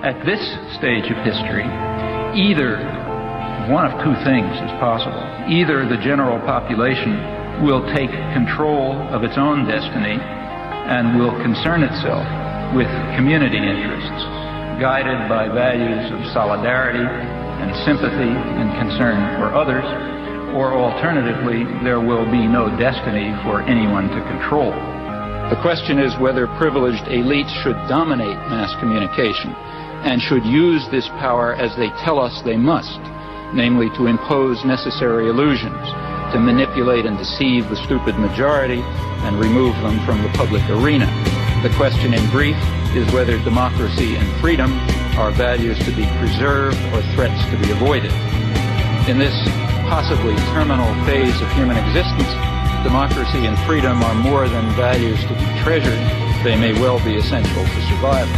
At this stage of history, either one of two things is possible. Either the general population will take control of its own destiny and will concern itself with community interests, guided by values of solidarity and sympathy and concern for others, or alternatively, there will be no destiny for anyone to control. The question is whether privileged elites should dominate mass communication and should use this power as they tell us they must, namely to impose necessary illusions, to manipulate and deceive the stupid majority and remove them from the public arena. The question in brief is whether democracy and freedom are values to be preserved or threats to be avoided. In this possibly terminal phase of human existence, democracy and freedom are more than values to be treasured. They may well be essential to survival.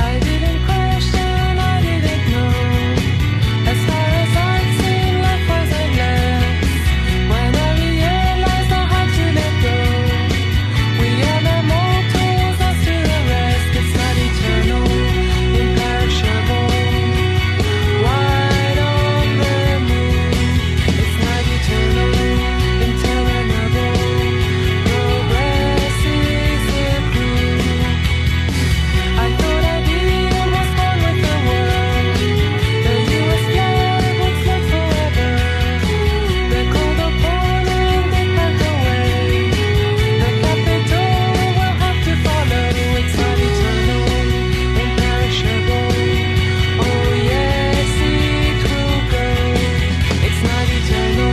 I didn't question, I didn't know. As far as I'd seen, life was endless. When I realized I had to let go, we are the mortals, us to the rest. It's not eternal, imperishable. Wide on the moon, it's not eternal, interminable. Progress is improved. I thought I did was born with the world. The US flag would float forever. They called upon and they packed away. The capital will have to follow. It's not eternal, imperishable. Oh yes, it will go. It's not eternal,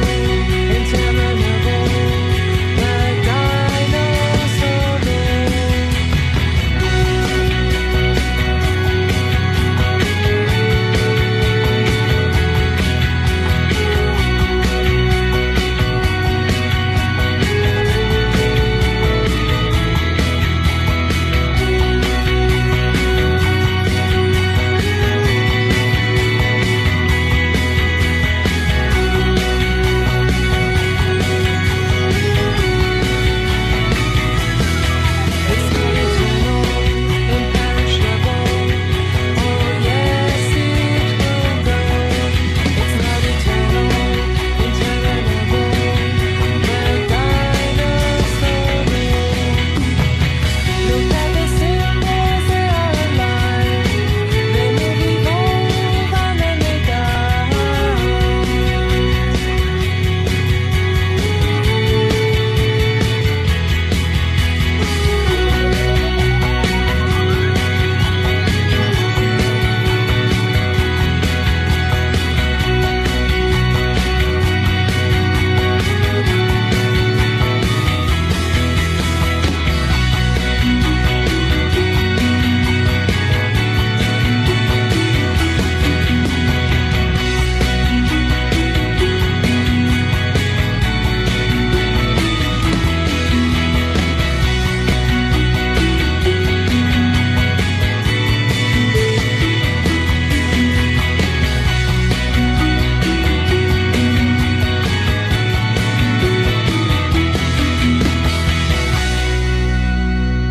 interminable. The dinosaur lives. It's not eternal, imperishable. Oh yes, it will go. It's not eternal, interminable. The dinosaur lives. Look at the symbols, they are alive. They move, evolve, and then they die.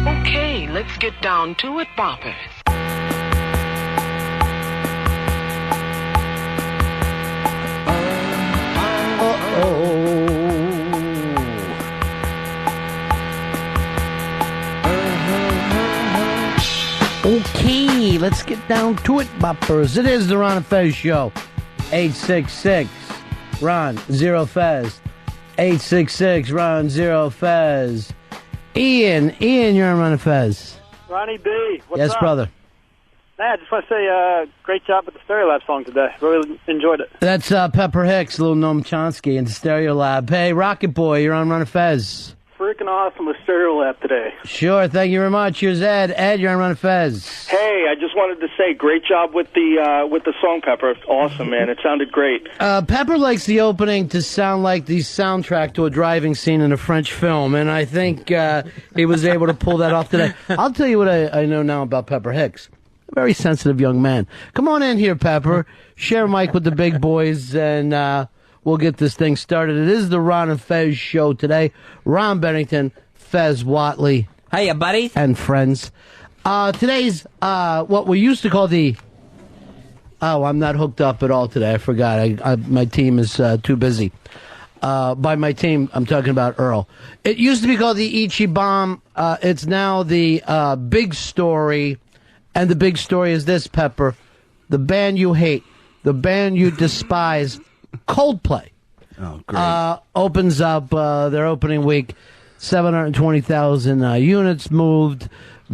Okay, let's get down to it, boppers. Okay, let's get down to it, boppers. It is the Ron and Fez Show. 866 Ron Zero Fez. 866 Ron Zero Fez. Ian, you're on Ron and Fez. Ronnie B, what's Yes, up? brother. Nah, I just want to say great job with the Stereolab song today. Really enjoyed it. That's Pepper Hicks, little Noam Chomsky, and Stereo Lab. Hey, Rocket Boy, you're on Ron and Fez. Freaking awesome with Stereolab today. Sure, thank you very much. Here's Ed. Ed, you're on Ron and Fez. Hey, I just wanted to say, great job with the song, Pepper. Awesome, man. It sounded great. Pepper likes the opening to sound like the soundtrack to a driving scene in a French film, and I think he was able to pull that off today. I'll tell you what I know now about Pepper Hicks. A very sensitive young man. Come on in here, Pepper. Share a mic with the big boys, and we'll get this thing started. It is the Ron and Fez Show today. Ron Bennington, Fez Whatley. Hiya, buddy. And friends. Today's what we used to call the. Oh, I'm not hooked up at all today. I forgot. My team is too busy. By my team, I'm talking about Earl. It used to be called the Ichi Bomb. It's now the Big Story. And the big story is this, Pepper. The band you hate, the band you despise, Coldplay. Oh, great. Opens up their opening week. 720,000 units moved.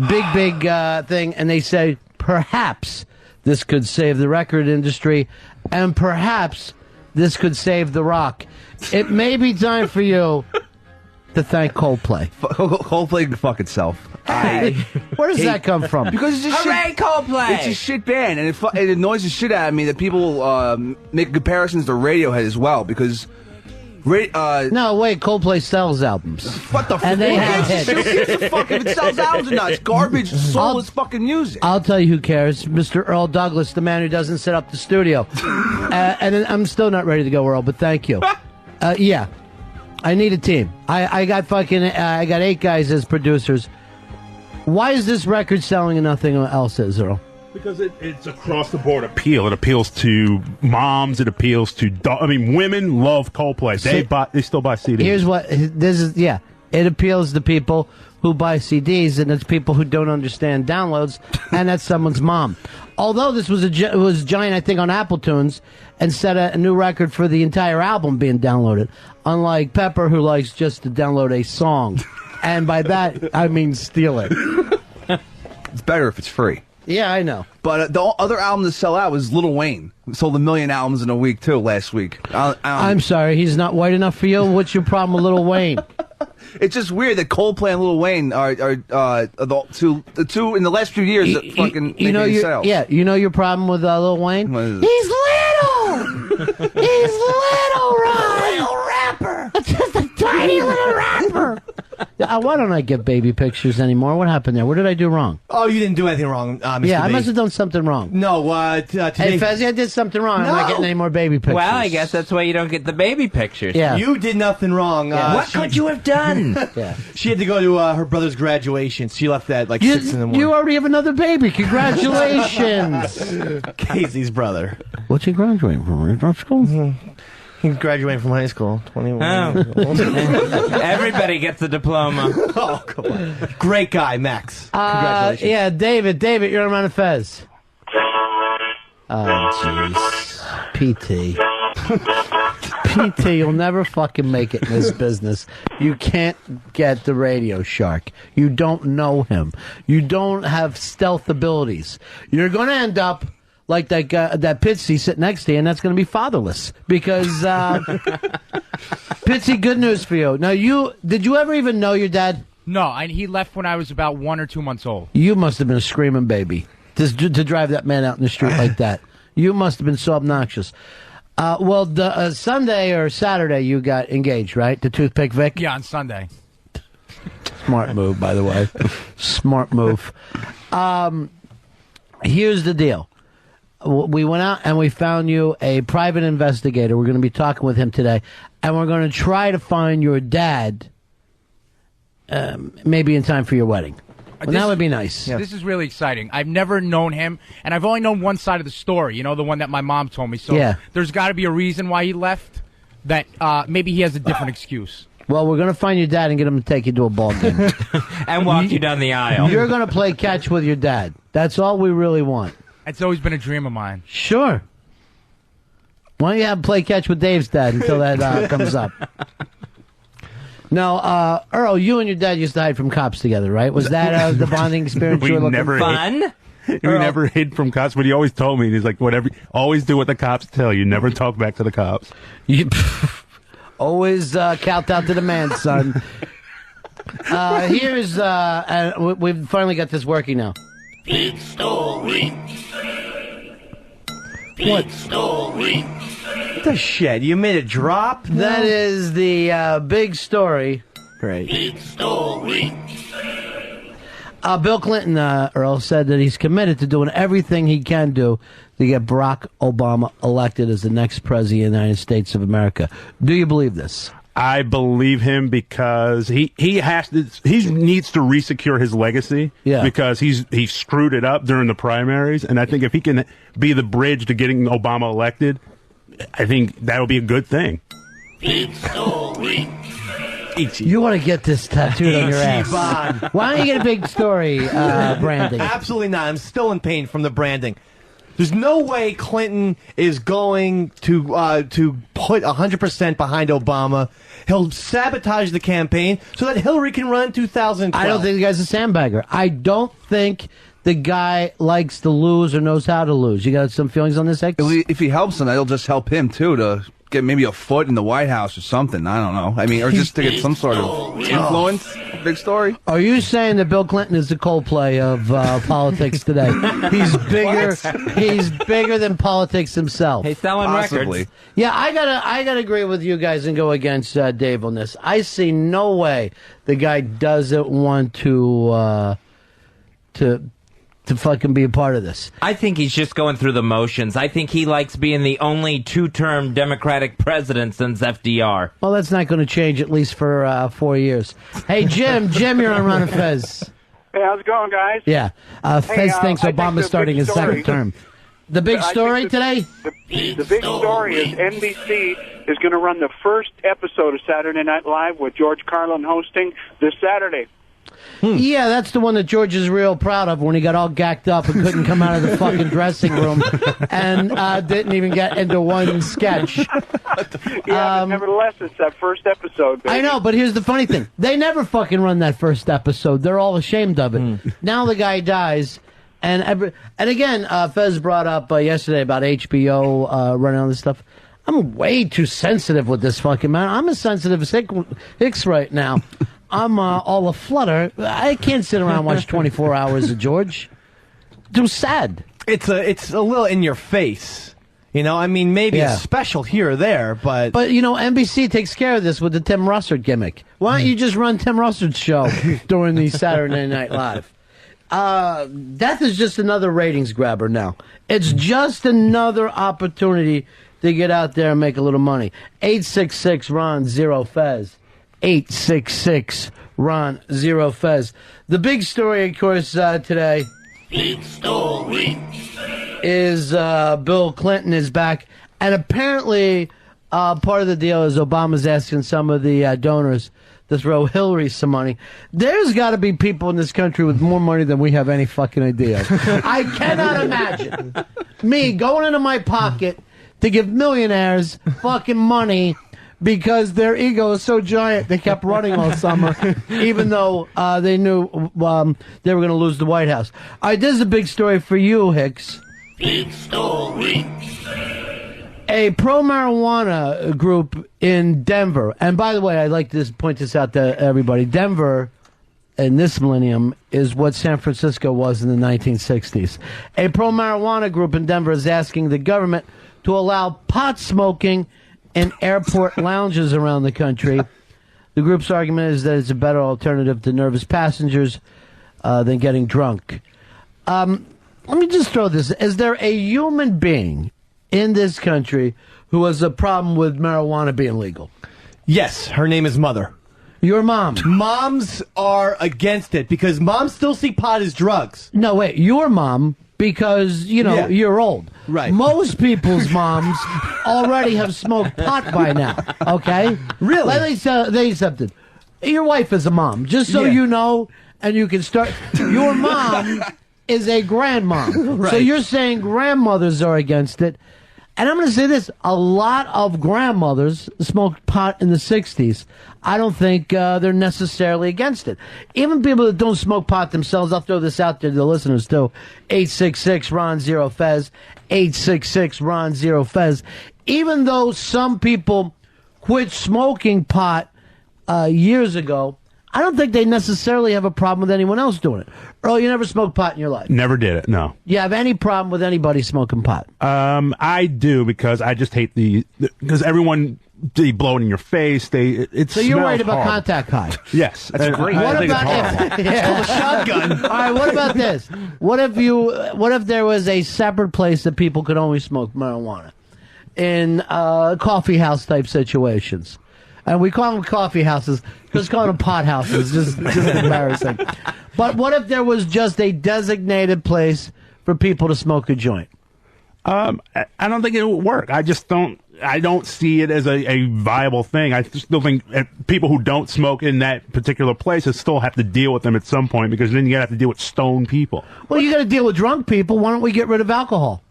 Big thing. And they say, perhaps this could save the record industry. And perhaps this could save the rock. It may be time for you to thank Coldplay. Coldplay can fuck itself. Where does that come from? Because it's a Hooray, Coldplay! It's a shit band, and it annoys the shit out of me that people make comparisons to Radiohead as well. Because no, wait, Coldplay sells albums. What the fuck? And they have hits. Who gives a fuck if it sells albums or not? It's garbage, soulless fucking music. I'll tell you who cares. Mr. Earl Douglas, the man who doesn't set up the studio. And then I'm still not ready to go, Earl, but thank you. Yeah, I need a team. I got 8 guys as producers. Why is this record selling and nothing else is, Earl? Because it's across the board appeal. It appeals to moms. It appeals to women love Coldplay. They still buy CDs. Here's what this is. Yeah, it appeals to people who buy CDs, and it's people who don't understand downloads, and that's someone's mom. Although this was giant, I think, on Apple Tunes, and set a new record for the entire album being downloaded. Unlike Pepper, who likes just to download a song, and by that I mean steal it. It's better if it's free. Yeah, I know. But the other album to sell out was Lil Wayne. Sold 1 million albums in a week, too, last week. I'm sorry, he's not white enough for you? What's your problem with Lil Wayne? It's just weird that Coldplay and Lil Wayne are the two in the last few years that fucking make any sales. Yeah, you know your problem with Lil Wayne? He's little! He's little, Ron! Little rapper! Just a tiny little rapper! Why don't I get baby pictures anymore? What happened there? What did I do wrong? Oh, you didn't do anything wrong, Mr. Yeah, I B. must have done something wrong. No, today... Hey, Fezzy, I did something wrong. I'm not getting any more baby pictures. Well, I guess that's why you don't get the baby pictures. Yeah. You did nothing wrong. What could you have done? Yeah. She had to go to her brother's graduation. She left at 6 in the morning. You already have another baby. Congratulations. Casey's brother. What's he graduating from? Regional school? Mm-hmm. He's graduating from high school. 21 Everybody gets a diploma. Oh, come on. Great guy, Max. Congratulations. Yeah, David, you're on Ron and Fez. Oh, jeez. PT, you'll never fucking make it in this business. You can't get the Radio Shark. You don't know him. You don't have stealth abilities. You're going to end up like that guy, that Pitsy sitting next to you, and that's going to be fatherless. Because, Pitsy, good news for you. Now, did you ever even know your dad? No, he left when I was about 1 or 2 months old. You must have been a screaming baby to drive that man out in the street like that. You must have been so obnoxious. Well, the Sunday or Saturday you got engaged, right? The Toothpick Vic? Yeah, on Sunday. Smart move, by the way. Smart move. Here's the deal. We went out and we found you a private investigator. We're going to be talking with him today. And we're going to try to find your dad maybe in time for your wedding. Well, that would be nice. Yeah. This is really exciting. I've never known him, and I've only known one side of the story, the one that my mom told me. So there's got to be a reason why he left, that maybe he has a different excuse. Well, we're going to find your dad and get him to take you to a ball game. And walk you down the aisle. You're going to play catch with your dad. That's all we really want. It's always been a dream of mine. Sure. Why don't you have play catch with Dave's dad until that comes up? Now, Earl, you and your dad used to hide from cops together, right? Was that the bonding experience you were looking for? Fun? We never hid from cops, but he always told me, he's like, whatever, always do what the cops tell you. Never talk back to the cops. Always kowtow to the man, son. Here's, we've finally got this working now. Big story. What? Story. What the shit? You made a drop? That is the big story. Great. Big story. Bill Clinton, Earl, said that he's committed to doing everything he can do to get Barack Obama elected as the next president of the United States of America. Do you believe this? I believe him because he needs to resecure his legacy. Yeah. Because he screwed it up during the primaries, and I think if he can be the bridge to getting Obama elected, I think that'll be a good thing. You want to get this tattooed on your ass? Why don't you get a big story branding? Absolutely not. I'm still in pain from the branding. There's no way Clinton is going to put 100% behind Obama. He'll sabotage the campaign so that Hillary can run in 2012. I don't think the guy's a sandbagger. I don't think the guy likes to lose or knows how to lose. You got some feelings on this, X? If he helps him, that'll just help him, too, to get maybe a foot in the White House or something. I don't know. I mean, or just to get some sort of influence. Big story. Are you saying that Bill Clinton is the Coldplay of politics today? He's bigger. He's bigger than politics himself. He's selling records. Yeah, I gotta agree with you guys and go against Dave on this. I see no way the guy doesn't want to fucking be a part of this. I think he's just going through the motions. I think he likes being the only two-term Democratic president since FDR. Well, that's not going to change at least for 4 years. Hey, Jim, you're on Ron and Fez. Hey, how's it going, guys? Yeah, Fez thinks Obama's starting his second term. The big story today? The big story is NBC is going to run the first episode of Saturday Night Live with George Carlin hosting this Saturday. Yeah, that's the one that George is real proud of when he got all gacked up and couldn't come out of the fucking dressing room and didn't even get into one sketch. Yeah, but nevertheless, it's that first episode, baby. I know, but here's the funny thing. They never fucking run that first episode. They're all ashamed of it. Now the guy dies. And again, Fez brought up yesterday about HBO running all this stuff. I'm way too sensitive with this fucking man. I'm as sensitive as Hicks right now. I'm all aflutter. I can't sit around and watch 24 hours of George. Too sad. It's a little in your face. You know, I mean, maybe it's special here or there, but... But, you know, NBC takes care of this with the Tim Russert gimmick. Why don't you just run Tim Russert's show during the Saturday Night Live? Death is just another ratings grabber now. It's just another opportunity to get out there and make a little money. 866-RON-0-FEZ. 866-RON-0-FEZ. The big story, of course, today... Big story. ...is Bill Clinton is back. And apparently, part of the deal is Obama's asking some of the donors to throw Hillary some money. There's got to be people in this country with more money than we have any fucking idea of. I cannot imagine me going into my pocket to give millionaires fucking money because their ego is so giant they kept running all summer, even though they knew they were going to lose the White House. All right, this is a big story for you, Hicks. Big story. A pro-marijuana group in Denver, and by the way, I'd like to point this out to everybody. Denver, in this millennium, is what San Francisco was in the 1960s. A pro-marijuana group in Denver is asking the government to allow pot smoking in airport lounges around the country. The group's argument is that it's a better alternative to nervous passengers than getting drunk. Let me just throw this. Is there a human being in this country who has a problem with marijuana being legal? Yes, her name is Mother. Your mom. Moms are against it because moms still see pot as drugs. No, wait, your mom, because, you know, you're old. Right. Most people's moms already have smoked pot by now, okay? Really? Let me tell you something. Your wife is a mom, just so you know, and you can start. Your mom is a grandmom. Right. So you're saying grandmothers are against it. And I'm going to say this. A lot of grandmothers smoked pot in the 60s. I don't think they're necessarily against it. Even people that don't smoke pot themselves, I'll throw this out there to the listeners too. 866-RON-0-FEZ. 866-RON-0-FEZ. Even though some people quit smoking pot years ago, I don't think they necessarily have a problem with anyone else doing it. Earl, you never smoked pot in your life? Never did it, no. You have any problem with anybody smoking pot? I do, because I just hate because everyone, they blow it in your face. So you're worried about contact high? Yes. That's great. What about a shotgun? All right, what about this? What if there was a separate place that people could only smoke marijuana? In coffee house type situations. And we call them coffee houses. Just call them pot houses. Just embarrassing. But what if there was just a designated place for people to smoke a joint? I don't think it would work. I don't see it as a viable thing. I still think people who don't smoke in that particular place still have to deal with them at some point, because then you have to deal with stoned people. Well, you got to deal with drunk people. Why don't we get rid of alcohol?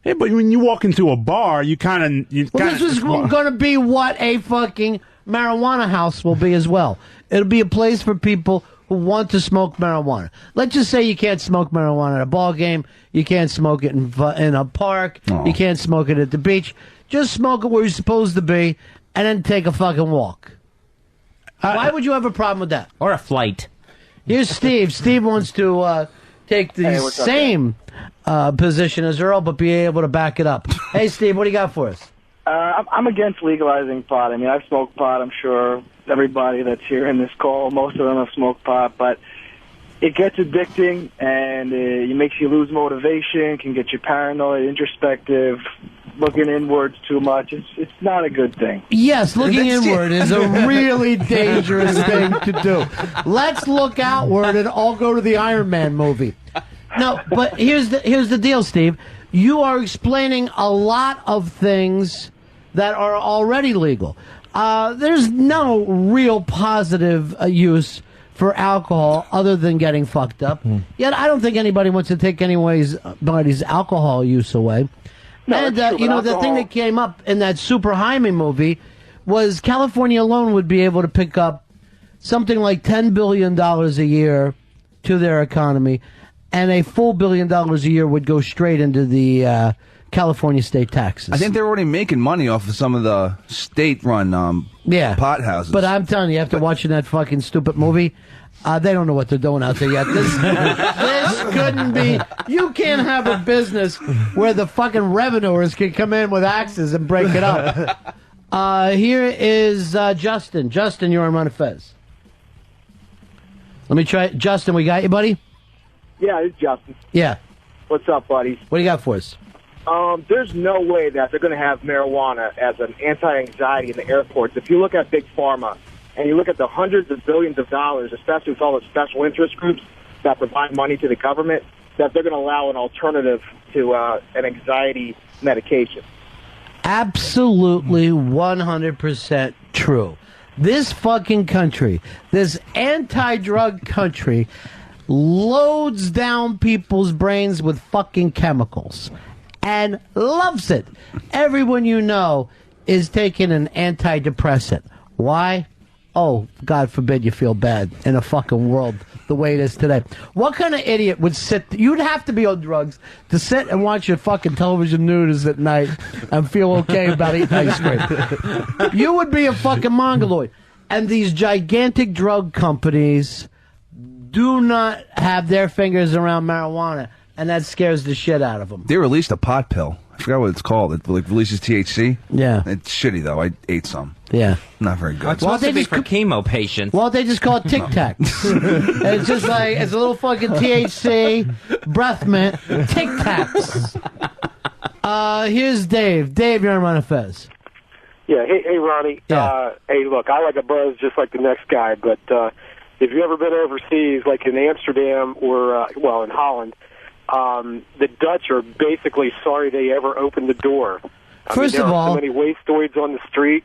Yeah, but when you walk into a bar, you kind of... Well, this is going to be what a fucking marijuana house will be as well. It'll be a place for people who want to smoke marijuana. Let's just say you can't smoke marijuana at a ball game. You can't smoke it in a park. Oh. You can't smoke it at the beach. Just smoke it where you're supposed to be, and then take a fucking walk. Why would you have a problem with that? Or a flight. Here's Steve. Steve wants to take the same position as Earl, but be able to back it up. Hey, Steve, what do you got for us? I'm against legalizing pot. I mean, I've smoked pot. I'm sure everybody that's here in this call, most of them have smoked pot, but it gets addicting, and it makes you lose motivation, can get you paranoid, introspective, looking inwards too much. It's not a good thing. Yes, looking inward is a really dangerous thing to do. Let's look outward and all go to the Iron Man movie. No, but here's the deal, Steve. You are explaining a lot of things that are already legal. There's no real positive use for alcohol other than getting fucked up. Yet I don't think anybody wants to take anybody's alcohol use away. No, And, that's true, you know, but the thing that came up in that Super Jaime movie was California alone would be able to pick up something like $10 billion a year to their economy, and a full $1 billion a year would go straight into the California state taxes. I think they're already making money off of some of the state-run pot houses. But I'm telling you, after watching that fucking stupid movie, they don't know what they're doing out there yet. This couldn't be. You can't have a business where the fucking revenuers can come in with axes and break it up. Here is Justin. Justin, you're on Ron and Fez. Let me try. Justin, we got you, buddy? Yeah, it's Justin. Yeah. What's up, buddies? What do you got for us? There's no way that they're going to have marijuana as an anti-anxiety in the airports. If you look at Big Pharma and you look at the hundreds of billions of dollars, especially with all the special interest groups that provide money to the government, that they're going to allow an alternative to an anxiety medication. Absolutely 100% true. This fucking country, this anti-drug country, loads down people's brains with fucking chemicals and loves it. Everyone you know is taking an antidepressant. Why? Oh, God forbid you feel bad in a fucking world the way it is today. What kind of idiot would sit... You'd have to be on drugs to sit and watch your fucking television news at night and feel okay about eating ice cream. You would be a fucking mongoloid. And these gigantic drug companies do not have their fingers around marijuana, and that scares the shit out of them. They released a pot pill. I forgot what it's called. It releases THC. Yeah. It's shitty, though. I ate some. Yeah. Not very good. It's supposed to be for chemo patients. Well, they just call it Tic Tac. It's just like, it's a little fucking THC, breath mint, Tic Tacs. Here's Dave. Dave, you're on Ron and Fez. Yeah, hey Ronnie. Yeah. Hey, look, I like a buzz just like the next guy, but if you've ever been overseas, like in Amsterdam or, in Holland, the Dutch are basically sorry they ever opened the door. First there of are all, so many wastoids on the street.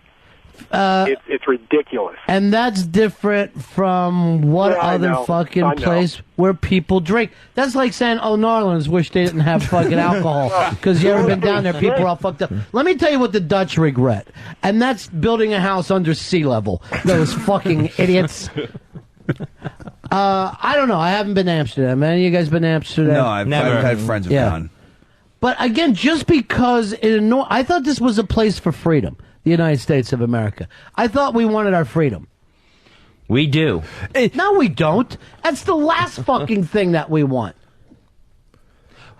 It's ridiculous. And that's different from what Yeah, I other know. fucking I know. place where people drink. That's like saying, oh, New Orleans wish they didn't have fucking alcohol because you ever been down there, people are all fucked up. Let me tell you what the Dutch regret, and that's building a house under sea level. Those fucking idiots. I don't know. I haven't been to Amsterdam. Man, you guys been to Amsterdam? No, I've had friends who've gone. But again, just because I thought this was a place for freedom, the United States of America. I thought we wanted our freedom. We do. No, we don't. That's the last fucking thing that we want.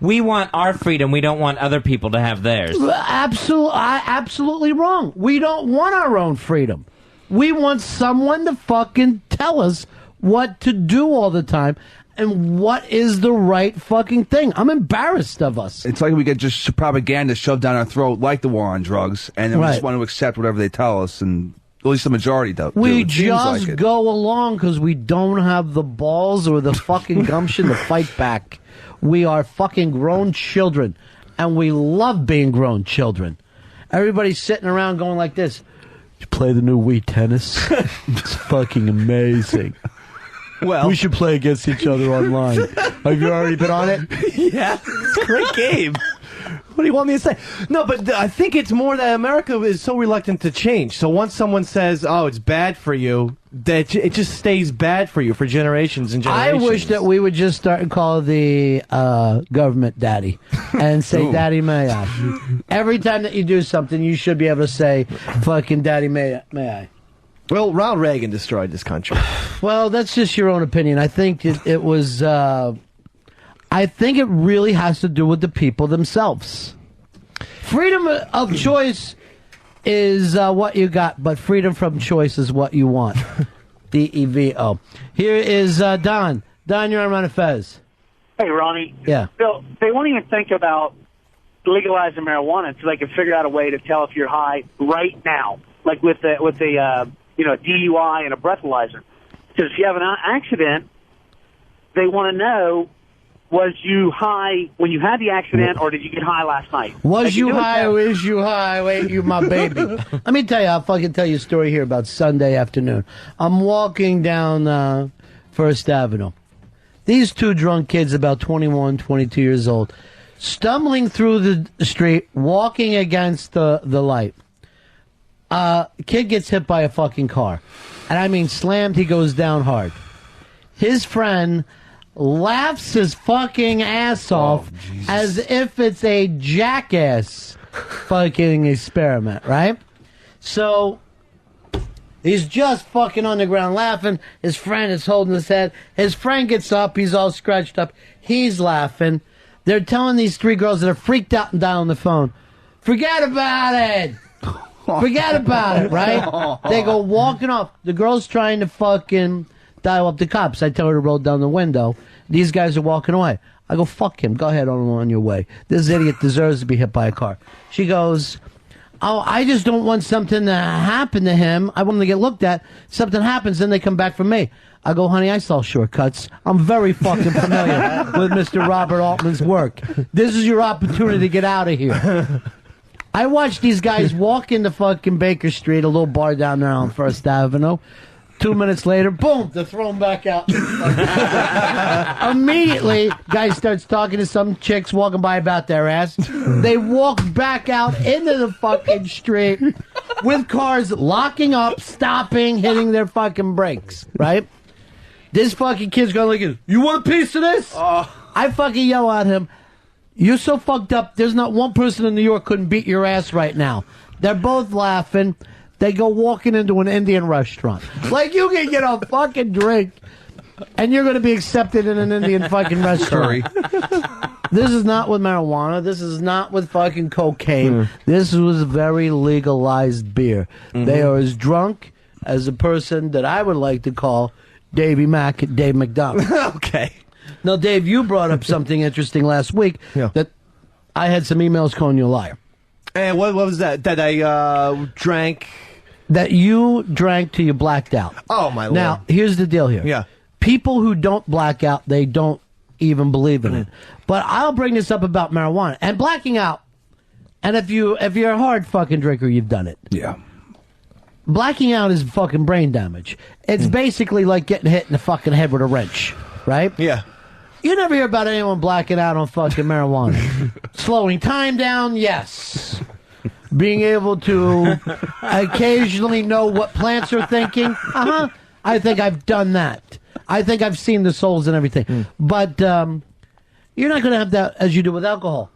We want our freedom. We don't want other people to have theirs. Absolutely wrong. We don't want our own freedom. We want someone to fucking tell us what to do all the time and what is the right fucking thing. I'm embarrassed of us. It's like we get just propaganda shoved down our throat like the war on drugs, and then we just want to accept whatever they tell us, and At least the majority do. We It seems just like it. go along because we don't have the balls or the fucking gumption to fight back. We are fucking grown children, and we love being grown children. Everybody's sitting around going like this. You play the new Wii tennis? It's fucking amazing. Well, we should play against each other online. Have you already been on it? Yeah, it's a great game. What do you want me to say? No, but I think it's more that America is so reluctant to change. So once someone says, "Oh, it's bad for you," that it just stays bad for you for generations and I generations. wish that we would just start and call the government daddy and say, Ooh. "Daddy, may I?" Every time that you do something, you should be able to say, "Fucking daddy, may I?" Well, Ronald Reagan destroyed this country. Well, that's just your own opinion. I think it was. I think it really has to do with the people themselves. Freedom of choice is what you got, but freedom from choice is what you want. DEVO. Here is Don. Don, you're on Ron and Fez. Hey, Ronnie. Yeah. So they won't even think about legalizing marijuana until they can figure out a way to tell if you're high right now, like with the DUI and a breathalyzer. Because if you have an accident, they want to know, was you high when you had the accident, or did you get high last night? Was you high or is you high? Wait, you my baby. Let me tell you, I'll fucking tell you a story here about Sunday afternoon. I'm walking down First Avenue. These two drunk kids, about 21, 22 years old, stumbling through the street, walking against the light. Kid gets hit by a fucking car. And I mean slammed, he goes down hard. His friend laughs his fucking ass off as if it's a jackass fucking experiment, right? So he's just fucking on the ground laughing. His friend is holding his head. His friend gets up. He's all scratched up. He's laughing. They're telling these three girls that are freaked out and dial on the phone, forget about it. Forget about it, right? They go walking off. The girl's trying to fucking dial up the cops. I tell her to roll down the window. These guys are walking away. I go, fuck him. Go ahead on your way. This idiot deserves to be hit by a car. She goes, oh, I just don't want something to happen to him. I want him to get looked at. Something happens, then they come back for me. I go, honey, I saw Shortcuts. I'm very fucking familiar with Mr. Robert Altman's work. This is your opportunity to get out of here. I watched these guys walk into fucking Baker Street, a little bar down there on First Avenue. 2 minutes later, boom, they're thrown back out. Immediately, guy starts talking to some chicks walking by about their ass. They walk back out into the fucking street with cars locking up, stopping, hitting their fucking brakes, right? This fucking kid's going like, you want a piece of this? I fucking yell at him. You're so fucked up, there's not one person in New York couldn't beat your ass right now. They're both laughing. They go walking into an Indian restaurant. Like, you can get a fucking drink, and you're going to be accepted in an Indian fucking restaurant. This is not with marijuana. This is not with fucking cocaine. This was very legalized beer. They are as drunk as a person that I would like to call Dave McDonald. Okay. Now, Dave, you brought up something interesting last week that I had some emails calling you a liar. And what was that? That I drank? That you drank till you blacked out. Oh, my Lord. Now, here's the deal here. Yeah. People who don't black out, they don't even believe in it. But I'll bring this up about marijuana. And blacking out, and if you're a hard fucking drinker, you've done it. Yeah. Blacking out is fucking brain damage. It's basically like getting hit in the fucking head with a wrench, right? Yeah. You never hear about anyone blacking out on fucking marijuana. Slowing time down, yes. Being able to occasionally know what plants are thinking, I think I've done that. I think I've seen the souls and everything. But you're not going to have that as you do with alcohol.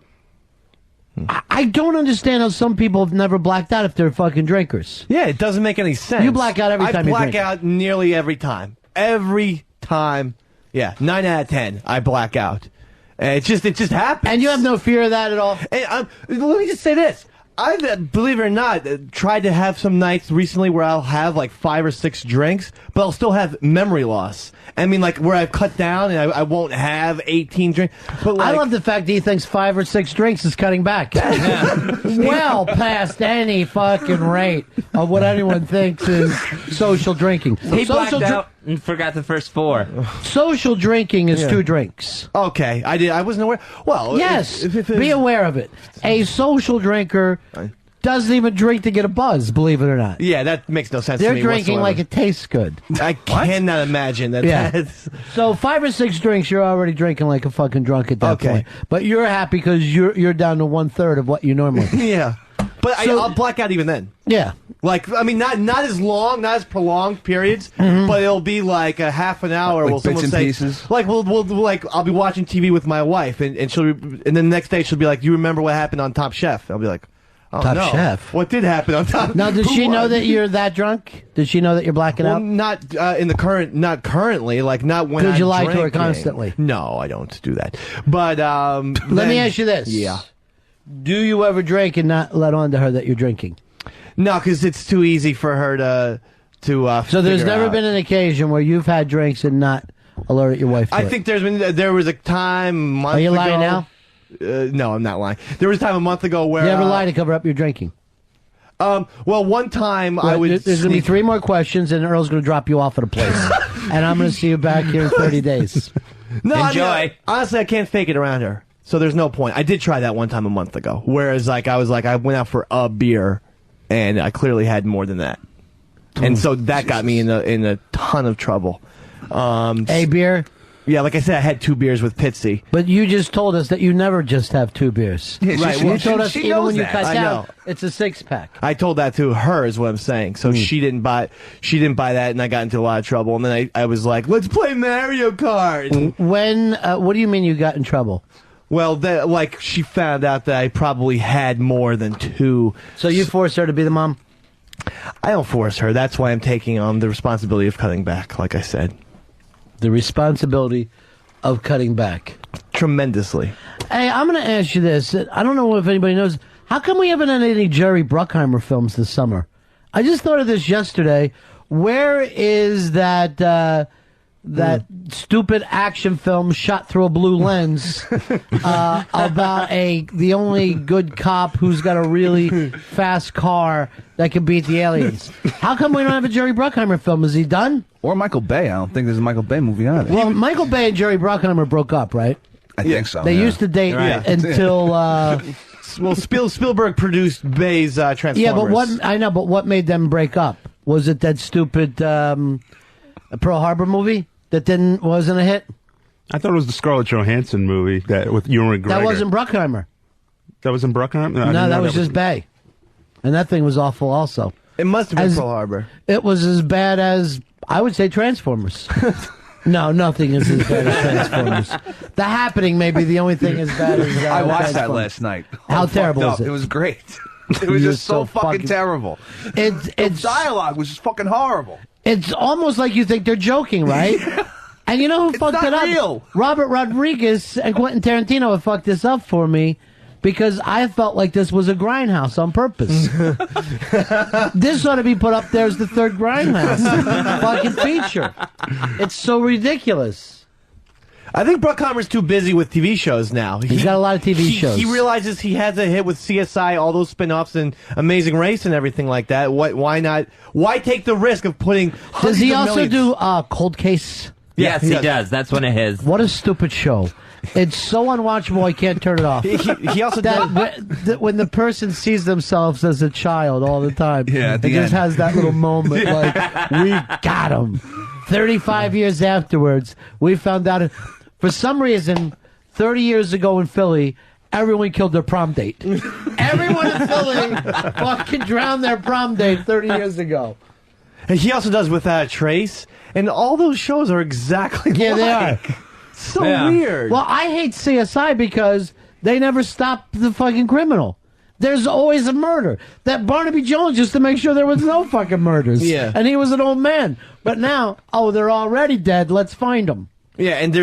I don't understand how some people have never blacked out if they're fucking drinkers. Yeah, it doesn't make any sense. You black out every time you drink. I black out nearly every time. Every time. Yeah, 9 out of 10, I black out. It just happens. And you have no fear of that at all? And, let me just say this. believe it or not, tried to have some nights recently where I'll have like 5 or 6 drinks, but I'll still have memory loss. I mean, like where I've cut down and I won't have 18 drinks. But I love the fact that he thinks 5 or 6 drinks is cutting back. Well past any fucking rate of what anyone thinks is social drinking. He blacked out and forgot the first 4. Social drinking is 2 drinks. Okay, I wasn't aware. Well, yes, be aware of it. A social drinker doesn't even drink to get a buzz, believe it or not. Yeah, that makes no sense They're to me drinking whatsoever. like it tastes good. I cannot imagine that. Yeah. That's... So 5 or 6 drinks, you're already drinking like a fucking drunk at that point. But you're happy because you're down to 1/3 of what you normally. Yeah, but So- I'll black out even then. Yeah. Like, I mean, not as long, not as prolonged periods, but it'll be like a half an hour. Like Will bits someone and say, pieces? like, we'll like, I'll be watching TV with my wife, and then the next day she'll be like, "You remember what happened on Top Chef?" I'll be like, "Oh Top no, Chef? what did happen on Top?" Now, does Who she know won? that you're that drunk? Does she know that you're blacking Well, out? not in the current, not currently, like not when. Did I'm you lie to her drinking. constantly? No, I don't do that. But Let me ask you this. Yeah. Do you ever drink and not let on to her that you're drinking? No, because it's too easy for her to. So there's never been an occasion where you've had drinks and not alert your wife to I it? think there was a time. A month Are you ago, lying now? No, I'm not lying. There was a time a month ago where You ever lie to cover up your drinking? Well, one time I would. There's going to be 3 more questions, and Earl's going to drop you off at a place, and I'm going to see you back here in 30 days. No, Enjoy. I mean, honestly, I can't fake it around her, so there's no point. I did try that one time a month ago, whereas like I went out for a beer, and I clearly had more than that, and so that got me in a ton of trouble. A beer? Yeah, like I said, I had 2 beers with Pitsy. But you just told us that you never just have 2 beers. Yeah, right. she- You she- told us she even knows when you that. cut I down, know. it's a 6-pack. I told that to her, is what I'm saying. So she didn't buy that, and I got into a lot of trouble. And then I was like, "Let's play Mario Kart." When? What do you mean you got in trouble? Well, like she found out that I probably had more than 2. So you forced her to be the mom? I don't force her. That's why I'm taking on the responsibility of cutting back. Like I said, the responsibility of cutting back tremendously. Hey, I'm going to ask you this. I don't know if anybody knows. How come we haven't had any Jerry Bruckheimer films this summer? I just thought of this yesterday. Where is that stupid action film shot through a blue lens about the only good cop who's got a really fast car that can beat the aliens? How come we don't have a Jerry Bruckheimer film? Is he done? Or Michael Bay. I don't think there's a Michael Bay movie on it. Well, Michael Bay and Jerry Bruckheimer broke up, right? I think so. They yeah. used to date until. Well, Spielberg produced Bay's Transformers. Yeah, but what made them break up? Was it that stupid Pearl Harbor movie that wasn't a hit? I thought it was the Scarlett Johansson movie that with Ewan McGregor. That wasn't Bruckheimer. That wasn't Bruckheimer? I didn't No, know that was just Bay. And that thing was awful also. It must have been Pearl Harbor. It was as bad as, I would say, Transformers. No, nothing is as bad as Transformers. The Happening may be the only thing as bad as I watched that Transformers. last night. How Fucked terrible up. is it? It was great. It was You're just so fucking terrible. It's dialogue was just fucking horrible. It's almost like you think they're joking, right? And you know who fucked it up? Real. Robert Rodriguez and Quentin Tarantino have fucked this up for me because I felt like this was a grindhouse on purpose. This ought to be put up there as the 3rd grindhouse fucking feature. It's so ridiculous. I think Bruckheimer's too busy with TV shows now. He's got a lot of TV shows. He realizes he has a hit with CSI, all those spin-offs, and Amazing Race and everything like that. Why not? Why take the risk of putting Does he hundreds of also millions? do Cold Case? Yes, he does. That's one of his. What a stupid show. It's so unwatchable I can't turn it off. He also when the person sees themselves as a child all the time, Yeah, at it the just end. has that little moment like, we got him. 35 years afterwards, we found out, for some reason, 30 years ago in Philly, everyone killed their prom date. Everyone in Philly fucking drowned their prom date 30 years ago. And he also does Without a Trace, and all those shows are exactly Yeah, they alike. are. So weird. Well, I hate CSI because they never stop the fucking criminal. There's always a murder. That Barnaby Jones just to make sure there was no fucking murders. Yeah. And he was an old man. But now, they're already dead. Let's find them. Yeah, and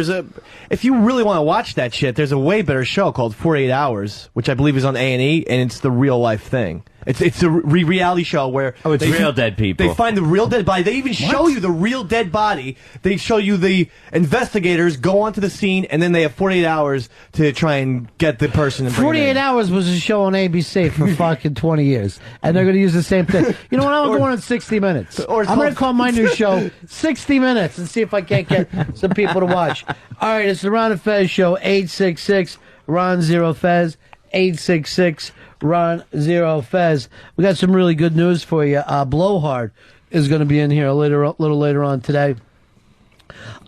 if you really want to watch that shit, there's a way better show called 48 Hours, which I believe is on A&E, and it's the real life thing. It's a reality show where it's real dead people. They find the real dead body. They even show you the real dead body. They show you the investigators go onto the scene, and then they have 48 hours to try and get the person. And bring 48 Hours was a show on ABC for fucking 20 years, and they're going to use the same thing. You know what? I'm going on 60 Minutes. I'm going to call my new show 60 Minutes and see if I can't get some people to watch. All right, it's the Ron and Fez show. 866-RON-0-FEZ. 866 Ron Zero Fez. We got some really good news for you. Blowhard is going to be in here a little later on today.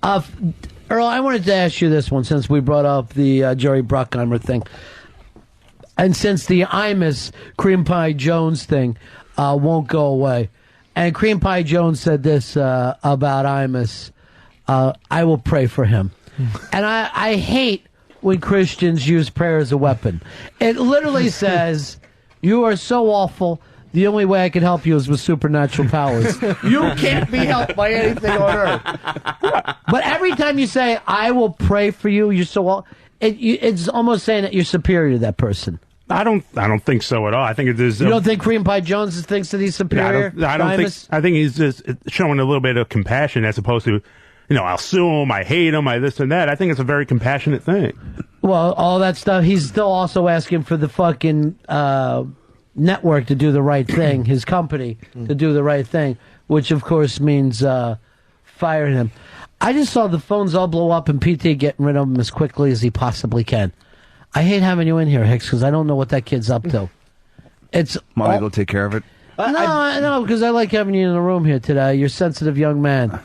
Earl, I wanted to ask you this one since we brought up the Jerry Bruckheimer thing. And since the Imus Cream Pie Jones thing won't go away. And Cream Pie Jones said this about Imus. I will pray for him. And I hate when Christians use prayer as a weapon. It literally says, you are so awful, the only way I can help you is with supernatural powers. You can't be helped by anything on earth. But every time you say, I will pray for you, you're so awful, it's almost saying that you're superior to that person. I don't think so at all. I think it is. You don't think Cream Pie Jones thinks that he's superior? I don't think. I think he's just showing a little bit of compassion as opposed to, I'll sue him, I hate him, I this and that. I think it's a very compassionate thing. Well, all that stuff, he's still also asking for the fucking network to do the right thing, his company to do the right thing, which of course means firing him. I just saw the phones all blow up and PT getting rid of him as quickly as he possibly can. I hate having you in here, Hicks, because I don't know what that kid's up to. It's Want me to go take care of it? No, because I like having you in the room here today. You're a sensitive young man.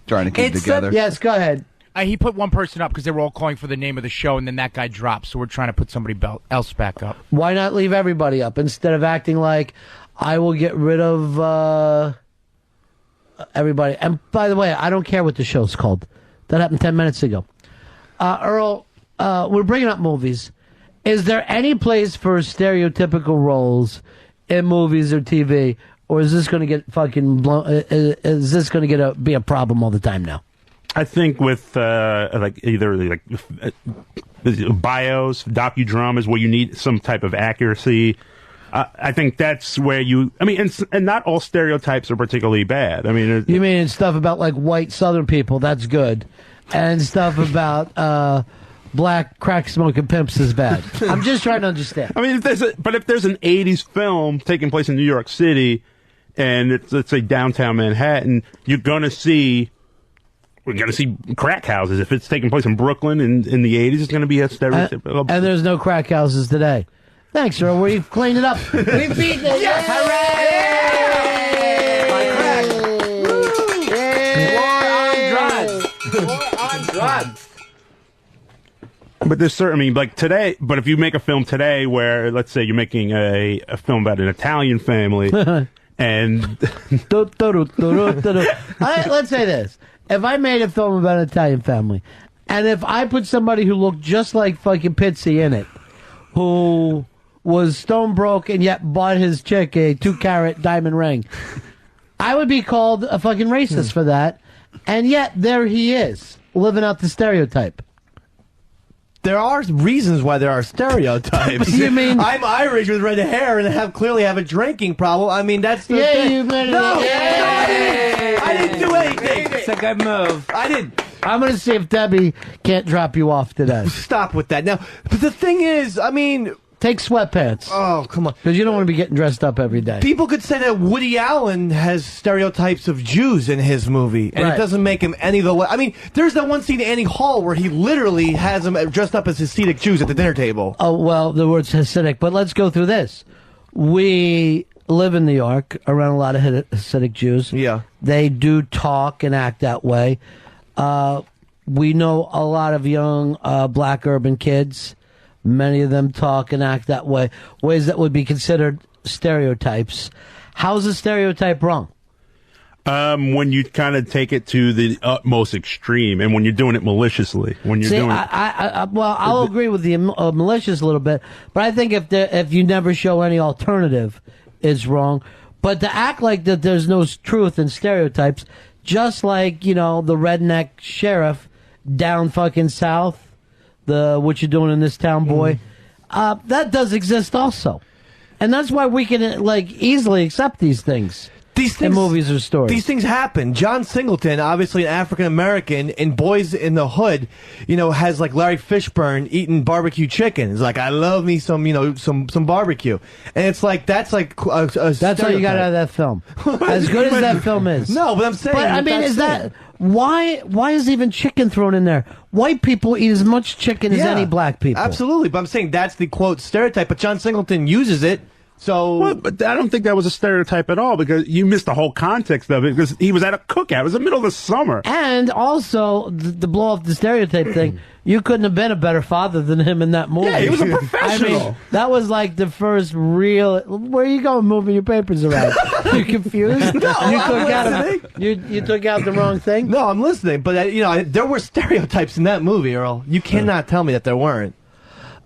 Trying to keep it together. Yes, go ahead. He put one person up because they were all calling for the name of the show, and then that guy dropped. So we're trying to put somebody else back up. Why not leave everybody up instead of acting like I will get rid of everybody? And by the way, I don't care what the show's called. That happened 10 minutes ago. Earl, we're bringing up movies. Is there any place for stereotypical roles in movies or TV? Or is this going to get fucking blown? Is this going to be a problem all the time now? I think with either bios, docudramas, where you need some type of accuracy. I think that's where and not all stereotypes are particularly bad. You mean stuff about like white Southern people? That's good, and stuff about black crack smoking pimps is bad. I'm just trying to understand. If there's an '80s film taking place in New York City. And it's, let's say, downtown Manhattan, we're going to see crack houses. If it's taking place in Brooklyn in the 80s, it's going to be a stereotype. And there's no crack houses today. Thanks, Earl. We've cleaned it up. We've beaten it. Yes! Hooray! War on drugs. But there's certainly, today, but if you make a film today where, let's say, you're making a film about an Italian family... And let's say this. If I made a film about an Italian family, and if I put somebody who looked just like fucking Pitsy in it, who was stone broke and yet bought his chick a 2-carat diamond ring, I would be called a fucking racist for that. And yet, there he is, living out the stereotype. There are reasons why there are stereotypes. You mean I'm Irish with red hair and clearly have a drinking problem? That's the thing. You made it. No, I didn't do anything. It's a good move. I didn't. I'm going to see if Debbie can't drop you off today. Stop with that. Now, but the thing is, take sweatpants. Oh, come on. Because you don't want to be getting dressed up every day. People could say that Woody Allen has stereotypes of Jews in his movie, and it doesn't make him any the way. There's that one scene in Annie Hall where he literally has them dressed up as Hasidic Jews at the dinner table. Oh, well, the word's Hasidic, but let's go through this. We live in New York around a lot of Hasidic Jews. Yeah. They do talk and act that way. We know a lot of young black urban kids. Many of them talk and act that way, ways that would be considered stereotypes. How's a stereotype wrong? When you kind of take it to the utmost extreme, and when you're doing it maliciously. When you're doing I'll agree with the malicious a little bit, but I think if you never show any alternative, it's wrong. But to act like that there's no truth in stereotypes, just like the redneck sheriff down fucking south, the What You Doing in This Town Boy, that does exist also. And that's why we can, like, easily accept these things. These things, in movies or stories. These things happen. John Singleton, obviously an African American, in Boys in the Hood, you know, has like Larry Fishburne eating barbecue chicken. It's like, I love me some, you know, some barbecue, and it's like that's like a that's all you got out of that film. As good as that film is. No, but I'm saying. But I mean, is that why is even chicken thrown in there? White people eat as much chicken as any black people. Absolutely, but I'm saying that's the quote stereotype. But John Singleton uses it. So, well, but I don't think that was a stereotype at all, because you missed the whole context of it, because he was at a cookout. It was the middle of the summer. And also, to blow off the stereotype thing, you couldn't have been a better father than him in that movie. Yeah, he was a professional. I mean, that was like the first real... Where are you going moving your papers around? You confused? No, you took out the wrong thing? No, I'm listening. But, you know, there were stereotypes in that movie, Earl. You cannot tell me that there weren't.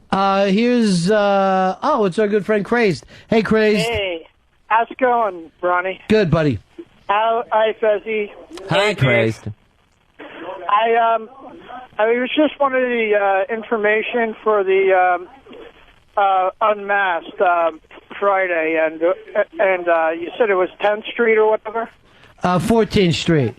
Here's, it's our good friend Crazed. Hey, Crazed. Hey, how's it going, Ronnie? Good, buddy. Hi, Fezzy. Hi, Crazed. I was just wanted the information for the Unmasked Friday, and you said it was 10th Street or whatever? 14th Street.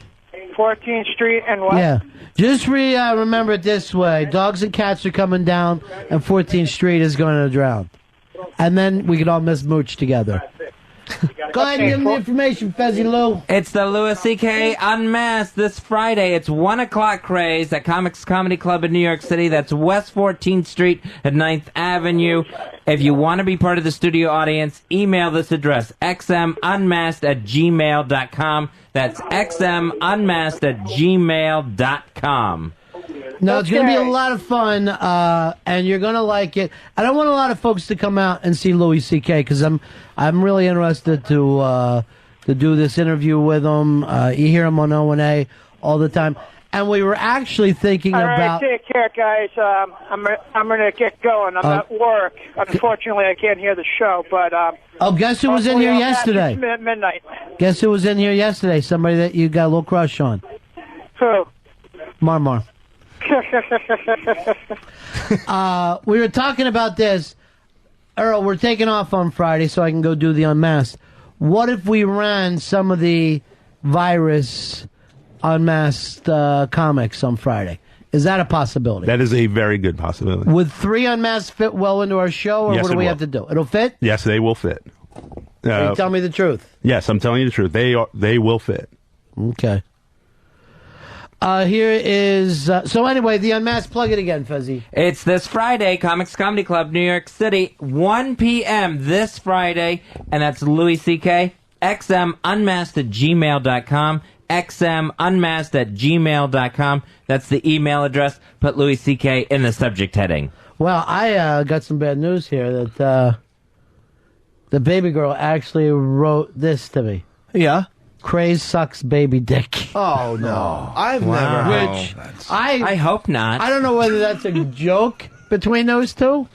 14th Street and what? Yeah. Just remember it this way. Dogs and cats are coming down, and 14th Street is going to drown. And then we can all miss Mooch together. Go ahead and give them the information, Fezzy Lou. It's the Louis C.K. Unmasked this Friday. It's 1 o'clock craze at Comics Comedy Club in New York City. That's West 14th Street at 9th Avenue. If you want to be part of the studio audience, email this address, xmunmasked@gmail.com. That's xmunmasked@gmail.com. No, it's going to be a lot of fun, and you're going to like it. I don't want a lot of folks to come out and see Louis C.K. because I'm really interested to do this interview with him. You hear him on O&A all the time, and we were actually thinking All about. right, take care, guys. I'm going to get going. I'm at work. Unfortunately, I can't hear the show, but guess who was in here yesterday? Midnight. Guess who was in here yesterday? Somebody that you got a little crush on. Who? Marmar. We were talking about this. Earl, we're taking off on Friday so I can go do the Unmasked. What if we ran some of the virus Unmasked comics on Friday? Is that a possibility? That is a very good possibility. Would 3 Unmasked fit well into our show, or Yes, what do it we will. have to do? It'll fit? Yes, they will fit. You tell me the truth. Yes, I'm telling you the truth. They will fit. Okay. Here is... so anyway, the Unmasked, plug it again, Fezzy. It's this Friday, Comics Comedy Club, New York City, 1 p.m. this Friday, and that's Louis C.K. xmunmasked@gmail.com. xmunmasked@gmail.com. That's the email address. Put Louis C.K. in the subject heading. Well, I got some bad news here that the baby girl actually wrote this to me. Yeah? Craze sucks baby dick. Oh, no. I've never... Which I hope not. I don't know whether that's a joke between those two,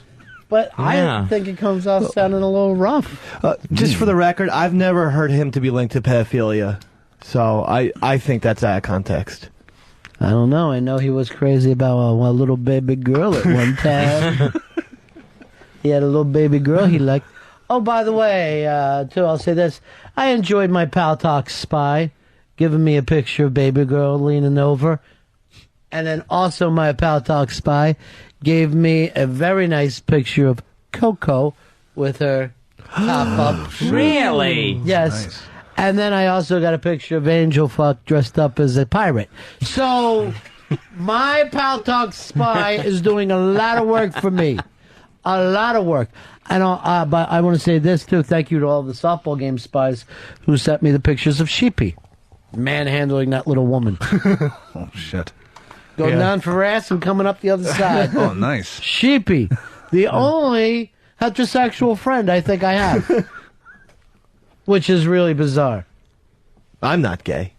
but Yeah. I think it comes off sounding a little rough. Just for the record, I've never heard him to be linked to pedophilia. So I think that's out of context. I don't know. I know he was crazy about a little baby girl at one time. He had a little baby girl he liked. Oh, by the way, too, I'll say this. I enjoyed my Pal Talk spy giving me a picture of baby girl leaning over. And then also my Pal Talk spy gave me a very nice picture of Coco with her top up. Really? Yes. Nice. And then I also got a picture of Angel Fuck dressed up as a pirate. So my Pal Talk spy is doing a lot of work for me. A lot of work. And but I want to say this, too. Thank you to all the softball game spies who sent me the pictures of Sheepy manhandling that little woman. Oh, shit. Going down for ass and coming up the other side. Oh, nice. Sheepy. The only heterosexual friend I think I have. Which is really bizarre. I'm not gay.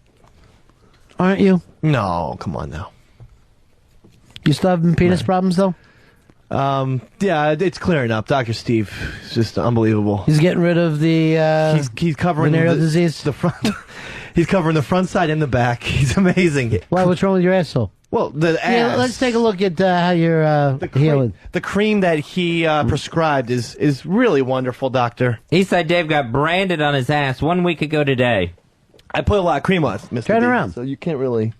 Aren't you? No, come on now. You still having penis problems, though? Yeah, it's clearing up. Dr. Steve is just unbelievable. He's getting rid of the he's covering venereal disease. The front. He's covering the front side and the back. He's amazing. Why? What's wrong with your asshole? Well, the ass. Yeah, let's take a look at how you're healing. The cream that he prescribed is really wonderful, Doctor. Eastside Dave got branded on his ass 1 week ago today. I put a lot of cream on it, Mr. Turn D, around. so you can't really.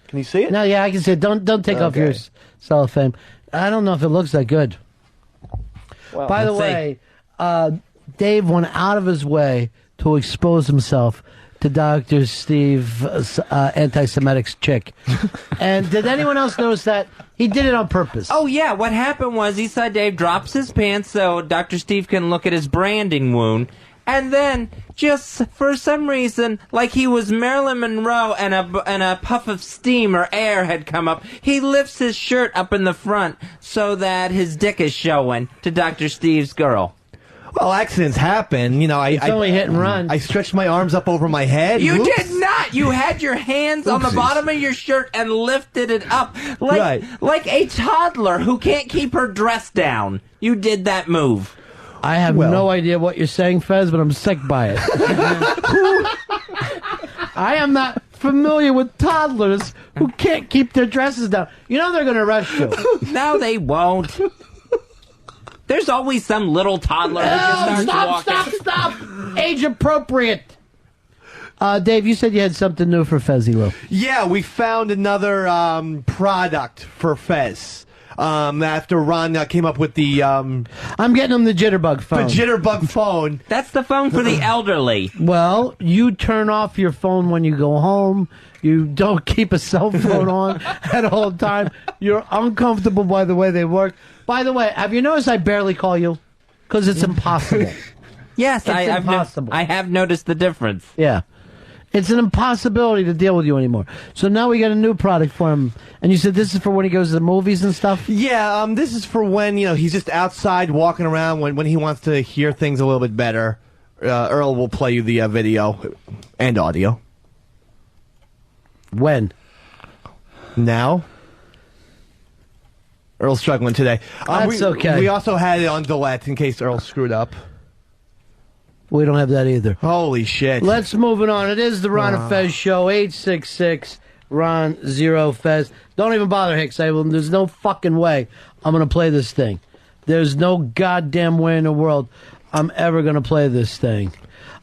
Can you see it? No, yeah, I can see it. Don't take off your cellophane. I don't know if it looks that good. Well, By the way, Dave went out of his way to expose himself to Dr. Steve's anti-Semitic chick. And did anyone else notice that? He did it on purpose. Oh, yeah. What happened was Eastside Dave drops his pants so Dr. Steve can look at his branding wound. And then, just for some reason, like he was Marilyn Monroe and a puff of steam or air had come up, he lifts his shirt up in the front so that his dick is showing to Dr. Steve's girl. Well, accidents happen. You know, It's only hit and run. I stretched my arms up over my head. You Whoops. did not. You had your hands on the Oopsies. bottom of your shirt and lifted it up like a toddler who can't keep her dress down. You did that move. I have no idea what you're saying, Fez, but I'm sick by it. I am not familiar with toddlers who can't keep their dresses down. You know they're going to arrest you. No, they won't. There's always some little toddler who just starts walking. Stop! Age appropriate. Dave, you said you had something new for Fezzy Lou. Yeah, we found another product for Fez. After Ron came up with the... I'm getting him the jitterbug phone. The jitterbug phone. That's the phone for the elderly. Well, you turn off your phone when you go home. You don't keep a cell phone on at all time. You're uncomfortable by the way they work. By the way, have you noticed I barely call you? Because it's impossible. Yes, It's I have noticed the difference. Yeah. It's an impossibility to deal with you anymore. So now we got a new product for him. And you said this is for when he goes to the movies and stuff? Yeah, this is for when, he's just outside walking around when he wants to hear things a little bit better. Earl will play you the video and audio. When? Now. Earl's struggling today. That's okay. We also had it on Delete in case Earl screwed up. We don't have that either. Holy shit. Let's move it on. It is the Ron and Fez show. 866-RON-0-FEZ. Don't even bother, Hicks. There's no fucking way I'm going to play this thing. There's no goddamn way in the world I'm ever going to play this thing.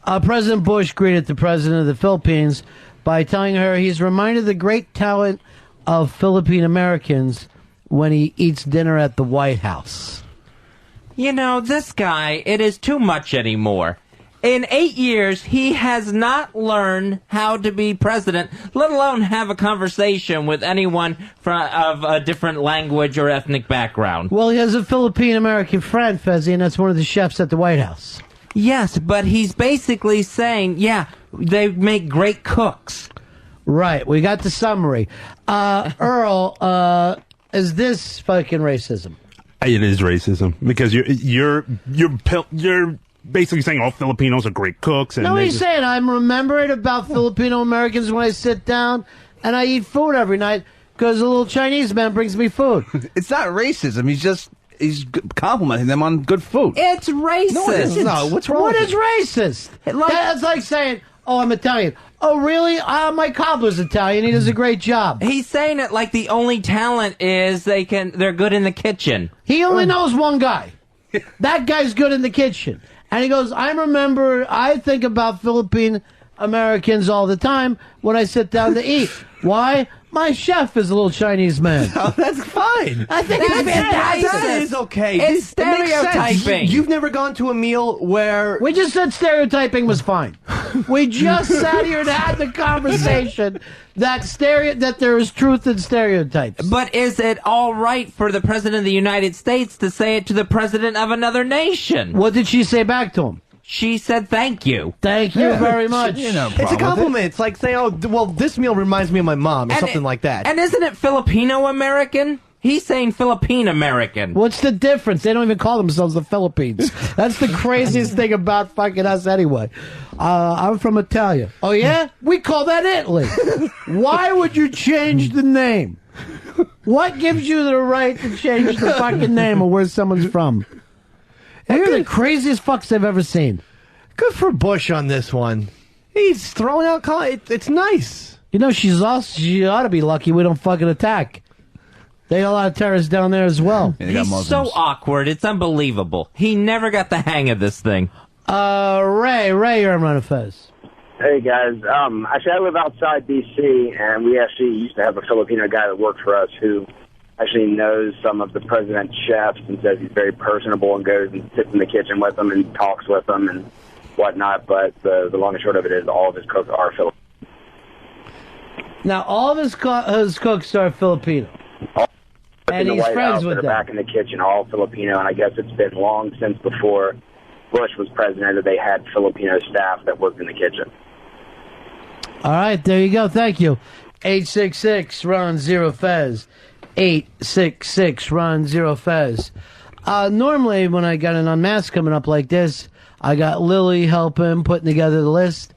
President Bush greeted the president of the Philippines by telling her he's reminded the great talent of Philippine Americans when he eats dinner at the White House. You know, this guy, it is too much anymore. In 8 years, he has not learned how to be president, let alone have a conversation with anyone of a different language or ethnic background. Well, he has a Philippine-American friend, Fezzi, and that's one of the chefs at the White House. Yes, but he's basically saying, yeah, they make great cooks. Right, we got the summary. Earl, is this fucking racism? It is racism because you're basically saying all Filipinos are great cooks. And No, he's saying I'm remembering about Filipino Americans when I sit down and I eat food every night because a little Chinese man brings me food. It's not racism. He's complimenting them on good food. It's racist. No, it isn't. No, what's wrong? What with is it? racist? That's like saying, "Oh, I'm Italian." Oh, really? My cobbler's Italian. He does a great job. He's saying it like the only talent is they're good in the kitchen. He only knows one guy. That guy's good in the kitchen. And he goes, I think about Philippine Americans all the time when I sit down to eat. Why? My chef is a little Chinese man. Oh, that's fine. I think it's fantastic. That is okay. It's It makes sense. stereotyping. You've never gone to a meal where... We just said stereotyping was fine. We just sat here and had the conversation that there is truth in stereotypes. But is it all right for the president of the United States to say it to the president of another nation? What did she say back to him? She said thank you. Thank you very much. It's a compliment. It's like saying, "Oh, well, this meal reminds me of my mom," or something like that. And isn't it Filipino-American? He's saying Philippine-American. What's the difference? They don't even call themselves the Philippines. That's the craziest thing about fucking us anyway. I'm from Italia. Oh, yeah? We call that Italy. Why would you change the name? What gives you the right to change the fucking name of where someone's from? You're the craziest fucks I've ever seen. Good for Bush on this one. He's throwing out... It's nice. You know, she ought to be lucky we don't fucking attack. They got a lot of terrorists down there as well. He's so awkward. It's unbelievable. He never got the hang of this thing. Ray, you're on Ron and Fez. Hey guys, actually I live outside D.C. and we actually used to have a Filipino guy that worked for us who actually knows some of the president's chefs and says he's very personable and goes and sits in the kitchen with them and talks with them and whatnot. But the long and short of it is all of his cooks are Filipino. Now, all of his cooks are Filipino. And in the he's White friends House with that are them. back in the kitchen, all Filipino, and I guess it's been long since before Bush was president that they had Filipino staff that worked in the kitchen. All right, there you go. Thank you. 866-RON-0-FEZ. 866-RON-0-FEZ. Normally, when I got an unmasked coming up like this, I got Lily helping, putting together the list.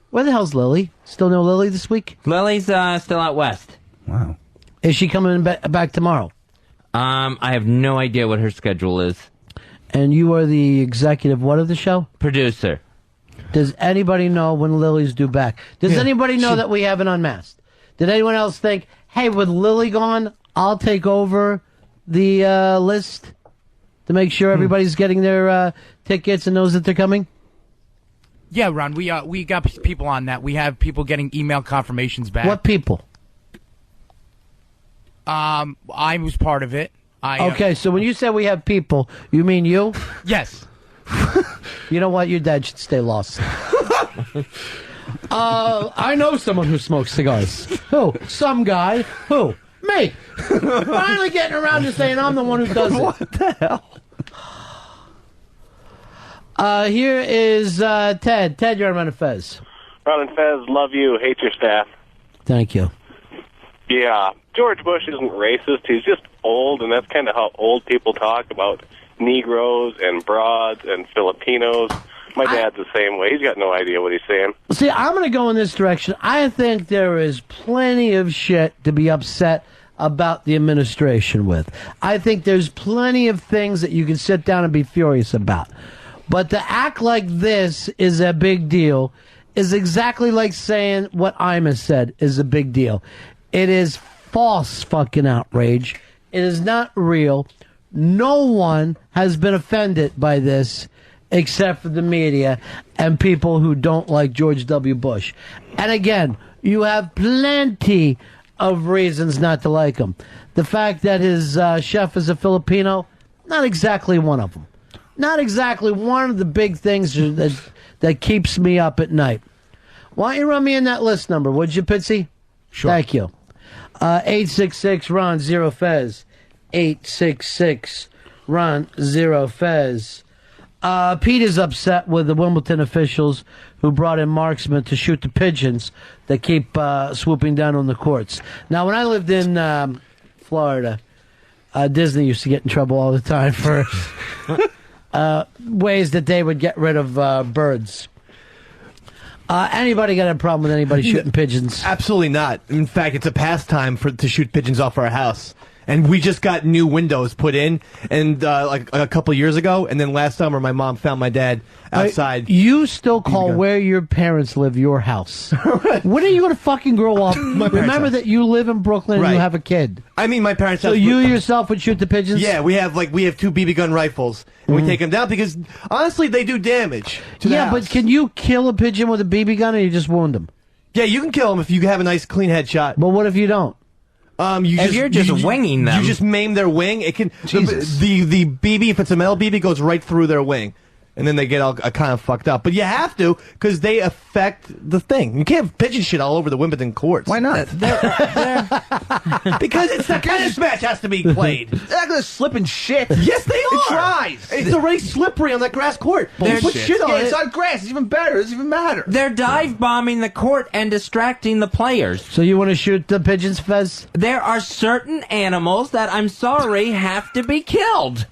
Where the hell's Lily? Still no Lily this week? Lily's still out west. Wow. Is she coming back tomorrow? I have no idea what her schedule is. And you are the executive what of the show? Producer. Does anybody know when Lily's due back? Does anybody know that we have an unmasked? Did anyone else think, hey, with Lily gone, I'll take over the list to make sure everybody's getting their tickets and knows that they're coming? Yeah, Ron, we got people on that. We have people getting email confirmations back. What people? I was part of it. Okay, so when you say we have people, you mean you? Yes. You know what? Your dad should stay lost. I know someone who smokes cigars. Who? Some guy. Who? Me. Finally getting around to saying I'm the one who does it. What the hell? Here is Ted. Ted, you're on Ron and Fez. Ron and Fez, love you, hate your staff. Thank you. Yeah, George Bush isn't racist. He's just old, and that's kind of how old people talk about Negroes and broads and Filipinos. My dad's the same way. He's got no idea what he's saying. See, I'm going to go in this direction. I think there is plenty of shit to be upset about the administration with. I think there's plenty of things that you can sit down and be furious about. But to act like this is a big deal is exactly like saying what Ima said is a big deal. It is false fucking outrage. It is not real. No one has been offended by this except for the media and people who don't like George W. Bush. And again, you have plenty of reasons not to like him. The fact that his chef is a Filipino, not exactly one of them. Not exactly one of the big things that keeps me up at night. Why don't you run me in that list number, would you, Pitsy? Sure. Thank you. 866-RON-0-FEZ. 866-RON-0-FEZ. Pete is upset with the Wimbledon officials who brought in marksmen to shoot the pigeons that keep swooping down on the courts. Now, when I lived in Florida, Disney used to get in trouble all the time for ways that they would get rid of birds. Anybody got a problem with anybody shooting pigeons? Absolutely not. In fact, it's a pastime to shoot pigeons off our house. And we just got new windows put in, and like a couple of years ago. And then last summer, my mom found my dad outside. You still call where your parents live your house? When are you going to fucking grow up? Remember that you live in Brooklyn and you have a kid. I mean, my parents. So you yourself would shoot the pigeons? Yeah, we have two BB gun rifles, and we take them down because honestly, they do damage to the house. But can you kill a pigeon with a BB gun, or you just wound them? Yeah, you can kill them if you have a nice clean headshot. But what if you don't? You're just winging them. You just maim their wing. It can the BB, if it's a metal BB, goes right through their wing, and then they get all kind of fucked up. But you have to because they affect the thing. You can't have pigeon shit all over the Wimbledon courts. Why not? Because it's the tennis match has to be played. They're not gonna slip and shit. Yes, they are. It tries. It's already slippery on that grass court. Bullshit. Put shit on Yeah, it. it's on grass. It's even better. It doesn't even matter. They're dive bombing the court and distracting the players. So you want to shoot the pigeons, Fez? There are certain animals that, I'm sorry, have to be killed.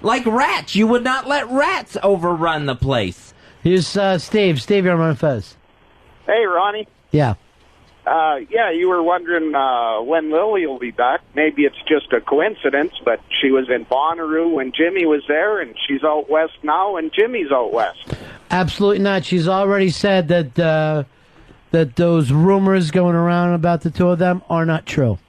Like rats. You would not let rats overrun the place. Here's Steve. Steve, you're on Fez. Hey, Ronnie. Yeah. Yeah, you were wondering when Lily will be back. Maybe it's just a coincidence, but she was in Bonnaroo when Jimmy was there, and she's out west now, and Jimmy's out west. Absolutely not. She's already said that that those rumors going around about the two of them are not true.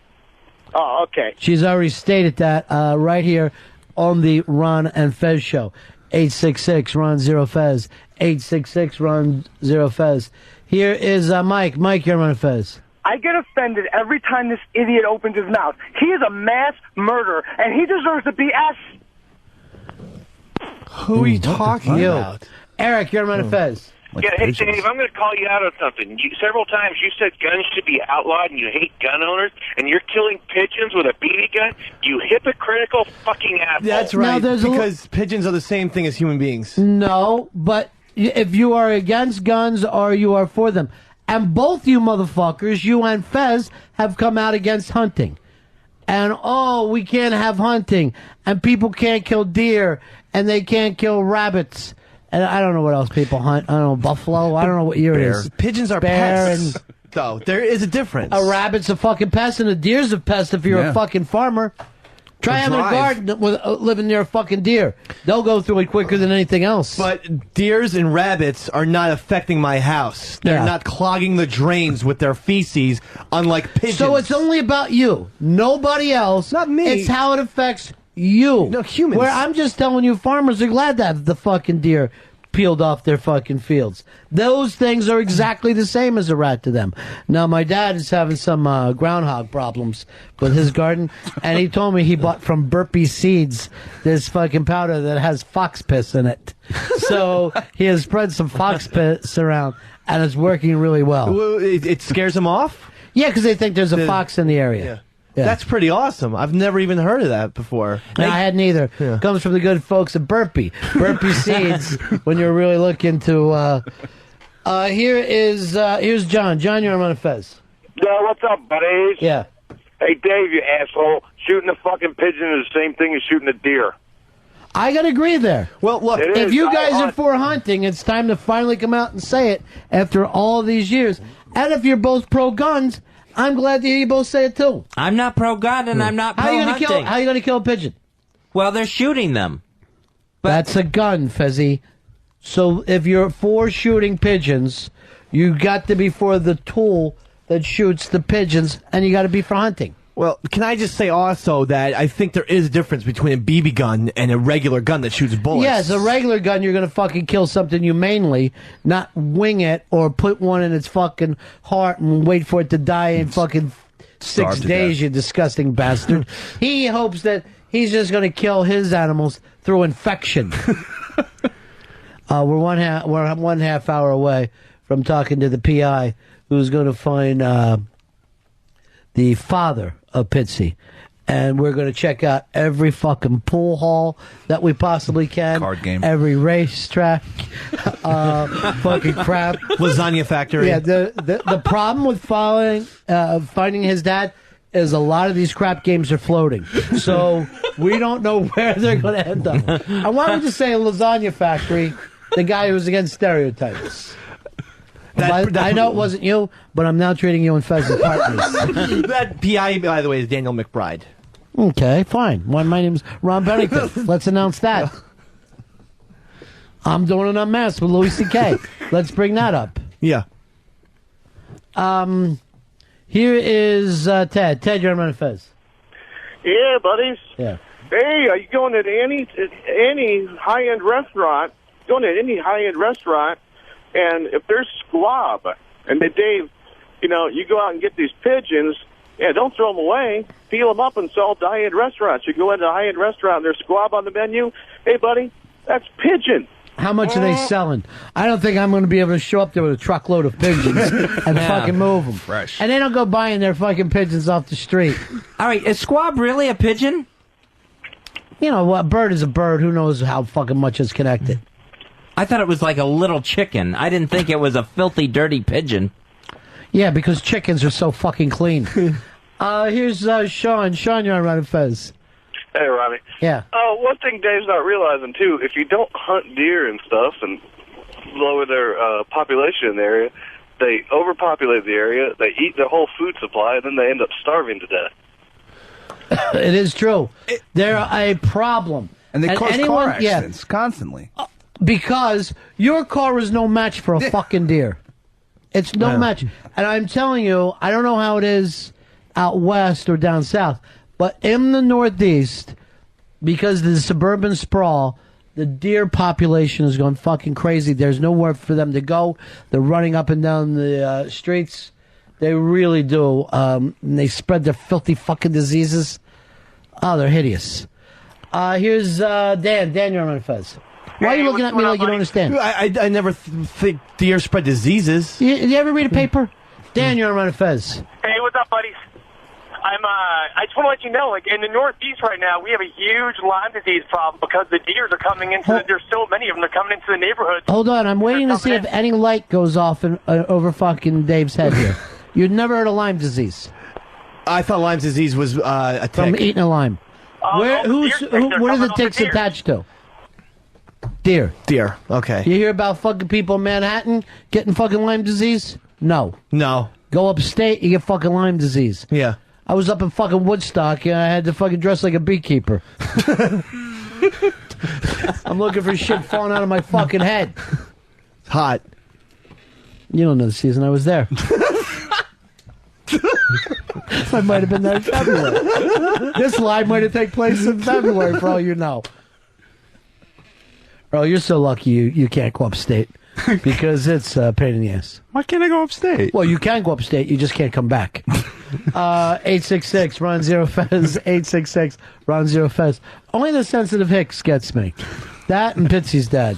Oh, okay. She's already stated that right here on the Ron and Fez show. 866-RON-0-FEZ. 866-RON-0-FEZ. Here is Mike. Mike, you're on Ron and Fez. I get offended every time this idiot opens his mouth. He is a mass murderer, and he deserves to be asked. Who are you talking about? Eric, you're on Ron and Fez. Yeah, hey, Dave, I'm going to call you out on something. Several times you said guns should be outlawed and you hate gun owners, and you're killing pigeons with a BB gun? You hypocritical fucking asshole. That's right, because pigeons are the same thing as human beings. No, but if you are against guns or you are for them, and both you motherfuckers, you and Fez, have come out against hunting. And, we can't have hunting. And people can't kill deer. And they can't kill rabbits. And I don't know what else people hunt. I don't know, buffalo. I don't know what year it is. Pigeons are Bear pests. Though, there is a difference. A rabbit's a fucking pest and a deer's a pest if you're a fucking farmer. Try having a garden with living near a fucking deer. They'll go through it quicker than anything else. But deers and rabbits are not affecting my house. They're not clogging the drains with their feces, unlike pigeons. So it's only about you. Nobody else. Not me. It's how it affects you. No, humans. Where I'm just telling you, farmers are glad to have the fucking deer peeled off their fucking fields. Those things are exactly the same as a rat to them. Now, my dad is having some groundhog problems with his garden, and he told me he bought from Burpee Seeds this fucking powder that has fox piss in it. So he has spread some fox piss around, and it's working really well. It scares them off? Yeah, because they think there's a fox in the area. Yeah. That's pretty awesome. I've never even heard of that before. No, I hadn't either. Comes from the good folks at Burpee. Burpee Seeds, when you're really looking to... here's John. John, you're on Ron and Fez. Yo, what's up, buddies? Yeah. Hey, Dave, you asshole. Shooting a fucking pigeon is the same thing as shooting a deer. I gotta agree there. Well, look, if you guys are for hunting, it's time to finally come out and say it after all of these years. And if you're both pro-guns... I'm glad to hear you both say it too. I'm not pro-gun and I'm not pro-hunting. How are you going to kill a pigeon? Well, they're shooting them. That's a gun, Fezzy. So if you're for shooting pigeons, you got to be for the tool that shoots the pigeons, and you got to be for hunting. Well, can I just say also that I think there is a difference between a BB gun and a regular gun that shoots bullets. Yes, a regular gun, you're going to fucking kill something humanely, not wing it or put one in its fucking heart and wait for it to die in fucking 6 days, you disgusting bastard. He hopes that he's just going to kill his animals through infection. We're one half hour away from talking to the PI who's going to find the father of Pitsy. And we're going to check out every fucking pool hall that we possibly can. Card game. Every racetrack. Fucking crap. Lasagna factory. Yeah, the problem with finding his dad is a lot of these crap games are floating. So we don't know where they're going to end up. And why don't we just say Lasagna Factory, the guy who's against stereotypes? I know it wasn't you, but I'm now treating you and Fez as partners. That PI, by the way, is Daniel McBride. Okay, fine. My name's Ron Bennington. Let's announce that. I'm doing an unmasked with Louis C.K. Let's bring that up. Yeah. Here is Ted. Ted, you're on Ron and Fez. Yeah, buddies. Yeah. Hey, are you going to any high-end restaurant? Going to any high-end restaurant, and if there's squab, and Dave, you go out and get these pigeons, don't throw them away. Peel them up and sell to high-end restaurants. You go into a high-end restaurant and there's squab on the menu. Hey, buddy, that's pigeon. How much are they selling? I don't think I'm going to be able to show up there with a truckload of pigeons and fucking move them. Fresh. And they don't go buying their fucking pigeons off the street. All right, is squab really a pigeon? You know, a bird is a bird. Who knows how fucking much is connected? I thought it was like a little chicken. I didn't think it was a filthy, dirty pigeon. Yeah, because chickens are so fucking clean. Here's Sean. Sean, you're on Ron and Fez. Hey, Ronnie. Yeah. One thing Dave's not realizing, too, if you don't hunt deer and stuff and lower their population in the area, they overpopulate the area, they eat their whole food supply, and then they end up starving to death. It is true. They're a problem. And they cause car accidents constantly. Because your car is no match for a fucking deer. It's no match. And I'm telling you, I don't know how it is out west or down south, but in the Northeast, because of the suburban sprawl, the deer population is going fucking crazy. There's nowhere for them to go. They're running up and down the streets. They really do. And they spread their filthy fucking diseases. Oh, they're hideous. Here's Dan. Dan, you're on Fez. Why are you looking at me like you don't understand? I never think deer spread diseases. You ever read a paper? Dan, you're on Fez. Hey, what's up, buddies? I just want to let you know, like, in the Northeast right now, we have a huge Lyme disease problem because the deers are coming into, there's so many of them, they're coming into the neighborhoods. Hold on, I'm waiting to see if any light goes off over fucking Dave's head here. You'd never heard of Lyme disease? I thought Lyme disease was a tick. From eating a lime. What are the ticks attached to? Deer. Deer, okay. You hear about fucking people in Manhattan getting fucking Lyme disease? No. No. Go upstate, you get fucking Lyme disease. Yeah. I was up in fucking Woodstock and I had to fucking dress like a beekeeper. I'm looking for shit falling out of my fucking head. It's hot. You don't know the season I was there. I might have been there in February. This live might have taken place in February for all you know. Earl, you're so lucky you can't go upstate because it's a pain in the ass. Why can't I go upstate? Well, you can go upstate, you just can't come back. 866 Ron Zero Fez. 866 Ron Zero Fez. Only the sensitive Hicks gets me. That and Pitsy's dad.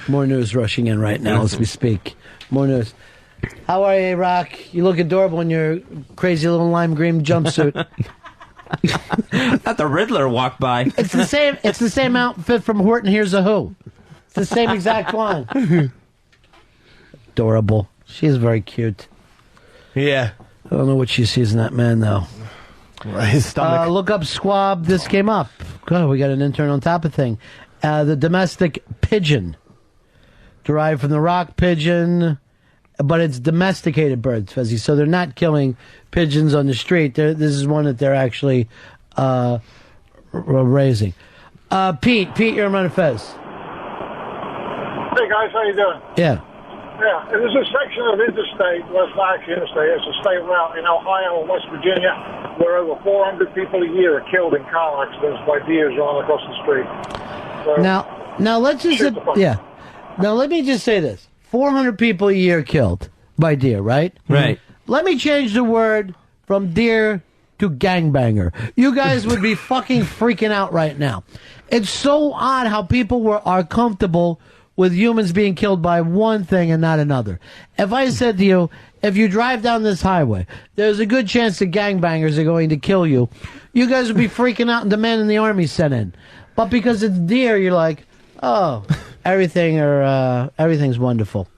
More news rushing in right now as we speak. More news. How are you, Rock? You look adorable in your crazy little lime green jumpsuit. Thought the Riddler walked by. It's the same. It's the same outfit from Horton Hears a Who. It's the same exact one. Adorable. She is very cute. Yeah. I don't know what she sees in that man, though. His stomach. Look up Squab. This came up. God, we got an intern on top of thing. The domestic pigeon, derived from the rock pigeon, but it's domesticated birds, Fezzy. So they're not killing pigeons on the street. This is one that they're actually raising. Pete, you're on Fez. Hey guys, how you doing? Yeah. Yeah, there's a section of interstate, well, it's not actually interstate, it's a state route in Ohio and West Virginia where over 400 people a year are killed in car accidents by deers running across the street. So, now let's just Now let me just say this: 400 people a year killed by deer, right? Right. Let me change the word from deer to gangbanger. You guys would be fucking freaking out right now. It's so odd how people are comfortable with humans being killed by one thing and not another. If I said to you, if you drive down this highway, there's a good chance that gangbangers are going to kill you, you guys would be freaking out and demanding the army sent in. But because it's deer, you're like, oh, everything's wonderful.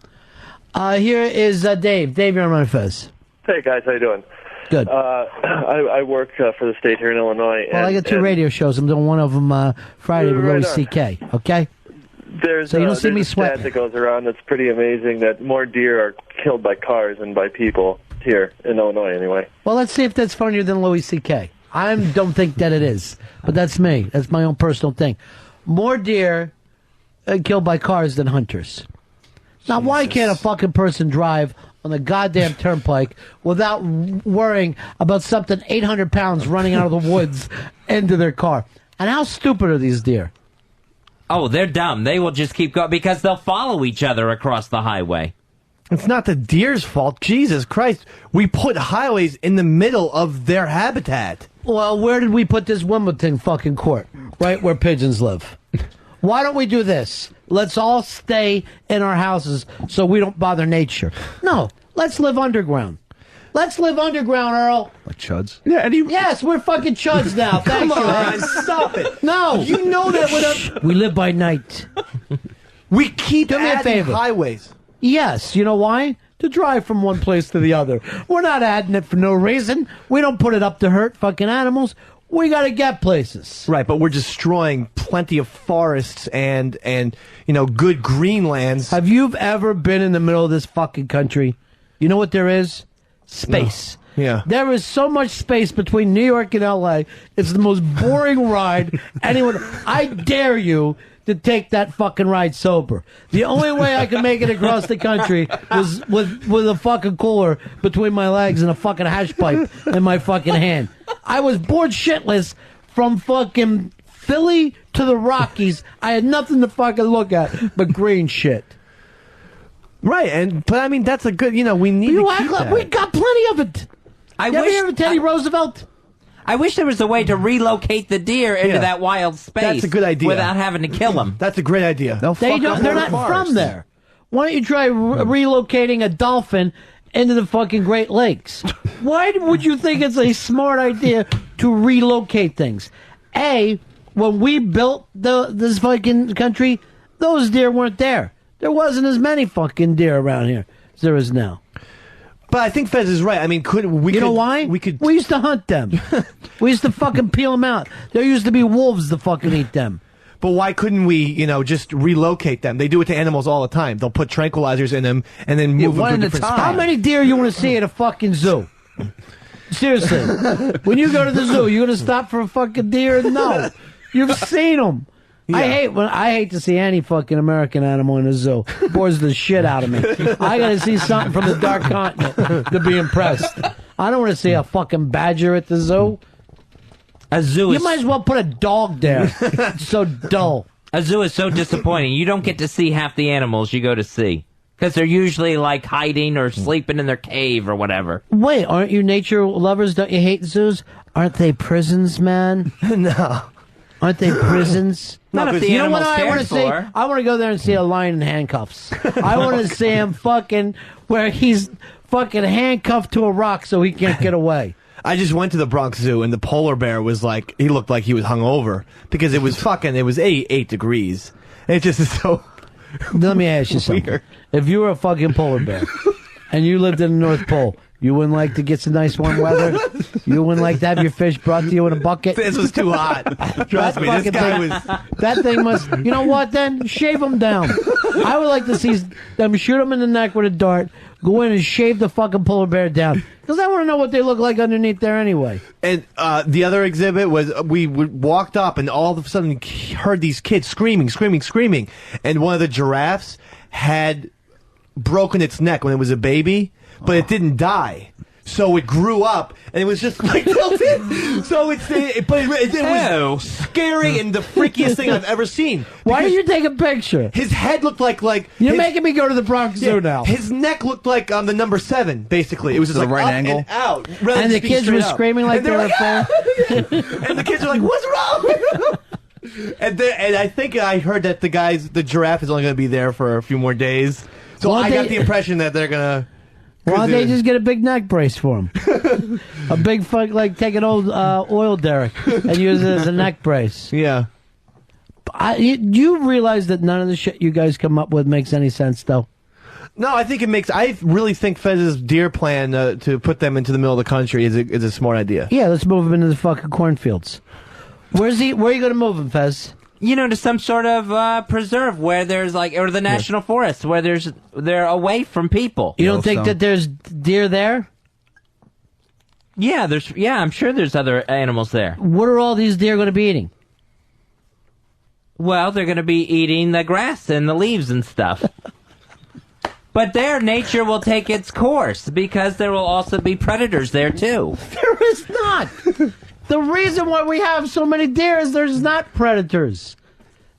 Here is Dave. Dave, you're on Fez. Hey guys, how you doing? Good. I work for the state here in Illinois. Well, I got two radio shows. I'm doing one of them Friday with Louis C.K., okay? There's so you don't see me a stat that goes around that's pretty amazing that more deer are killed by cars than by people here in Illinois anyway. Well, let's see if that's funnier than Louis C.K. I don't think that it is, but that's me. That's my own personal thing. More deer killed by cars than hunters. Now, why can't a fucking person drive on the goddamn turnpike without worrying about something 800 pounds running out of the woods into their car? And how stupid are these deer? Oh, they're dumb. They will just keep going because they'll follow each other across the highway. It's not the deer's fault. Jesus Christ. We put highways in the middle of their habitat. Well, where did we put this Wimbledon fucking court? Right where pigeons live. Why don't we do this? Let's all stay in our houses so we don't bother nature. No, let's live underground. Let's live underground, Earl. Like chuds? Yeah, yes, we're fucking chuds now. Thanks, Come on, you. stop it. No. You know that we live by night. We keep Do me a adding favor. highways. Yes, you know why? To drive from one place to the other. We're not adding it for no reason. We don't put it up to hurt fucking animals. We got to get places. Right, but we're destroying plenty of forests and good greenlands. Have you ever been in the middle of this fucking country? You know what there is? Space. No. Yeah. There is so much space between New York and L.A. It's the most boring ride anyone... I dare you to take that fucking ride sober. The only way I could make it across the country was with a fucking cooler between my legs and a fucking hash pipe in my fucking hand. I was bored shitless from fucking Philly to the Rockies. I had nothing to fucking look at but green shit. Right, but I mean, that's a good, we need to keep that. We got plenty of it. I You ever wish hear of Teddy Roosevelt? I wish there was a way to relocate the deer into that wild space. That's a good idea. Without having to kill them. That's a great idea. They're not from there. Why don't you try relocating a dolphin into the fucking Great Lakes? Why would you think it's a smart idea to relocate things? A, when we built this fucking country, those deer weren't there. There wasn't as many fucking deer around here as there is now. But I think Fez is right. I mean, You know why? We used to hunt them. We used to fucking peel them out. There used to be wolves to fucking eat them. But why couldn't we, just relocate them? They do it to animals all the time. They'll put tranquilizers in them and then move them to a different spot. How many deer you want to see at a fucking zoo? Seriously. When you go to the zoo, you going to stop for a fucking deer? No. You've seen them. Yeah. I hate to see any fucking American animal in a zoo. It bores the shit out of me. I gotta see something from the dark continent to be impressed. I don't want to see a fucking badger at the zoo. A zoo You might as well put a dog there. It's so dull. A zoo is so disappointing. You don't get to see half the animals you go to see. Because they're usually like hiding or sleeping in their cave or whatever. Wait, aren't you nature lovers? Don't you hate zoos? Aren't they prisons, man? No. Aren't they prisons? Not if the you know what animal's I want to see? cared for. I want to go there and see a lion in handcuffs. I want to see him fucking where he's fucking handcuffed to a rock so he can't get away. I just went to the Bronx Zoo and the polar bear was like, he looked like he was hungover because it was 8 degrees. It just is so. Let me ask you something. Weird. If you were a fucking polar bear and you lived in the North Pole, you wouldn't like to get some nice warm weather? You wouldn't like to have your fish brought to you in a bucket? This was too hot. Trust me, this guy was. That thing must. You know what? Then shave them down. I would like to see them shoot them in the neck with a dart, go in and shave the fucking polar bear down, because I want to know what they look like underneath there anyway. And the other exhibit was we walked up and all of a sudden heard these kids screaming, and one of the giraffes had broken its neck when it was a baby, but it didn't die. So it grew up, and it was just like tilted. So it was scary and the freakiest thing I've ever seen. Why did you take a picture? His head looked like you're making me go to the Bronx Zoo now. His neck looked like the number 7, basically. It was just like right up angle. and out. And the kids were screaming like they were and the kids were like, "What's wrong?" and I think I heard that the giraffe is only going to be there for a few more days. So I got the impression that they're going to. Why don't they just get a big neck brace for him? A big take an old oil derrick and use it as a neck brace. Yeah. You realize that none of the shit you guys come up with makes any sense, though? No, I think it makes. I really think Fez's deer plan to put them into the middle of the country is a smart idea. Yeah, let's move them into the fucking cornfields. Where are you going to move them, Fez? To some sort of preserve where there's or the national forest where they're away from people. You don't think that there's deer there? Yeah, I'm sure there's other animals there. What are all these deer going to be eating? Well, they're going to be eating the grass and the leaves and stuff. But there, nature will take its course because there will also be predators there too. There is not. The reason why we have so many deer is there's not predators.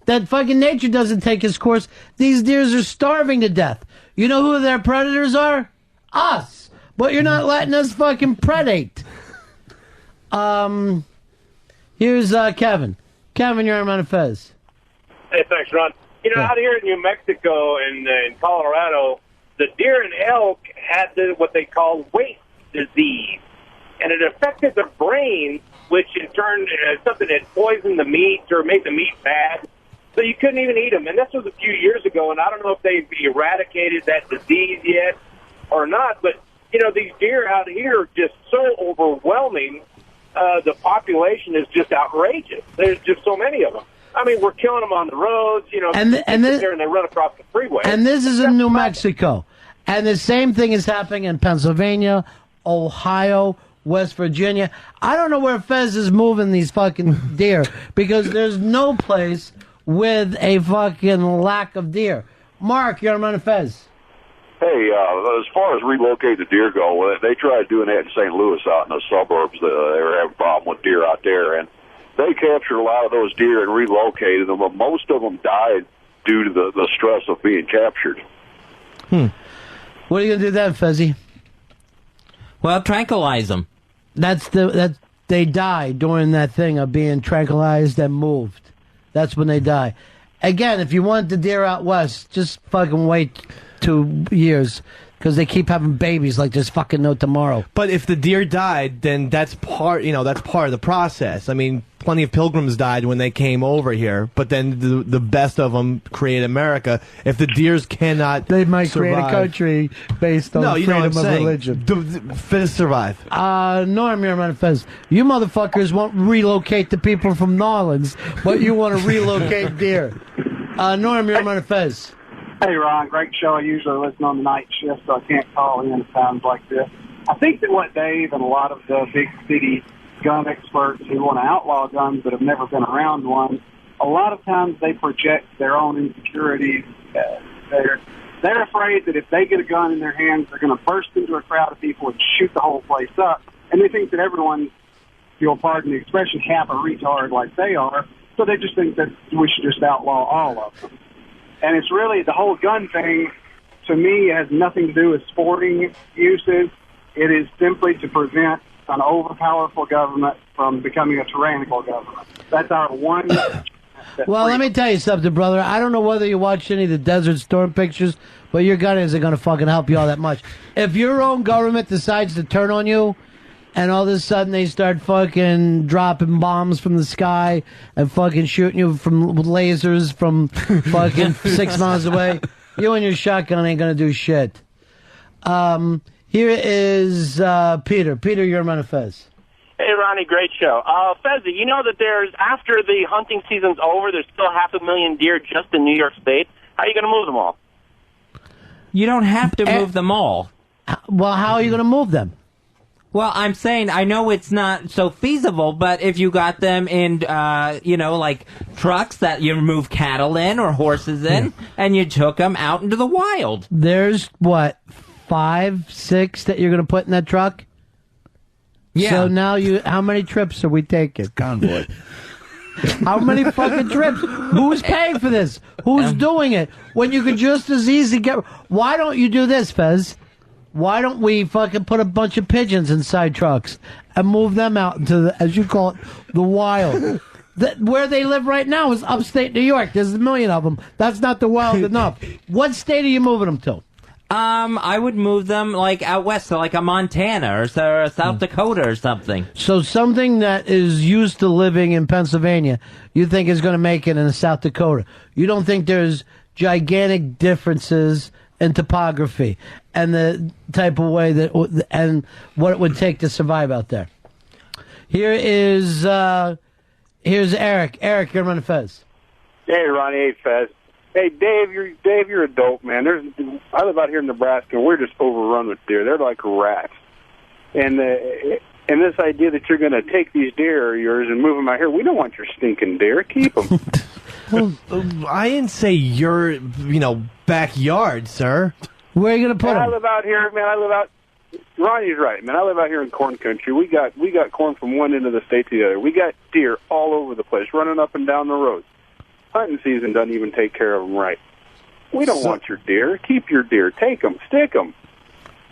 That fucking nature doesn't take its course. These deers are starving to death. You know who their predators are? Us. But you're not letting us fucking predate. Here's Kevin. Kevin, you're on Ron and Fez. Hey, thanks, Ron. Out here in New Mexico and in Colorado, the deer and elk had what they call waste disease. And it affected the brain, which in turn something that poisoned the meat or made the meat bad. So you couldn't even eat them. And this was a few years ago, and I don't know if they've eradicated that disease yet or not. But, these deer out here are just so overwhelming. The population is just outrageous. There's just so many of them. I mean, we're killing them on the roads, and they run across the freeway. And this is in New Mexico. And the same thing is happening in Pennsylvania, Ohio, West Virginia. I don't know where Fez is moving these fucking deer because there's no place with a fucking lack of deer. Mark, you're on Ron and Fez. Hey, as far as relocate the deer go, they tried doing that in St. Louis out in the suburbs. They were having a problem with deer out there, and they captured a lot of those deer and relocated them, but most of them died due to the stress of being captured. What are you going to do then, Fezzy? Well, tranquilize them. They die during that thing of being tranquilized and moved. That's when they die. Again, if you want the deer out west, just fucking wait 2 years, because they keep having babies like there's fucking no tomorrow. But if the deer died, then that's part of the process. I mean, plenty of pilgrims died when they came over here, but then the best of them create America. If the deers cannot, they might survive, create a country based on freedom of religion. The fittest survive. Norm, you're on Fez. You motherfuckers won't relocate the people from New Orleans, but you want to relocate deer. Norm, you're on Fez. Hey, Ron, great show. I usually listen on the night shift, so I can't call in at times like this. I think that what Dave and a lot of the big city gun experts who want to outlaw guns but have never been around one, a lot of times they project their own insecurities. They're afraid that if they get a gun in their hands, they're going to burst into a crowd of people and shoot the whole place up. And they think that everyone's, if you'll pardon the expression, half a retard like they are, so they just think that we should just outlaw all of them. And it's really, the whole gun thing, to me, has nothing to do with sporting uses. It is simply to prevent an overpowerful government from becoming a tyrannical government. That's our one... Well, let me tell you something, brother. I don't know whether you watched any of the Desert Storm pictures, but your gun isn't going to fucking help you all that much. If your own government decides to turn on you, and all of a sudden they start fucking dropping bombs from the sky and fucking shooting you with lasers from fucking 6 miles away, you and your shotgun ain't gonna do shit. Here is Peter. Peter, you're on Fez. Hey, Ronnie, great show. Fezzy, you know that there's, after the hunting season's over, there's still 500,000 deer just in New York State. How are you gonna move them all? You don't have to move them all. Well, how are you gonna move them? Well, I'm saying, I know it's not so feasible, but if you got them in, like trucks that you move cattle in or horses in, and you took them out into the wild. There's, 5, 6 that you're going to put in that truck? Yeah. So now how many trips are we taking? Convoy. How many fucking trips? Who's paying for this? Who's doing it? When you could just as easy why don't you do this, Fez? Why don't we fucking put a bunch of pigeons inside trucks and move them out into the, as you call it, the wild? Where they live right now is upstate New York. There's a million of them. That's not the wild enough. What state are you moving them to? I would move them like out west, so like a Montana or South Dakota or something. So something that is used to living in Pennsylvania, you think is going to make it in South Dakota. You don't think there's gigantic differences in topography and the type of way that and what it would take to survive out there. Here's Eric. Eric, you're on Fez. Hey, Ronnie. Hey, Fez. Hey, Dave. You're a dope man. I live out here in Nebraska. We're just overrun with deer. They're like rats. And this idea that you're going to take these deer of yours and move them out here, we don't want your stinking deer. Keep them. Well, I didn't say your, backyard, sir. Where are you going to put them? I live out here, man. Ronnie's right, man. I live out here in corn country. We got corn from one end of the state to the other. We got deer all over the place, running up and down the roads. Hunting season doesn't even take care of them right. We don't want your deer. Keep your deer. Take them. Stick them.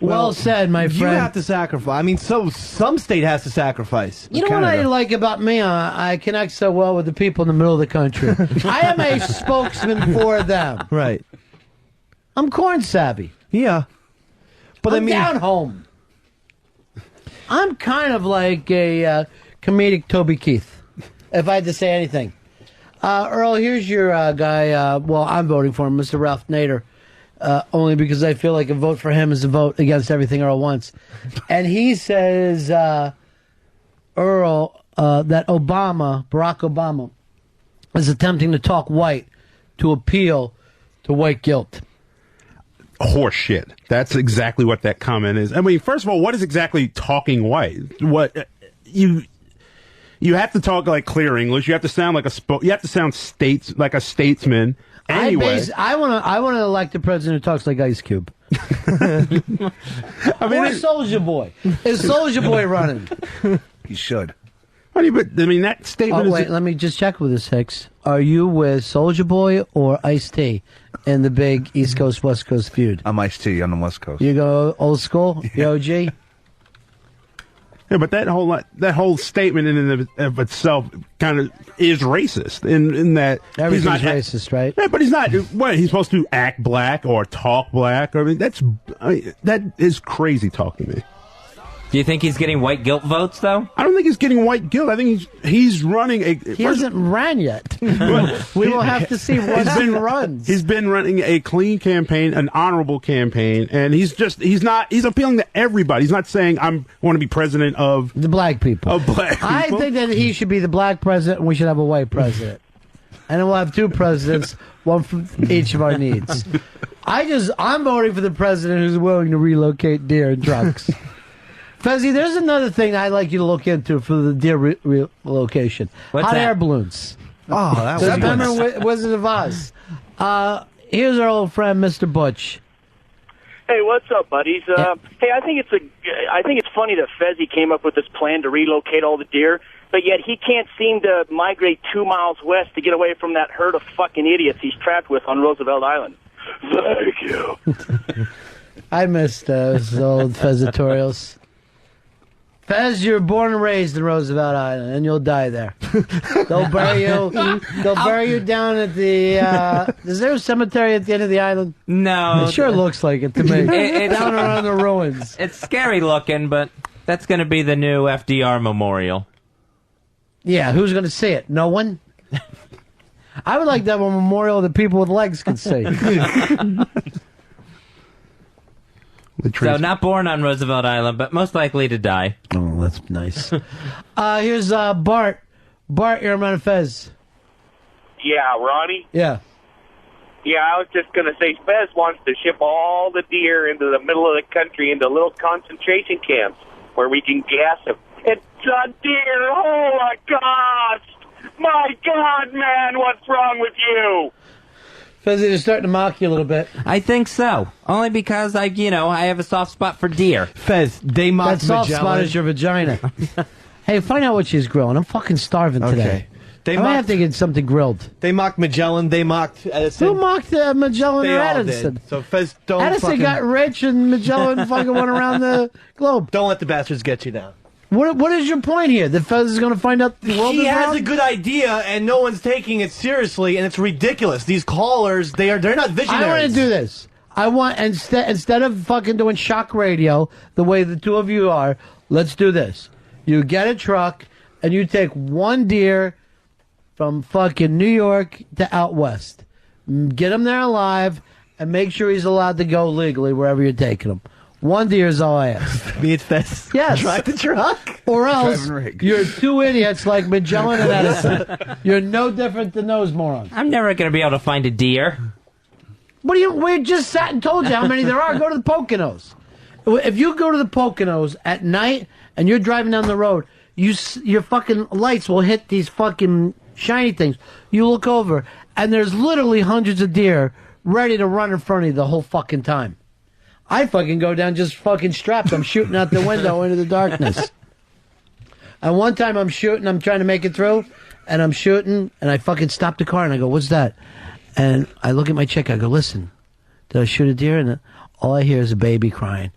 Well said, my friend. You have to sacrifice. I mean, some state has to sacrifice. You know what I like about me? I connect so well with the people in the middle of the country. I am a spokesman for them. Right. I'm corn savvy. Yeah. But I'm down home. I'm kind of like a comedic Toby Keith, if I had to say anything. Earl, here's your guy. I'm voting for him, Mr. Ralph Nader. Only because I feel like a vote for him is a vote against everything Earl wants. And he says, Earl, that Barack Obama, is attempting to talk white to appeal to white guilt. Horse shit. That's exactly what that comment is. I mean, first of all, what is exactly talking white? What you You have to talk like clear English. You have to sound like you have to sound like a statesman. Anyway, I want to elect a president who talks like Ice Cube. Or Soulja Boy. Is Soulja Boy running? He should. But I mean, that statement. Wait, let me just check with this, Hicks. Are you with Soulja Boy or Ice-T in the big East Coast West Coast feud? I'm Ice-T on the West Coast. You go old school, the OG. Yeah, but that whole statement in and of itself kind of is racist in that Everything's racist, right? Yeah, but he's not. What, he's supposed to act black or talk black? I mean, that is crazy talk to me. Do you think he's getting white guilt votes, though? I don't think he's getting white guilt. I think he's running a... He hasn't ran yet. We will have to see what he runs. He's been running a clean campaign, an honorable campaign, and he's appealing to everybody. He's not saying I want to be president of... The black people. Of black people. I think that he should be the black president and we should have a white president. And then we'll have two presidents, one for each of our needs. I'm voting for the president who's willing to relocate deer and trucks. Fezzy, there's another thing I'd like you to look into for the deer relocation. What's Hot that? air balloons. Oh, that was remember Wizard of Oz? Here's our old friend, Mr. Butch. Hey, what's up, buddies? Hey, I think it's funny that Fezzy came up with this plan to relocate all the deer, but yet he can't seem to migrate 2 miles west to get away from that herd of fucking idiots he's trapped with on Roosevelt Island. Thank you. I missed those old Fezzatorials. Fez, you were born and raised in Roosevelt Island, and you'll die there. They'll bury you. They'll bury you down at the. Is there a cemetery at the end of the island? No. It sure looks like it to me. Down around the ruins. It's scary looking, but that's going to be the new FDR memorial. Yeah, who's going to see it? No one. I would like to have a memorial that people with legs can see. So not born on Roosevelt Island, but most likely to die. Oh, that's nice. Here's Bart. Bart, you're on Fez. Yeah, Ronnie? Yeah. Yeah, I was just going to say Fez wants to ship all the deer into the middle of the country into little concentration camps where we can gas them. It's a deer! Oh, my gosh! My God, man, what's wrong with you? Fezzy, they're starting to mock you a little bit. I think so. Only because I have a soft spot for deer. Fez, they mock That soft spot is your vagina. Hey, find out what she's grilling. I'm fucking starving today. I might have to get something grilled. They mocked Magellan. They mocked Edison. Who mocked Magellan They or all Edison? did. So Fez, don't Edison got rich and Magellan fucking went around the globe. Don't let the bastards get you down. What is your point here? That Fez is going to find out the world He is has round? a good idea, and no one's taking it seriously, and it's ridiculous. These callers, they're not visionaries. I want to do this. I want instead of fucking doing shock radio the way the two of you are, let's do this. You get a truck and you take one deer from fucking New York to out west. Get him there alive and make sure he's allowed to go legally wherever you're taking him. One deer is all I ask. Me and Fez. Yes. Drive the truck. Or else you're two idiots like Magellan and Edison. You're no different than those morons. I'm never going to be able to find a deer. We just sat and told you how many there are. Go to the Poconos. If you go to the Poconos at night and you're driving down the road, your fucking lights will hit these fucking shiny things. You look over and there's literally hundreds of deer ready to run in front of you the whole fucking time. I fucking go down just fucking strapped. I'm shooting out the window into the darkness. And one time I'm shooting, I'm trying to make it through, and I'm shooting, and I fucking stop the car, and I go, what's that? And I look at my chick, I go, listen, did I shoot a deer? And all I hear is a baby crying.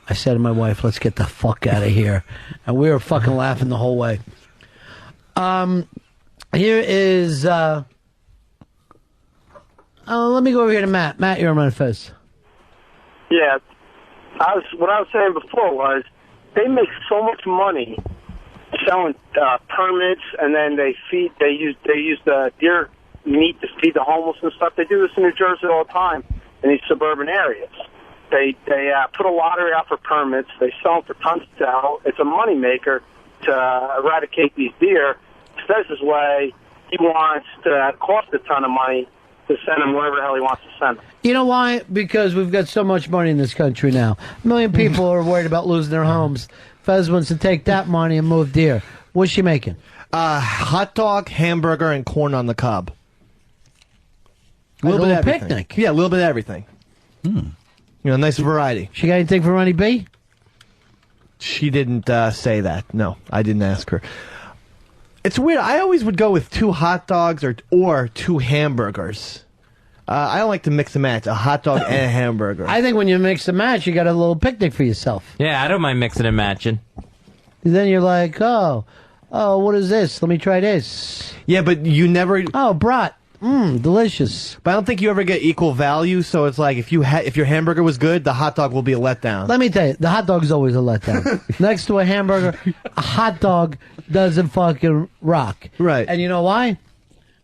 I said to my wife, let's get the fuck out of here. And we were fucking laughing the whole way. Here is, let me go over here to Matt. Matt, you're on Fez. Yeah, what I was saying before was they make so much money selling permits, and then they use the deer meat to feed the homeless and stuff. They do this in New Jersey all the time in these suburban areas. They put a lottery out for permits. They sell them for tons to sell. It's a moneymaker to eradicate these deer. Fez's way, he wants to cost a ton of money to send them wherever the hell he wants to send them. You know why? Because we've got so much money in this country now. 1 million people are worried about losing their homes. Fez wants to take that money and move deer. What's she making? Hot dog, hamburger, and corn on the cob. A little bit of everything. picnic. Yeah, a little bit of everything. You know, nice variety. She got anything for Ronnie B? She didn't say that. No, I didn't ask her. It's weird. I always would go with 2 hot dogs or 2 hamburgers. I don't like to mix and match a hot dog and a hamburger. I think when you mix and match, you got a little picnic for yourself. Yeah, I don't mind mixing and matching. Then you're like, oh, what is this? Let me try this. Yeah, but you never. Oh, brat. Delicious. But I don't think you ever get equal value. So it's like if your hamburger was good, the hot dog will be a letdown. Let me tell you, the hot dog is always a letdown. Next to a hamburger, a hot dog doesn't fucking rock. Right. And you know why?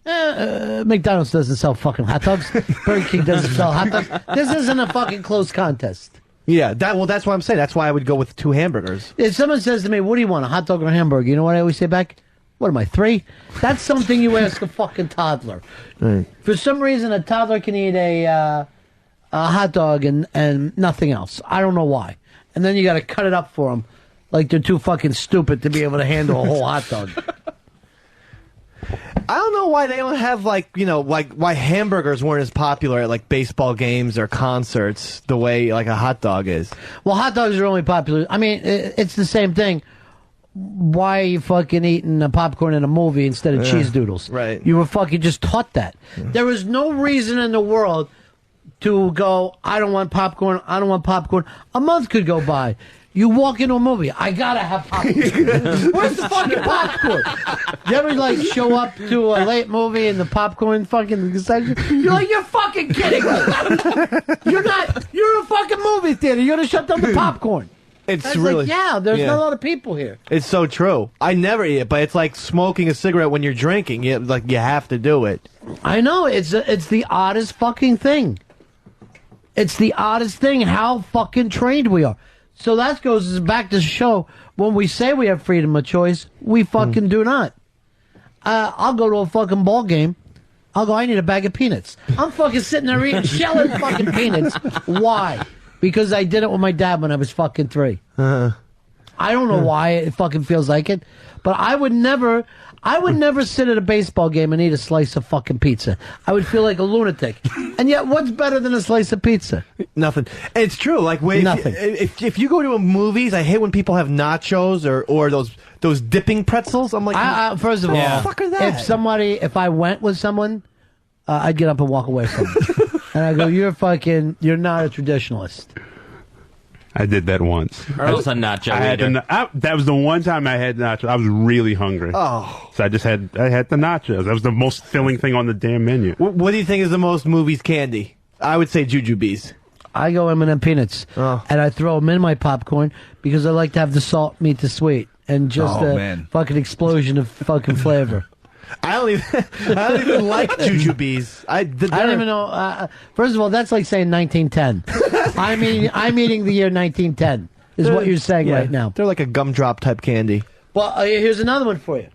McDonald's doesn't sell fucking hot dogs. Burger King doesn't sell hot dogs. This isn't a fucking close contest. Yeah, that's what I'm saying. That's why I would go with 2 hamburgers. If someone says to me, what do you want, a hot dog or a hamburger? You know what I always say back? What am I, 3? That's something you ask a fucking toddler. Right. For some reason, a toddler can eat a hot dog and nothing else. I don't know why. And then you got to cut it up for them like they're too fucking stupid to be able to handle a whole hot dog. I don't know why they don't have why hamburgers weren't as popular at like baseball games or concerts the way like a hot dog is. Well, hot dogs are only popular. I mean, it's the same thing. Why are you fucking eating a popcorn in a movie instead of cheese doodles? Right. You were fucking just taught that. There was no reason in the world to go, I don't want popcorn, I don't want popcorn. A month could go by. You walk into a movie, I gotta have popcorn. Where's the fucking popcorn? You ever like show up to a late movie and the popcorn fucking section? You're like, you're fucking kidding me. You're a fucking movie theater. You're gonna shut down the popcorn. It's really there's not a lot of people here. It's so true. I never eat it, but it's like smoking a cigarette when you're drinking. You have to do it. I know it's the oddest fucking thing. It's the oddest thing how fucking trained we are. So that goes back to show when we say we have freedom of choice, we fucking do not. I'll go to a fucking ball game. I'll go, I need a bag of peanuts. I'm fucking sitting there eating, shelling fucking peanuts. Why? Because I did it with my dad when I was fucking 3. I don't know why it fucking feels like it, but I would never sit at a baseball game and eat a slice of fucking pizza. I would feel like a lunatic. And yet, what's better than a slice of pizza? Nothing. And it's true. Like, nothing. If you go to movies, I hate when people have nachos or those dipping pretzels. I'm like, first of all, what the fuck are that? If I went with someone, I'd get up and walk away from them. And I go, you're not a traditionalist. I did that once. Earl's a nacho eater. That was the one time I had nachos. I was really hungry. Oh. So I had the nachos. That was the most filling thing on the damn menu. What do you think is the most movies candy? I would say Jujubes. I go M&M peanuts. And I throw them in my popcorn because I like to have the salt meet the sweet. And just fucking explosion of fucking flavor. I don't even like Jujubes. I don't even know. First of all, that's like saying 1910. I'm eating the year 1910 is what you're saying right now. They're like a gumdrop type candy. Well, here's another one for you.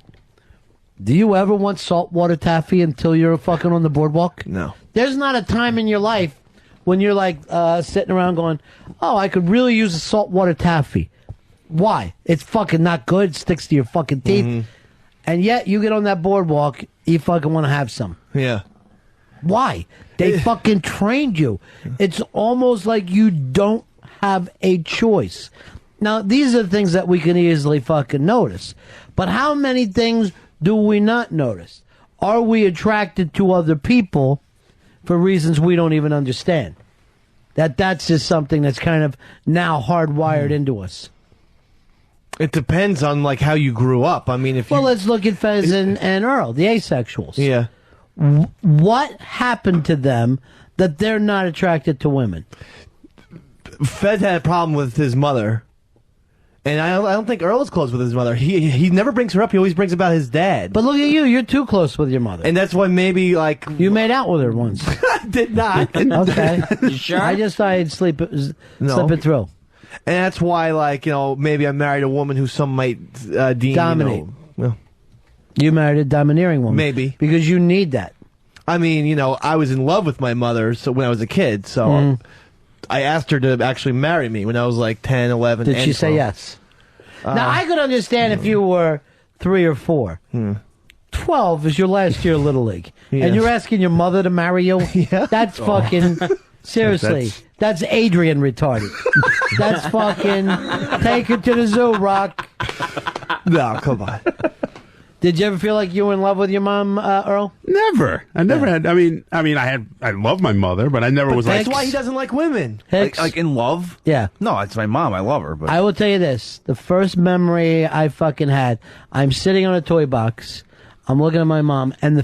Do you ever want saltwater taffy until you're fucking on the boardwalk? No. There's not a time in your life when you're like sitting around going, oh, I could really use a saltwater taffy. Why? It's fucking not good. It sticks to your fucking teeth. Mm-hmm. And yet, you get on that boardwalk, you fucking want to have some. Yeah. Why? They fucking trained you. It's almost like you don't have a choice. Now, these are things that we can easily fucking notice. But how many things do we not notice? Are we attracted to other people for reasons we don't even understand? That's just something that's kind of now hardwired into us. It depends on like how you grew up. I mean, let's look at Fez and Earl, the asexuals. Yeah. What happened to them that they're not attracted to women? Fez had a problem with his mother, and I don't think Earl is close with his mother. He never brings her up. He always brings about his dad. But look at you. You're too close with your mother. And that's why maybe like you made out with her once. I did not. Okay. You sure? I just thought I'd slip it through. And that's why, like, maybe I married a woman who some might deem dominate. You married a domineering woman, maybe because you need that. I mean, I was in love with my mother when I was a kid, so I asked her to actually marry me when I was like 10, 11. Did she say yes? Now I could understand if you were 3 or 4. 12 is your last year of Little League. Yeah. And you're asking your mother to marry you? That's fucking... Seriously. That's Adrian retarded. That's fucking... Take her to the zoo, Rock. No, come on. Did you ever feel like you were in love with your mom, Earl? Never. I never had. I mean, I love my mother, but I never was That's like. why he doesn't like women. Like in love? Yeah. No, it's my mom. I love her. But I will tell you this. The first memory I fucking had, I'm sitting on a toy box. I'm looking at my mom. And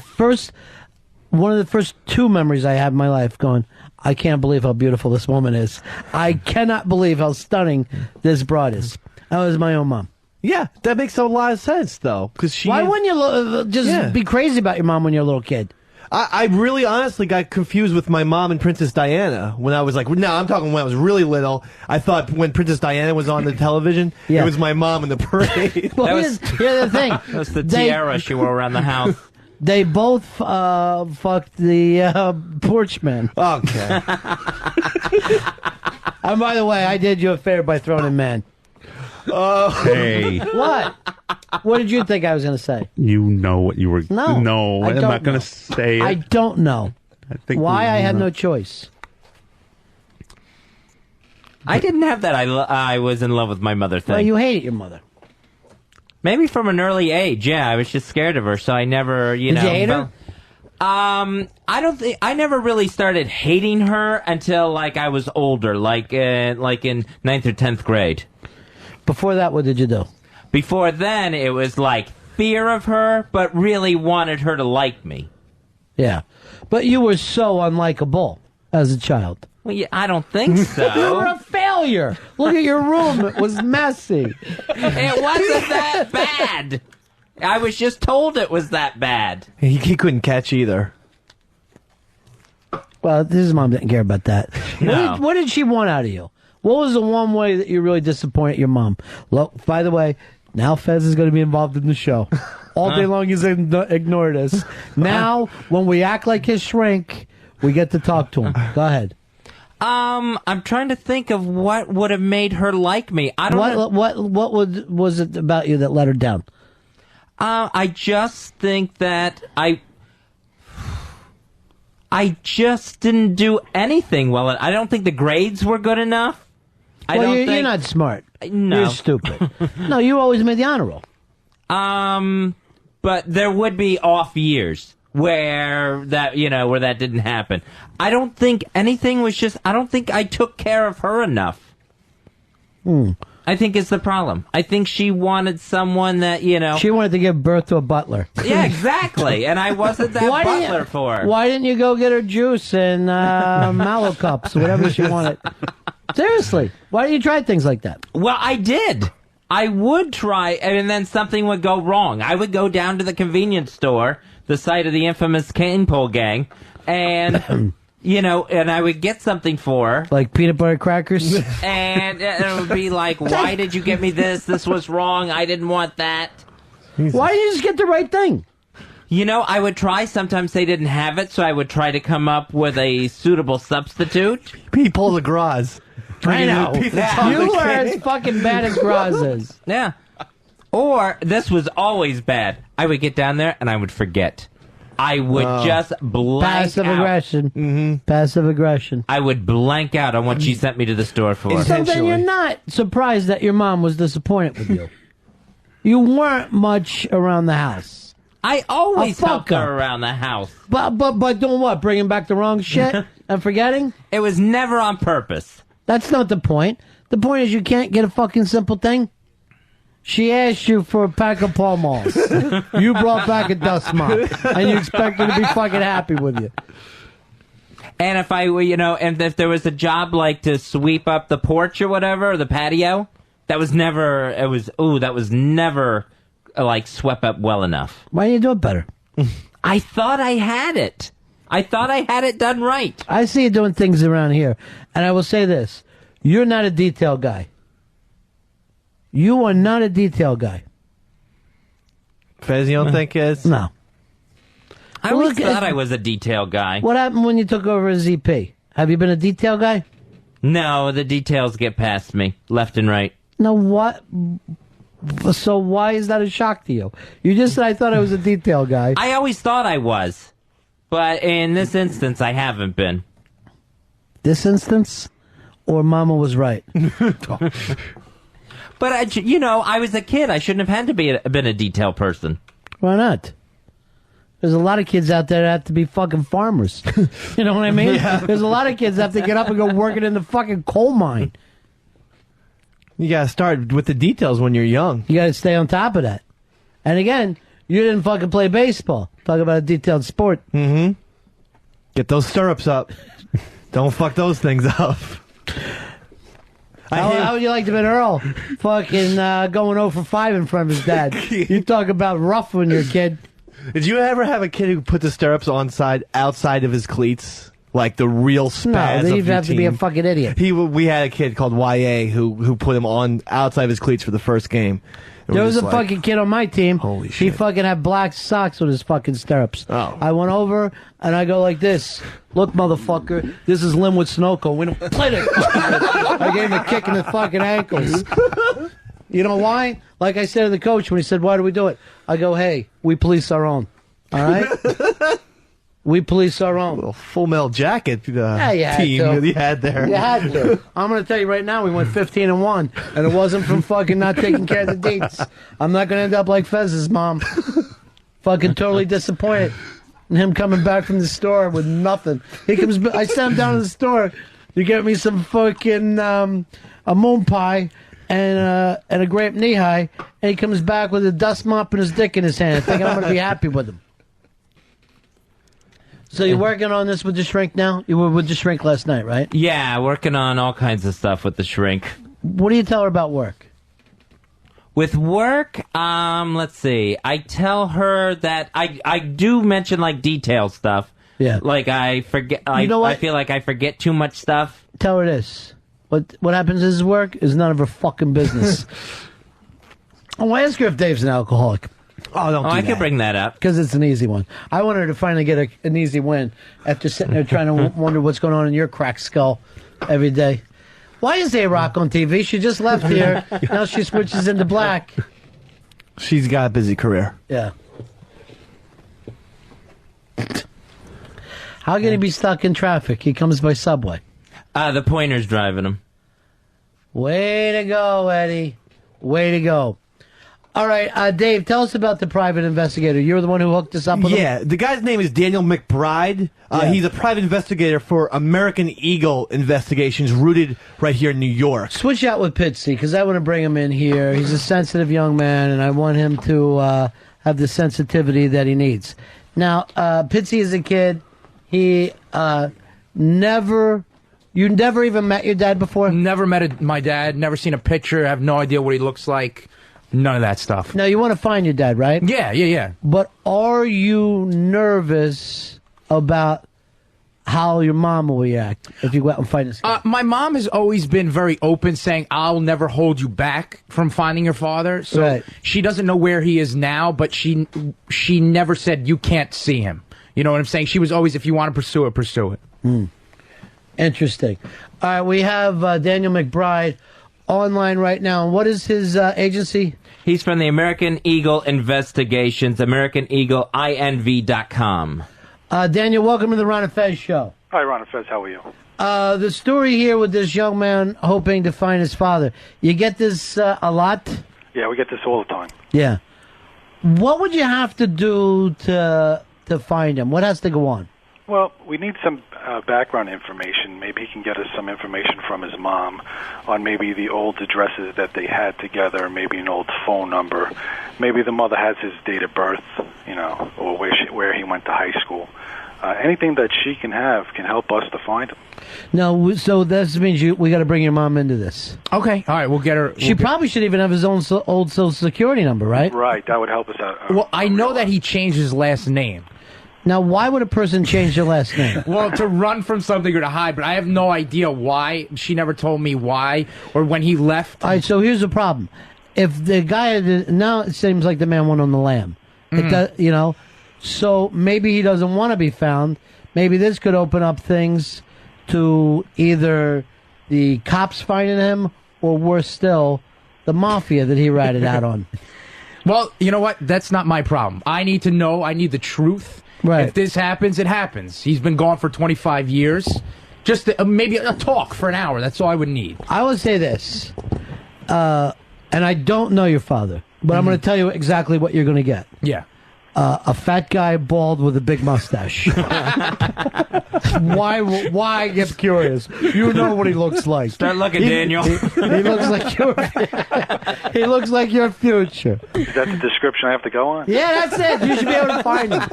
one of the first 2 memories I have in my life going, I can't believe how beautiful this woman is. I cannot believe how stunning this broad is. That was my own mom. Yeah, that makes a lot of sense, though. Why wouldn't you just be crazy about your mom when you're a little kid? I really honestly got confused with my mom and Princess Diana when I was like, no, I'm talking when I was really little. I thought when Princess Diana was on the television, it was my mom in the parade. Well, here's the thing. That was the tiara she wore around the house. They both fucked the porch man. Okay. And by the way, I did you a favor by throwing in man. Hey. What? What did you think I was going to say? You know what you were. No. No, I'm not going to say it. I don't know. I think why I had no choice. I didn't have that. I was in love with my mother thing. Well, you hated your mother. Maybe from an early age. Yeah, I was just scared of her, so I never, Did you hate her? I don't think I never really started hating her until like I was older, like in 9th or 10th grade. Before that, what did you do? Before then, it was like fear of her, but really wanted her to like me. Yeah. But you were so unlikable as a child. Well, yeah, I don't think so. You were a failure. Look at your room. It was messy. It wasn't that bad. I was just told it was that bad. He couldn't catch either. Well, his mom didn't care about that. No. What did she want out of you? What was the one way that you really disappointed your mom? Look, by the way, now Fez is going to be involved in the show. All day long he's ignored us. Now, when we act like his shrink, we get to talk to him. Go ahead. I'm trying to think of what would have made her like me. I don't know. What was it about you that let her down? I just think that I just didn't do anything well. I don't think the grades were good enough. You're not smart. No. You're stupid. No, you always made the honor roll. But there would be off years where that didn't happen. I don't think anything was just. I don't think I took care of her enough. I think it's the problem. I think she wanted someone that, She wanted to give birth to a butler. Yeah, exactly. And I wasn't that butler for her. Why didn't you go get her juice and mallow cups, whatever she wanted? Seriously. Why didn't you try things like that? Well, I did. I would try, and then something would go wrong. I would go down to the convenience store, the site of the infamous cane pole gang, and... and I would get something for her. Like peanut butter crackers? And it would be like, why did you get me this? This was wrong. I didn't want that. Why didn't you just get the right thing? I would try. Sometimes they didn't have it, so I would try to come up with a suitable substitute. He pulled a Graz. I know. You were as fucking bad as Graz is. Yeah. Or, this was always bad. I would get down there and I would forget. I would just blank Passive out. aggression. Mm-hmm. Passive aggression. I would blank out on what she sent me to the store for. So then you're not surprised that your mom was disappointed with you. You weren't much around the house. I always helped her around the house. But doing what? Bringing back the wrong shit and forgetting? It was never on purpose. That's not the point. The point is you can't get a fucking simple thing. She asked you for a pack of Pall Malls. You brought back a dust mop, and you expect her to be fucking happy with you. And if I were, and if there was a job like to sweep up the porch or whatever, or the patio, that was never, that was never, swept up well enough. Why didn't you do it better? I thought I had it. I thought I had it done right. I see you doing things around here, and I will say this. You're not a detail guy. You are not a detail guy. Fez, you don't think is? No. I always thought I was a detail guy. What happened when you took over as ZP? Have you been a detail guy? No, the details get past me, left and right. No, what? So why is that a shock to you? You just said I thought I was a detail guy. I always thought I was. But in this instance, I haven't been. This instance? Or Mama was right? But, I was a kid. I shouldn't have had to been a detail person. Why not? There's a lot of kids out there that have to be fucking farmers. You know what I mean? Yeah. There's a lot of kids that have to get up and go working in the fucking coal mine. You gotta start with the details when you're young. You gotta stay on top of that. And again, you didn't fucking play baseball. Talk about a detailed sport. Mm-hmm. Get those stirrups up. Don't fuck those things up. How would you like to have been Earl? Fucking going 0 for 5 in front of his dad. You talk about rough when you're a kid. Did you ever have a kid who put the stirrups outside of his cleats? Like the real spaz No, of you'd your have to be a team? fucking idiot. We had a kid called YA who put him on outside of his cleats for the first game. And There we're was a just like, fucking kid on my team. Holy He fucking had black socks with his fucking stirrups. Oh. I went over and I go like this. Look, motherfucker, this is Linwood Sunoco. We don't play that. I gave him a kick in the fucking ankles. You know why? Like I said to the coach when he said, "Why do we do it?" I go, "Hey, we police our own. All right? We police our own." Little Full Metal Jacket you had team to. that you had there. You had to. I'm going to tell you right now, we went 15-1, and it wasn't from fucking not taking care of the dates. I'm not going to end up like Fez's mom. Fucking totally disappointed. And him coming back from the store with nothing. He comes. I sent him down to the store to get me some fucking a moon pie and a grape knee high, and he comes back with a dust mop and his dick in his hand, thinking I'm going to be happy with him. So you're working on this with the shrink now? You were with the shrink last night, right? Yeah, working on all kinds of stuff with the shrink. What do you tell her about work? With work, let's see. I tell her that I do mention like detail stuff. Yeah. Like I forget. You know what? I feel like I forget too much stuff. Tell her this. What happens is his work is none of her fucking business. I'll ask her if Dave's an alcoholic. Oh, don't do I that. can bring that up. Because it's an easy one. I want her to finally get an easy win after sitting there trying to wonder what's going on in your cracked skull every day. Why is A-Rock on TV? She just left here. Now she switches into black. She's got a busy career. Yeah. How can he be stuck in traffic? He comes by subway. The pointer's driving him. Way to go, Eddie. Way to go. All right, Dave, tell us about the private investigator. You're the one who hooked us up with him? Yeah, the guy's name is Daniel McBride. Yeah. He's a private investigator for American Eagle Investigations, rooted right here in New York. Switch out with Pitsy, because I want to bring him in here. He's a sensitive young man, and I want him to have the sensitivity that he needs. Now, Pitsy is a kid. He never... You never even met your dad before? Never met my dad, never seen a picture, have no idea what he looks like. None of that stuff. Now, you want to find your dad, right? Yeah. But are you nervous about how your mom will react if you go out and find this guy? My mom has always been very open, saying, I'll never hold you back from finding your father. So Right. she doesn't know where he is now, but she never said, you can't see him. You know what I'm saying? She was always, if you want to pursue it, pursue it. Interesting. All right, we have Daniel McBride online right now. What is his agency? He's from the American Eagle Investigations, AmericanEagleINV.com. Daniel, welcome to the Ron and Fez show. Hi, Ron and Fez. How are you? The story here with this young man hoping to find his father. You get this a lot? Yeah, we get this all the time. Yeah. What would you have to do to find him? What has to go on? Well, we need some background information. Maybe he can get us some information from his mom on maybe the old addresses that they had together, maybe an old phone number. Maybe the mother has his date of birth, or where he went to high school. Anything that she can have can help us to find him. No, so this means we got to bring your mom into this. Okay, all right, we'll get her. She probably should even have his own old Social Security number, right? Right, that would help us out. Well, I know that he changed his last name. Now, why would a person change their last name? Well, to run from something or to hide, but I have no idea why. She never told me why or when he left. All right, so here's the problem. If the guy, now it seems like the man went on the lam. It does, so maybe he doesn't want to be found. Maybe this could open up things to either the cops finding him or worse still, the mafia that he ratted out on. Well, you know what? That's not my problem. I need to know. I need the truth. Right. If this happens, it happens. He's been gone for 25 years. Just maybe a talk for an hour. That's all I would need. I would say this, and I don't know your father, but I'm going to tell you exactly what you're going to get. Yeah. A fat guy bald with a big mustache. Why get curious? You know what he looks like. Start looking, Daniel. He looks like your. He looks like your future. Is that the description I have to go on? Yeah, that's it. You should be able to find him.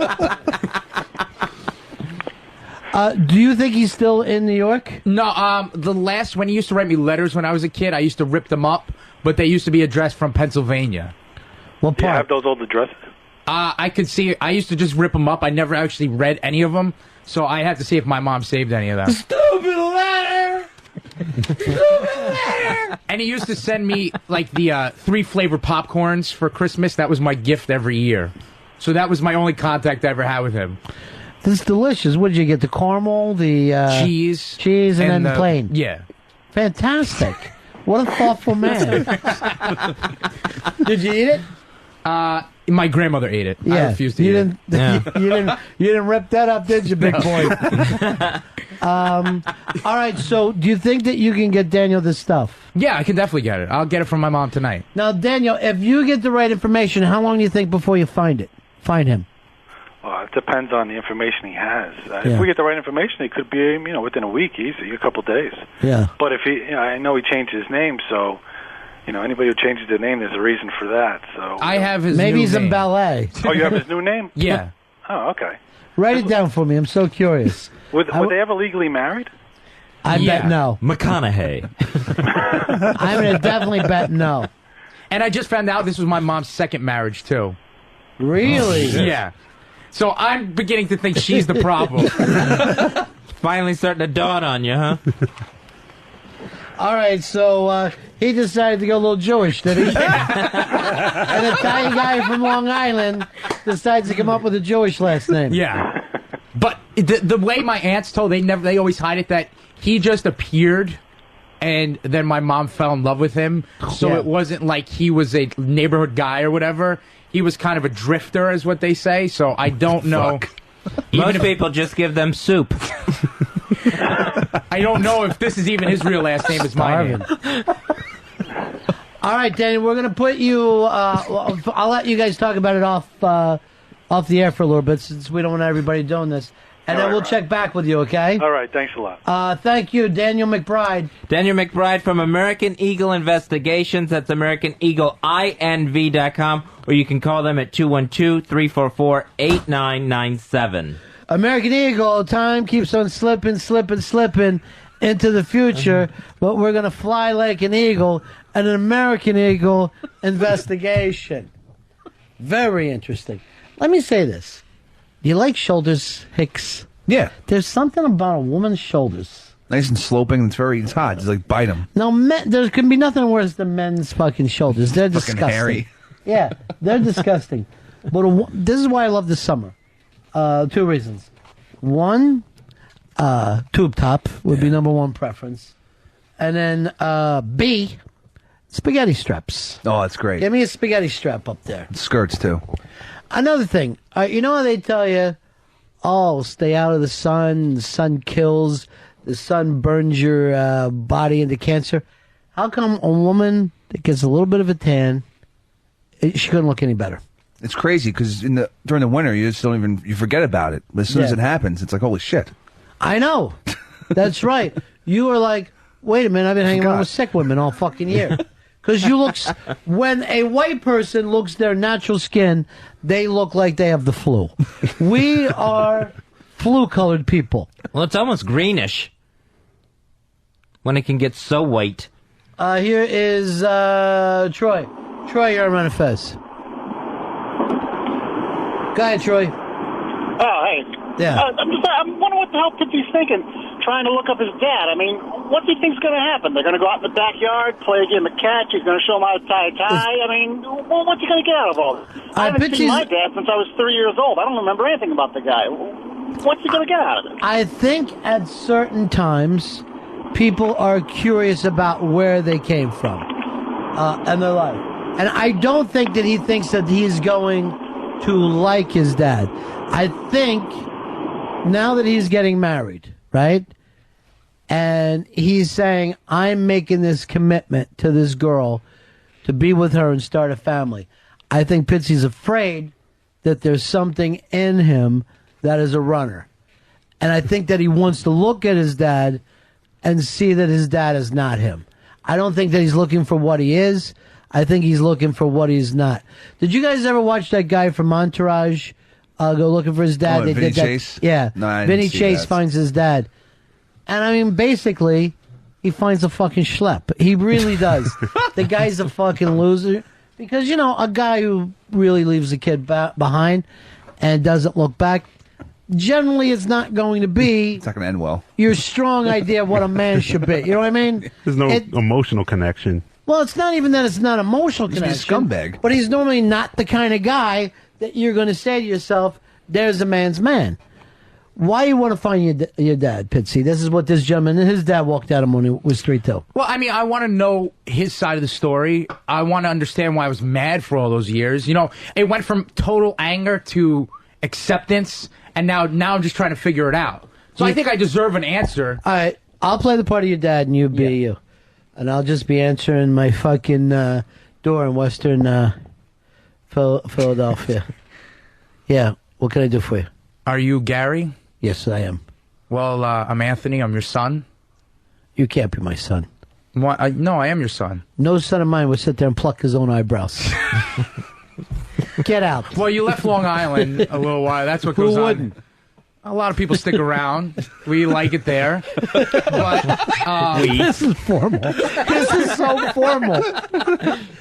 Do you think he's still in New York? No. When he used to write me letters when I was a kid, I used to rip them up, but they used to be addressed from Pennsylvania. What Do you have those old addresses? I could see. I used to just rip them up. I never actually read any of them, so I had to see if my mom saved any of them. Stupid letter! And he used to send me like the 3 flavor popcorns for Christmas. That was my gift every year. So that was my only contact I ever had with him. This is delicious. What did you get? The caramel, the cheese, and then the plain. Yeah, fantastic. What a thoughtful man. Did you eat it? My grandmother ate it. Yeah, I refused to eat it. You didn't rip that up, did you, big boy? All right. So, do you think that you can get Daniel this stuff? Yeah, I can definitely get it. I'll get it from my mom tonight. Now, Daniel, if you get the right information, how long do you think before you find him? It depends on the information he has. Yeah. If we get the right information, it could be within a week, easy, a couple days. Yeah. But if I know he changed his name, so anybody who changes their name, there's a reason for that. So I have his. Maybe new he's name. in ballet. Oh, you have his new name? Yeah. Oh, okay. Write it down for me. I'm so curious. Were they ever legally married? I bet no. McConaughey. I'm going to definitely bet no. And I just found out this was my mom's second marriage too. Really? Yeah. So I'm beginning to think she's the problem. Finally starting to dawn on you, huh? All right, so he decided to go a little Jewish, did he? An Italian guy from Long Island decides to come up with a Jewish last name. Yeah. But the way my aunts told, they always hide it, that he just appeared and then my mom fell in love with him. So it wasn't like he was a neighborhood guy or whatever. He was kind of a drifter, is what they say. So I don't know. Most people just give them soup. I don't know if this is even his real last name as my name. All right, Danny, we're going to put you... I'll let you guys talk about it off the air for a little bit, since we don't want everybody doing this. And then we'll check back with you, okay? All right, thanks a lot. Thank you, Daniel McBride. Daniel McBride from American Eagle Investigations. That's AmericanEagleINV.com. Or you can call them at 212-344-8997. American Eagle, time keeps on slipping into the future, but we're going to fly like an eagle, an American Eagle investigation. Very interesting. Let me say this. Do you like shoulders, Hicks? Yeah. There's something about a woman's shoulders. Nice and sloping. It's hot. It's like bite them. No, there can be nothing worse than men's fucking shoulders. They're Fucking disgusting. hairy. Yeah, they're disgusting. But this is why I love the summer. 2 reasons. One, tube top would be number 1 preference. And then B, spaghetti straps. Oh, that's great. Give me a spaghetti strap up there. Skirts, too. Another thing. You know how they tell you, stay out of the sun kills, the sun burns your body into cancer? How come a woman that gets a little bit of a tan, she couldn't look any better? It's crazy because during the winter you just you forget about it. But as soon as it happens, it's like, holy shit. I know. That's right. You are like, wait a minute, I've been hanging around with sick women all fucking year. Because when a white person looks their natural skin, they look like they have the flu. We are flu-colored people. Well, it's almost greenish when it can get so white. Here is Troy. Troy, you're on Ron and Fez. Go ahead, Troy. Oh, hey. Yeah. I'm wondering what the hell Pippi's thinking, trying to look up his dad. I mean, what do you think's going to happen? They're going to go out in the backyard, play a game of catch. He's going to show him how to tie a tie. I mean, what's he going to get out of all this? I haven't seen my dad since I was 3 years old. I don't remember anything about the guy. What's he going to get out of it? I think at certain times, people are curious about where they came from. and their life. And I don't think that he thinks that he's going to like his dad. I think now that he's getting married, right? And he's saying, I'm making this commitment to this girl to be with her and start a family. I think Pitsy's afraid that there's something in him that is a runner. And I think that he wants to look at his dad and see that his dad is not him. I don't think that he's looking for what he is. I think he's looking for what he's not. Did you guys ever watch that guy from Entourage go looking for his dad? Oh, Vinny Chase? Yeah. No, I didn't Vinny see Chase that. finds his dad. And I mean, basically, he finds a fucking schlep. He really does. The guy's a fucking loser. Because, you know, a guy who really leaves a kid behind and doesn't look back, generally it's not going to be It's not going to end well. your strong idea of what a man should be. You know what I mean? There's no emotional connection. Well, it's not even that it's not emotional He's a connection. scumbag. But he's normally not the kind of guy that you're going to say to yourself, there's a man's man. Why you want to find your dad, Pitsy? This is what this gentleman and his dad walked at him when he was 3-2. Well, I mean, I want to know his side of the story. I want to understand why I was mad for all those years. You know, it went from total anger to acceptance, and now I'm just trying to figure it out. So I think I deserve an answer. All right, I'll play the part of your dad, and you be you. And I'll just be answering my fucking door in Western Philadelphia. Yeah, what can I do for you? Are you Gary? Yes, I am. Well, I'm Anthony. I'm your son. You can't be my son. What? No, I am your son. No son of mine would sit there and pluck his own eyebrows. Get out. Well, you left Long Island a little while. That's what goes Who on. wouldn't? A lot of people stick around. We like it there. But This is formal. This is so formal.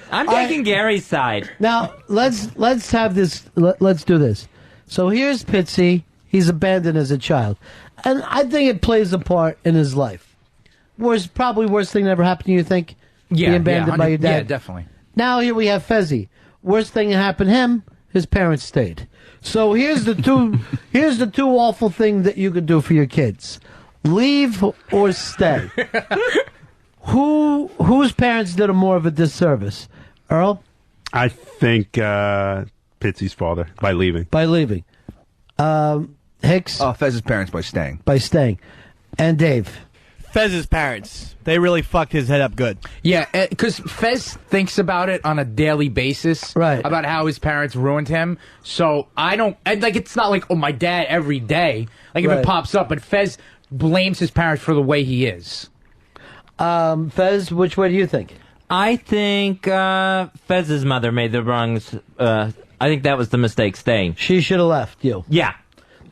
I'm taking Gary's side. Now let's have this. Let's do this. So here's Pitsy. He's abandoned as a child, and I think it plays a part in his life. Probably worst thing that ever happened to you. You think? Yeah, being abandoned by your dad. Yeah, definitely. Now here we have Fezzy. Worst thing that happened to him. His parents stayed. So here's the two. Here's the two awful things that you could do for your kids: leave or stay. Whose parents did him more of a disservice? Earl? I think Pitsy's father by leaving. By leaving. Hicks? Oh, Fez's parents by staying. By staying. And Dave? Fez's parents. They really fucked his head up good. Yeah, because Fez thinks about it on a daily basis. Right. About how his parents ruined him. So I don't... like, it's not like, oh, my dad every day. Like, if Right. it pops up. But Fez blames his parents for the way he is. Fez, which way do you think? I think Fez's mother made the wrong... I think that was the mistake, staying. She should have left you. Yeah.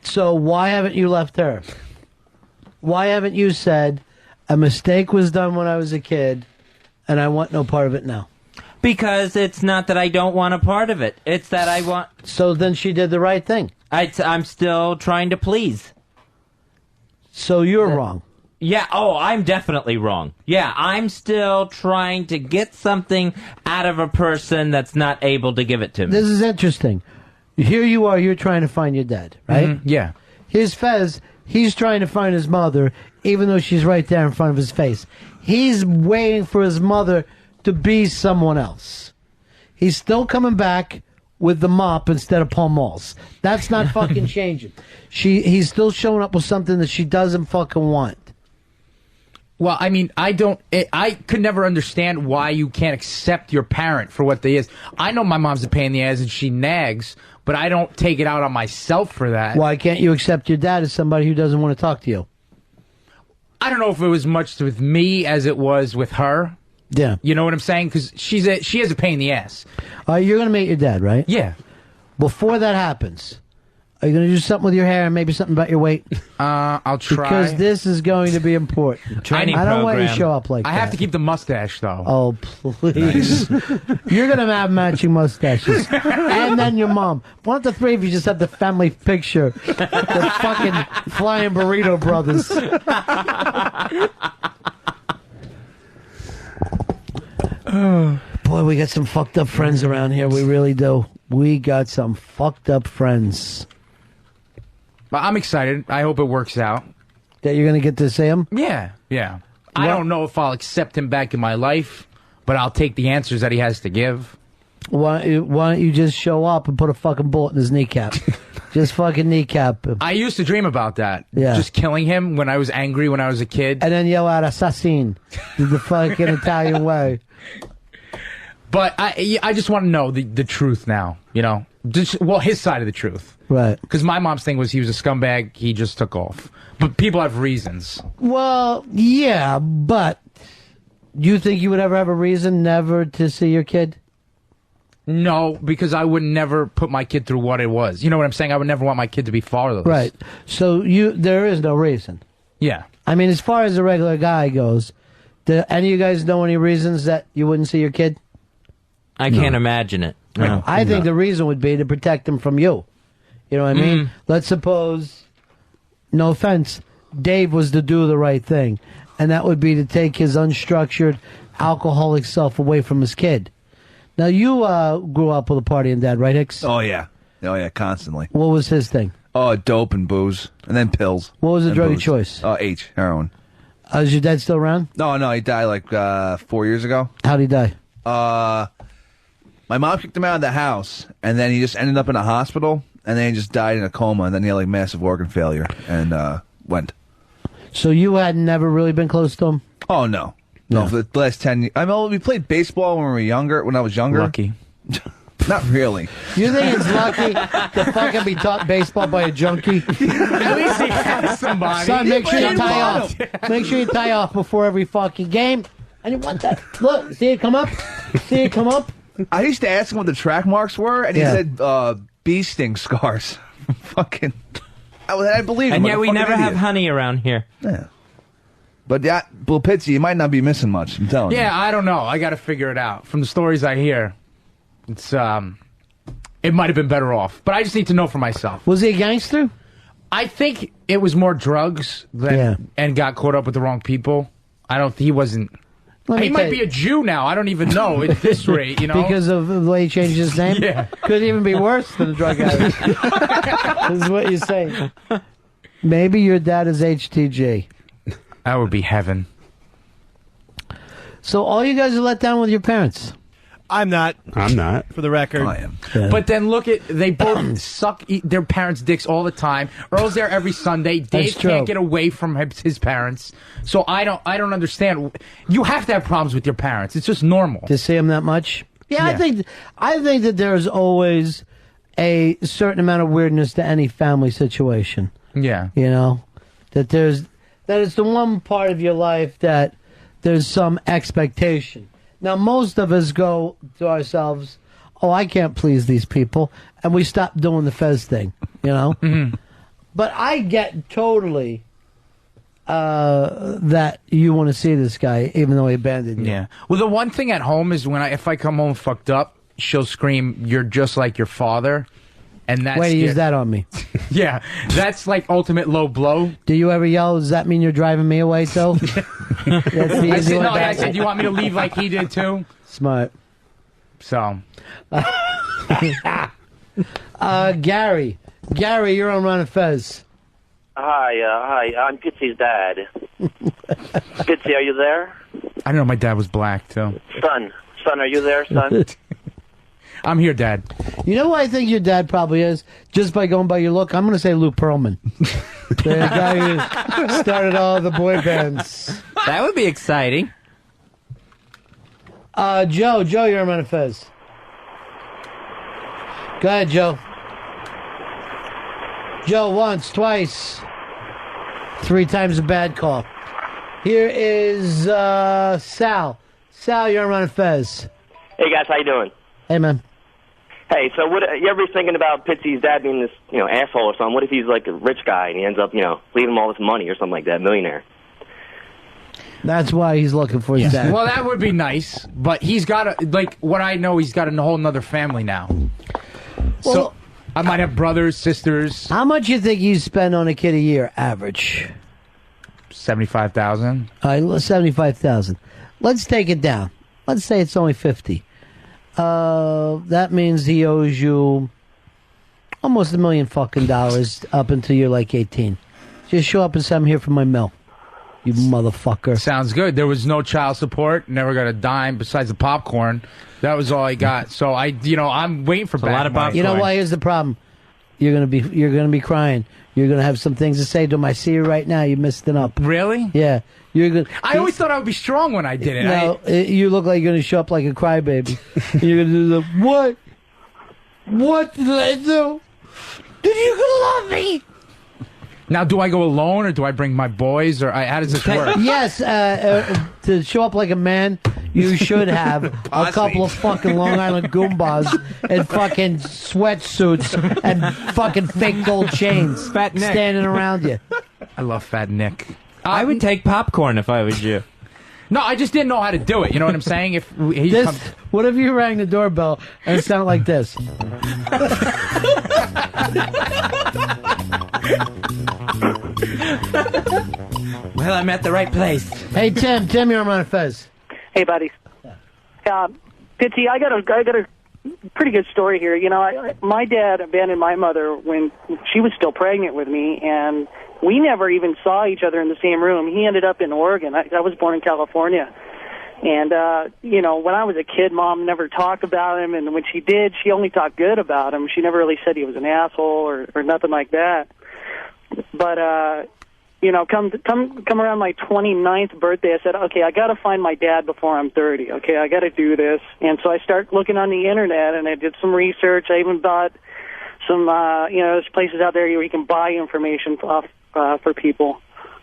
So why haven't you left her? Why haven't you said, a mistake was done when I was a kid, and I want no part of it now? Because it's not that I don't want a part of it. It's that I want... So then she did the right thing. I'm still trying to please. So you're wrong. Yeah, I'm definitely wrong. Yeah, I'm still trying to get something out of a person that's not able to give it to me. This is interesting. Here you are, you're trying to find your dad, right? Mhm, yeah. Here's Fez, he's trying to find his mother, even though she's right there in front of his face. He's waiting for his mother to be someone else. He's still coming back with the mop instead of Paul Malls. That's not fucking changing. He's still showing up with something that she doesn't fucking want. Well, I mean, I could never understand why you can't accept your parent for what they is. I know my mom's a pain in the ass and she nags, but I don't take it out on myself for that. Why can't you accept your dad as somebody who doesn't want to talk to you? I don't know if it was much with me as it was with her. Yeah. You know what I'm saying? Because she is a pain in the ass. You're going to meet your dad, right? Yeah. Before that happens, are you going to do something with your hair and maybe something about your weight? I'll try. Because this is going to be important. I don't want you to show up like that. I have to keep the mustache, though. Oh, please. You're going to have matching mustaches. And then your mom. Why don't the three of you just have the family picture? The fucking Flying Burrito Brothers. Boy, we got some fucked up friends around here. We really do. We got some fucked up friends. But I'm excited. I hope it works out. That you're going to get to see him? Yeah, yeah. I don't know if I'll accept him back in my life, but I'll take the answers that he has to give. Why don't you just show up and put a fucking bullet in his kneecap? Just fucking kneecap him. I used to dream about that. Yeah. Just killing him when I was angry when I was a kid. And then yell out assassin the fucking Italian way. But I just want to know the truth now, you know? Well, his side of the truth. Right. Because my mom's thing was he was a scumbag, he just took off. But people have reasons. Well, yeah, but do you think you would ever have a reason never to see your kid? No, because I would never put my kid through what it was. You know what I'm saying? I would never want my kid to be fatherless. Right. So there is no reason. Yeah. I mean, as far as a regular guy goes, do any of you guys know any reasons that you wouldn't see your kid? I can't imagine it. No. I think the reason would be to protect him from you. You know what I mean? Let's suppose, no offense, Dave was to do the right thing, and that would be to take his unstructured, alcoholic self away from his kid. Now, you grew up with a partying dad, right, Hicks? Oh, yeah. Oh, yeah, constantly. What was his thing? Oh, dope and booze. And then pills. What was the and drug of booze. choice? H, heroin. Is your dad still around? No, he died like 4 years ago. How'd he die? My mom kicked him out of the house, and then he just ended up in a hospital, and then he just died in a coma, and then he had like massive organ failure, and went. So you had never really been close to him? Oh, no. No, for the last 10 years. I mean, we played baseball when we were younger, when I was younger. Lucky. Not really. You think it's lucky to fucking be taught baseball by a junkie? At least he has somebody. Son, make sure you tie off. Make sure you tie off before every fucking game. And you want that? Look, see it come up? See it come up? I used to ask him what the track marks were, and he said bee sting scars. Fucking. I believe him. And like yet a we fucking never idiot. have honey around here. Yeah. But yeah, Bill Pitsy, you might not be missing much. I'm telling you. Yeah, I don't know. I got to figure it out. From the stories I hear, it's it might have been better off. But I just need to know for myself. Was he a gangster? I think it was more drugs than and got caught up with the wrong people. He wasn't. He might be a Jew now. I don't even know at this rate, you know. Because of the way he changed his name? Yeah. Could even be worse than a drug addict. This is what you're saying. Maybe your dad is HTG. That would be heaven. So all you guys are let down with your parents? I'm not. I'm not. For the record. I am. But then look at, they both suck their parents' dicks all the time. Earl's there every Sunday. Dave can't get away from his parents. So I don't understand. You have to have problems with your parents. It's just normal. To see them that much? Yeah, I think that there's always a certain amount of weirdness to any family situation. Yeah. You know? That it's the one part of your life that there's some expectation. Now, most of us go to ourselves, oh, I can't please these people, and we stop doing the Fez thing, you know? But I get totally that you want to see this guy, even though he abandoned you. Yeah. Well, the one thing at home is if I come home fucked up, she'll scream, "You're just like your father." And that's Way to use that on me. Yeah, that's like ultimate low blow. Do you ever yell, does that mean you're driving me away, too? That's the easy one. I said, do you want me to leave like he did, too? Smart. So. Gary. Gary, you're on Ron and Fez. Hi, I'm Pitsy's dad. Pitsy, are you there? I don't know, my dad was black, too. Son, are you there, son? I'm here, Dad. You know who I think your dad probably is? Just by going by your look, I'm going to say Lou Pearlman. The guy who started all the boy bands. That would be exciting. Joe, you're on Ron and Fez. Go ahead, Joe. Joe, once, twice, 3 times a bad call. Here is Sal. Sal, you're on Ron and Fez. Hey, guys, how you doing? Hey, man. Hey, so what? You ever thinking about Pitsy's dad being this, asshole or something? What if he's like a rich guy and he ends up, leaving him all this money or something like that, millionaire? That's why he's looking for his dad. Well, that would be nice, but he's got what I know, he's got a whole nother family now. Well, so I might have brothers, sisters. How much you think you spend on a kid a year, average? $75,000. $75,000. Let's take it down. Let's say it's only $50,000. That means he owes you almost $1 million fucking up until you're like 18. Just show up and say, I'm here for my mill. You motherfucker. Sounds good. There was no child support. Never got a dime besides the popcorn. That was all I got. So I'm waiting for back money. You know why? Here's the problem. You're gonna be crying. You're gonna have some things to say to him. I see you right now. You missed it up. Really? Yeah. You're gonna. I always thought I would be strong when I did it. No, you look like you're gonna show up like a crybaby. You're gonna do the what? What did I do? Did you love me? Now, do I go alone or do I bring my boys or how does this work? Yes, to show up like a man, you should have a couple of fucking Long Island Goombas and fucking sweatsuits and fucking fake gold chains Fat Nick. standing around you. I love Fat Nick. I would take popcorn if I was you. No, I just didn't know how to do it. You know what I'm saying? If he comes... What if you rang the doorbell and it sounded like this? Well, I'm at the right place. Hey, Tim, you're on Ron and Fez. Hey, buddies. Pitsy, I got a pretty good story here. You know, my dad abandoned my mother when she was still pregnant with me, and we never even saw each other in the same room. He ended up in Oregon. I was born in California. And, when I was a kid, Mom never talked about him, and when she did, she only talked good about him. She never really said he was an asshole or nothing like that. But, come around my 29th birthday, I said, okay, I got to find my dad before I'm 30. Okay, I got to do this. And so I start looking on the internet, and I did some research. I even bought some, there's places out there where you can buy information for people.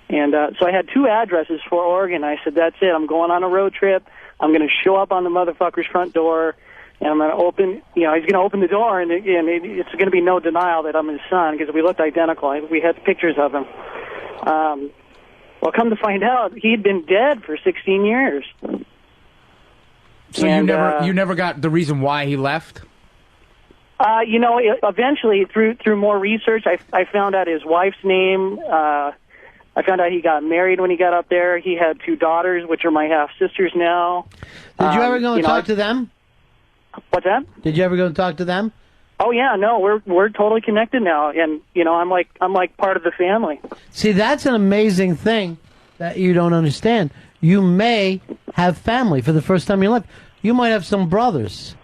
And so I had 2 addresses for Oregon. I said, that's it. I'm going on a road trip. I'm going to show up on the motherfucker's front door, and I'm going to open, he's going to open the door, and it's going to be no denial that I'm his son, because we looked identical. We had pictures of him. Well, come to find out, he'd been dead for 16 years. So you never got the reason why he left? Eventually, through more research, I found out his wife's name. I found out he got married when he got up there. He had 2 daughters, which are my half-sisters now. Did you ever go and talk to them? What's that? Did you ever go and talk to them? Oh yeah, no, we're totally connected now, and I'm like part of the family. See, that's an amazing thing that you don't understand. You may have family for the first time in your life. You might have some brothers.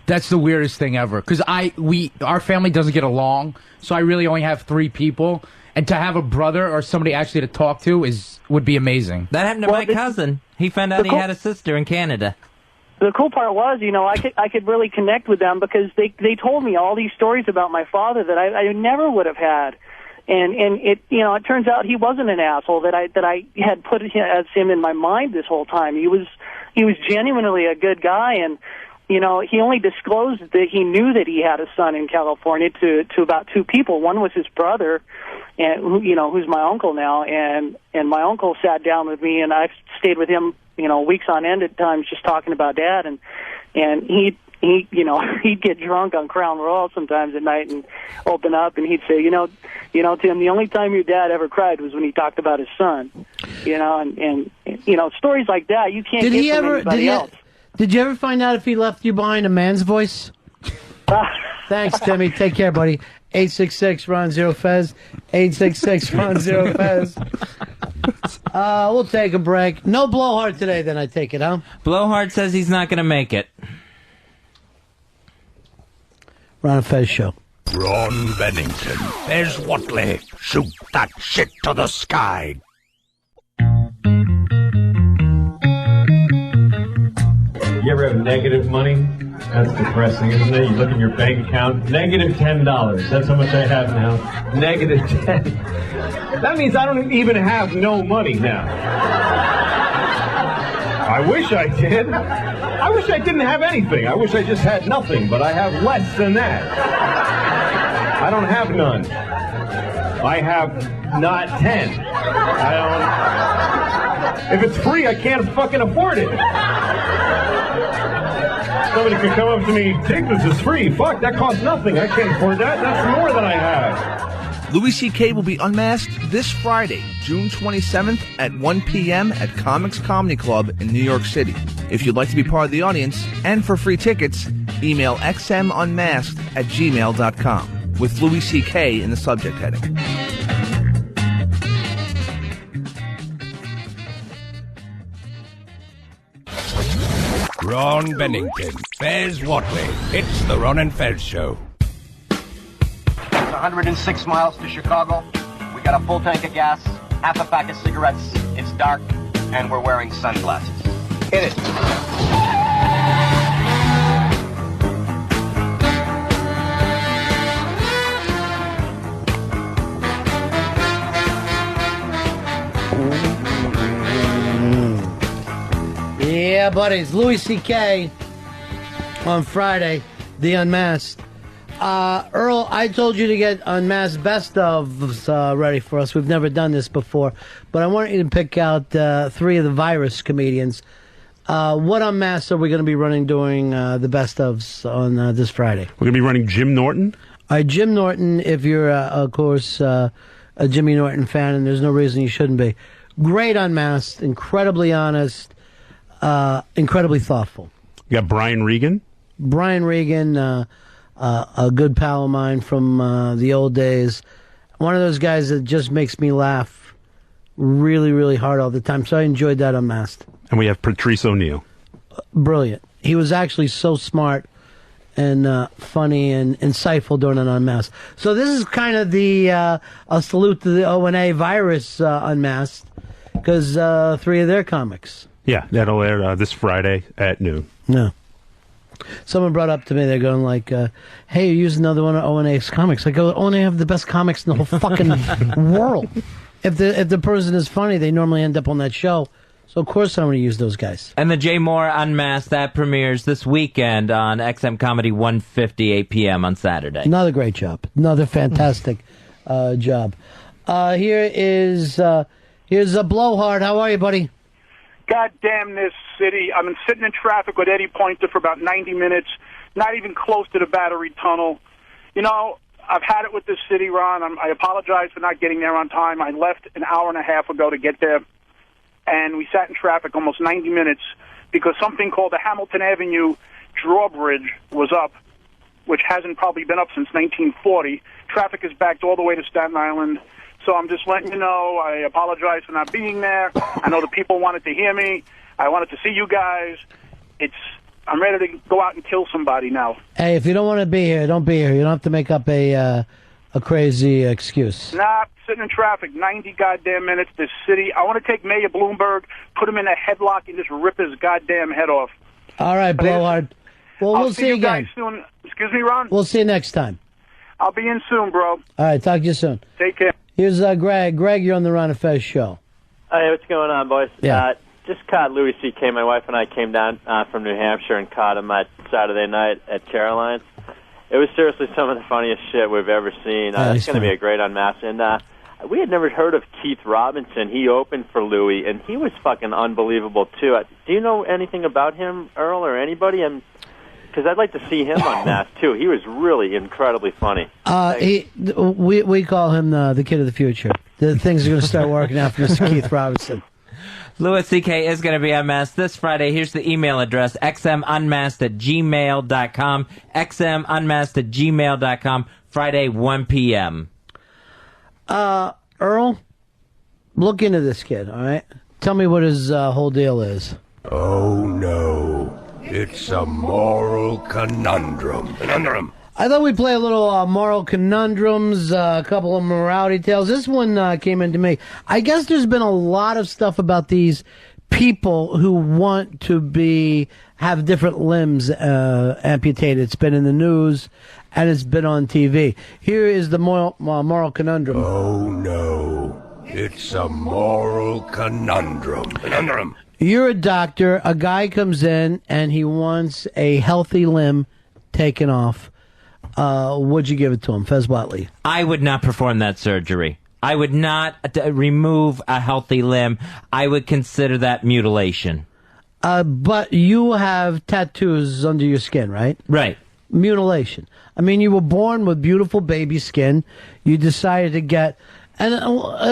That's the weirdest thing ever, because our family doesn't get along, so I really only have 3 people, and to have a brother or somebody actually to talk to would be amazing. That happened to my cousin. He found out he had a sister in Canada. The cool part was, I could really connect with them because they told me all these stories about my father that I never would have had, and it it turns out he wasn't an asshole that I had put as him in my mind this whole time. He was genuinely a good guy, and he only disclosed that he knew that he had a son in California to about 2 people. One was his brother, and who's my uncle now, and my uncle sat down with me, and I've stayed with him weeks on end at times just talking about Dad, and he'd get drunk on Crown Royal sometimes at night and open up, and he'd say, Tim, the only time your dad ever cried was when he talked about his son, and stories like that you can't get from anybody else. Did you ever find out if he left you behind a man's voice? Thanks, Timmy. Take care, buddy. 866-RON-0-FEZ. 866-RON-0-FEZ. We'll take a break. No Blowhard today, then, I take it, huh? Blowhard says he's not going to make it. Ron and Fez show. Ron Bennington. Fez Watley. Shoot that shit to the sky. You ever have negative money? That's depressing, isn't it? You look at your bank account, negative $10. That's how much I have now. Negative 10. That means I don't even have no money now. I wish I did. I wish I didn't have anything. I wish I just had nothing, but I have less than that. I don't have none. I have not 10. If it's free, I can't fucking afford it. Somebody could come up to me, take this, it's free. Fuck, that costs nothing. I can't afford that. That's more than I have. Louis C.K. will be unmasked this Friday, June 27th at 1 p.m. at Comics Comedy Club in New York City. If you'd like to be part of the audience and for free tickets, email xmunmasked@gmail.com with Louis C.K. in the subject heading. Ron Bennington, Fez Watley. It's the Ron and Fez Show. It's 106 miles to Chicago. We got a full tank of gas, half a pack of cigarettes. It's dark, and we're wearing sunglasses. Hit it. Yeah, buddies. Louis C.K. on Friday, The Unmasked. Earl, I told you to get Unmasked Best ofs ready for us. We've never done this before, but I want you to pick out 3 of the virus comedians. What Unmasked are we going to be running during the Best ofs on this Friday? We're going to be running Jim Norton. All right, Jim Norton, if you're, of course, a Jimmy Norton fan, and there's no reason you shouldn't be. Great Unmasked, incredibly honest, incredibly thoughtful. You got Brian Regan. Brian Regan, a good pal of mine from the old days. One of those guys that just makes me laugh really, really hard all the time. So I enjoyed that Unmasked. And we have Patrice O'Neill. Brilliant. He was actually so smart and funny and insightful during an Unmasked. So this is kind of the a salute to the O&A virus Unmasked, because 3 of their comics. Yeah, that'll air this Friday at noon. No. Someone brought up to me, they're going like, hey, you use another one of O&A's comics. I go, O&A have the best comics in the whole fucking world. If the person is funny, they normally end up on that show. So, of course, I want to use those guys. And the Jay Moore Unmasked, that premieres this weekend on XM Comedy 150, 8 p.m. on Saturday. Another great job. Another fantastic job. Here's a Blowhard. How are you, buddy? God damn this city. I've been sitting in traffic with Eddie Pointer for about 90 minutes, not even close to the Battery Tunnel. You know, I've had it with this city, Ron. I apologize for not getting there on time. I left an hour and a half ago to get there, and we sat in traffic almost 90 minutes because something called the Hamilton Avenue drawbridge was up, which hasn't probably been up since 1940. Traffic is backed all the way to Staten Island. So I'm just letting you know, I apologize for not being there. I know the people wanted to hear me. I wanted to see you guys. I'm ready to go out and kill somebody now. Hey, if you don't want to be here, don't be here. You don't have to make up a crazy excuse. Nah, sitting in traffic 90 goddamn minutes. This city, I want to take Mayor Bloomberg, put him in a headlock, and just rip his goddamn head off. All right, Blowhard. Well, I'll we'll see you again. Guys soon. Excuse me, Ron? We'll see you next time. I'll be in soon, bro. All right, talk to you soon. Take care. Here's Greg. Greg, you're on the Ron and Fez show. Hey, what's going on, boys? Yeah. Just caught Louis C.K. My wife and I came down from New Hampshire and caught him at Saturday night at Caroline's. It was seriously some of the funniest shit we've ever seen. It's going to be a great unmask. And we had never heard of Keith Robinson. He opened for Louis, and he was fucking unbelievable, too. Do you know anything about him, Earl, or anybody? Because I'd like to see him unmasked, too. He was really incredibly funny. We call him the kid of the future. The things are going to start working out for Mr. Keith Robinson. Louis C.K. is going to be unmasked this Friday. Here's the email address, xmunmasked@gmail.com, xmunmasked@gmail.com, Friday, 1 p.m. Earl, look into this kid, all right? Tell me what his whole deal is. Oh, no. It's a moral conundrum. I thought we'd play a little moral conundrums, a couple of morality tales. This one came into me. I guess there's been a lot of stuff about these people who want to have different limbs amputated. It's been in the news, and it's been on TV. Here is the moral conundrum. Oh, no. It's a moral conundrum. You're a doctor. A guy comes in, and he wants a healthy limb taken off. Would you give it to him, Fez Watley? I would not perform that surgery. I would not remove a healthy limb. I would consider that mutilation. But you have tattoos under your skin, right? Right. Mutilation. I mean, you were born with beautiful baby skin. You decided to get... And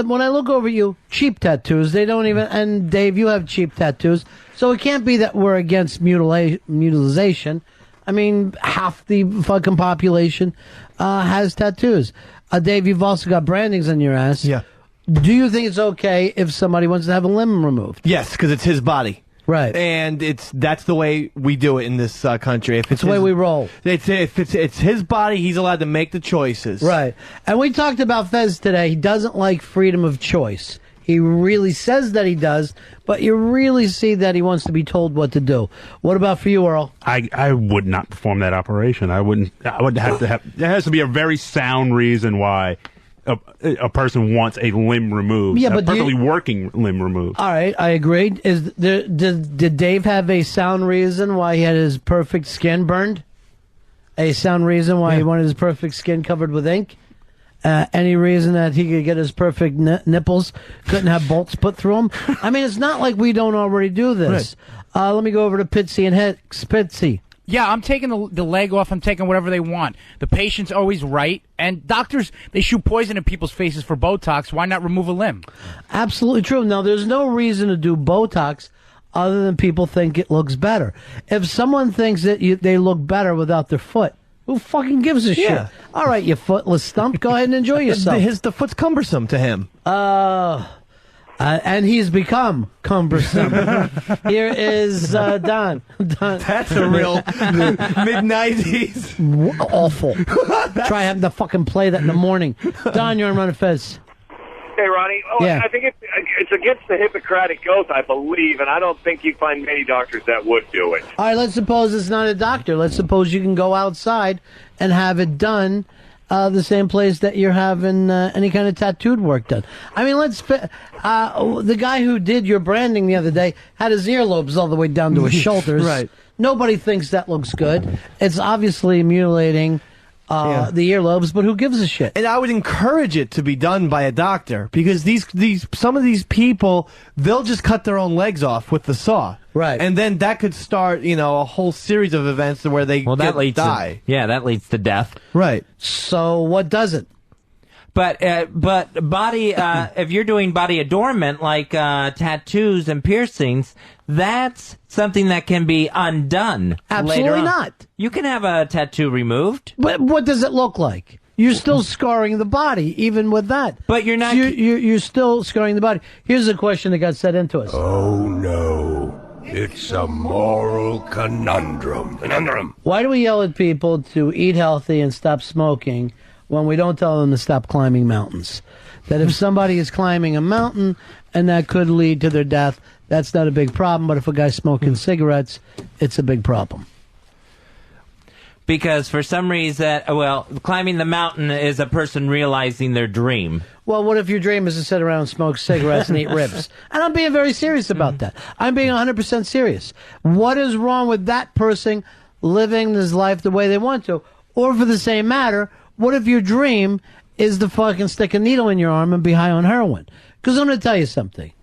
when I look over you, cheap tattoos, they don't even... And Dave, you have cheap tattoos. So it can't be that we're against mutilization. I mean, half the fucking population has tattoos. Dave, you've also got brandings on your ass. Yeah. Do you think it's okay if somebody wants to have a limb removed? Yes, because it's his body. Right. And that's the way we do it in this country. If It's the way we roll. If it's his body, he's allowed to make the choices. Right. And we talked about Fez today. He doesn't like freedom of choice. He really says that he does, but you really see that he wants to be told what to do. What about for you, Earl? I would not perform that operation. I would have to have. There has to be a very sound reason why a person wants a limb removed. Yeah, but a perfectly working limb removed. All right, I agree. Did Dave have a sound reason why he had his perfect skin burned? A sound reason why he wanted his perfect skin covered with ink? Any reason that he could get his perfect nipples, couldn't have bolts put through them? I mean, it's not like we don't already do this. Right. Let me go over to Pitsy and Hicks. Pitsy. Yeah, I'm taking the leg off. I'm taking whatever they want. The patient's always right. And doctors, they shoot poison in people's faces for Botox. Why not remove a limb? Absolutely true. Now, there's no reason to do Botox other than people think it looks better. If someone thinks that they look better without their foot, who fucking gives a shit? All right, you footless stump. Go ahead and enjoy yourself. The foot's cumbersome to him. And he's become cumbersome. Here is Don. That's a real mid-90s. Awful. Try having to fucking play that in the morning. Don, you're on Ron and Fez. Hey, Ronnie. Yeah. I think it's against the Hippocratic Oath, I believe, and I don't think you find many doctors that would do it. All right, let's suppose it's not a doctor. Let's suppose you can go outside and have it done the same place that you're having any kind of tattooed work done. I mean, the guy who did your branding the other day had his earlobes all the way down to his shoulders. Right. Nobody thinks that looks good. It's obviously mutilating the earlobes, but who gives a shit? And I would encourage it to be done by a doctor, because some of these people, they'll just cut their own legs off with the saw. Right. And then that could start, a whole series of events where they that leads die. That leads to death. Right. So what does it? But body, if you're doing body adornment like tattoos and piercings, that's something that can be undone. Absolutely later on. not. You can have a tattoo removed. But what does it look like? You're still scarring the body, even with that. But you're not. You're still scarring the body. Here's a question that got sent into us. Oh no. It's a moral conundrum. Why do we yell at people to eat healthy and stop smoking when we don't tell them to stop climbing mountains? That if somebody is climbing a mountain and that could lead to their death, that's not a big problem. But if a guy's smoking cigarettes, it's a big problem. Because for some reason, climbing the mountain is a person realizing their dream. Well, what if your dream is to sit around and smoke cigarettes and eat ribs? And I'm being very serious about that. I'm being 100% serious. What is wrong with that person living his life the way they want to? Or for the same matter, what if your dream is to fucking stick a needle in your arm and be high on heroin? Because I'm going to tell you something.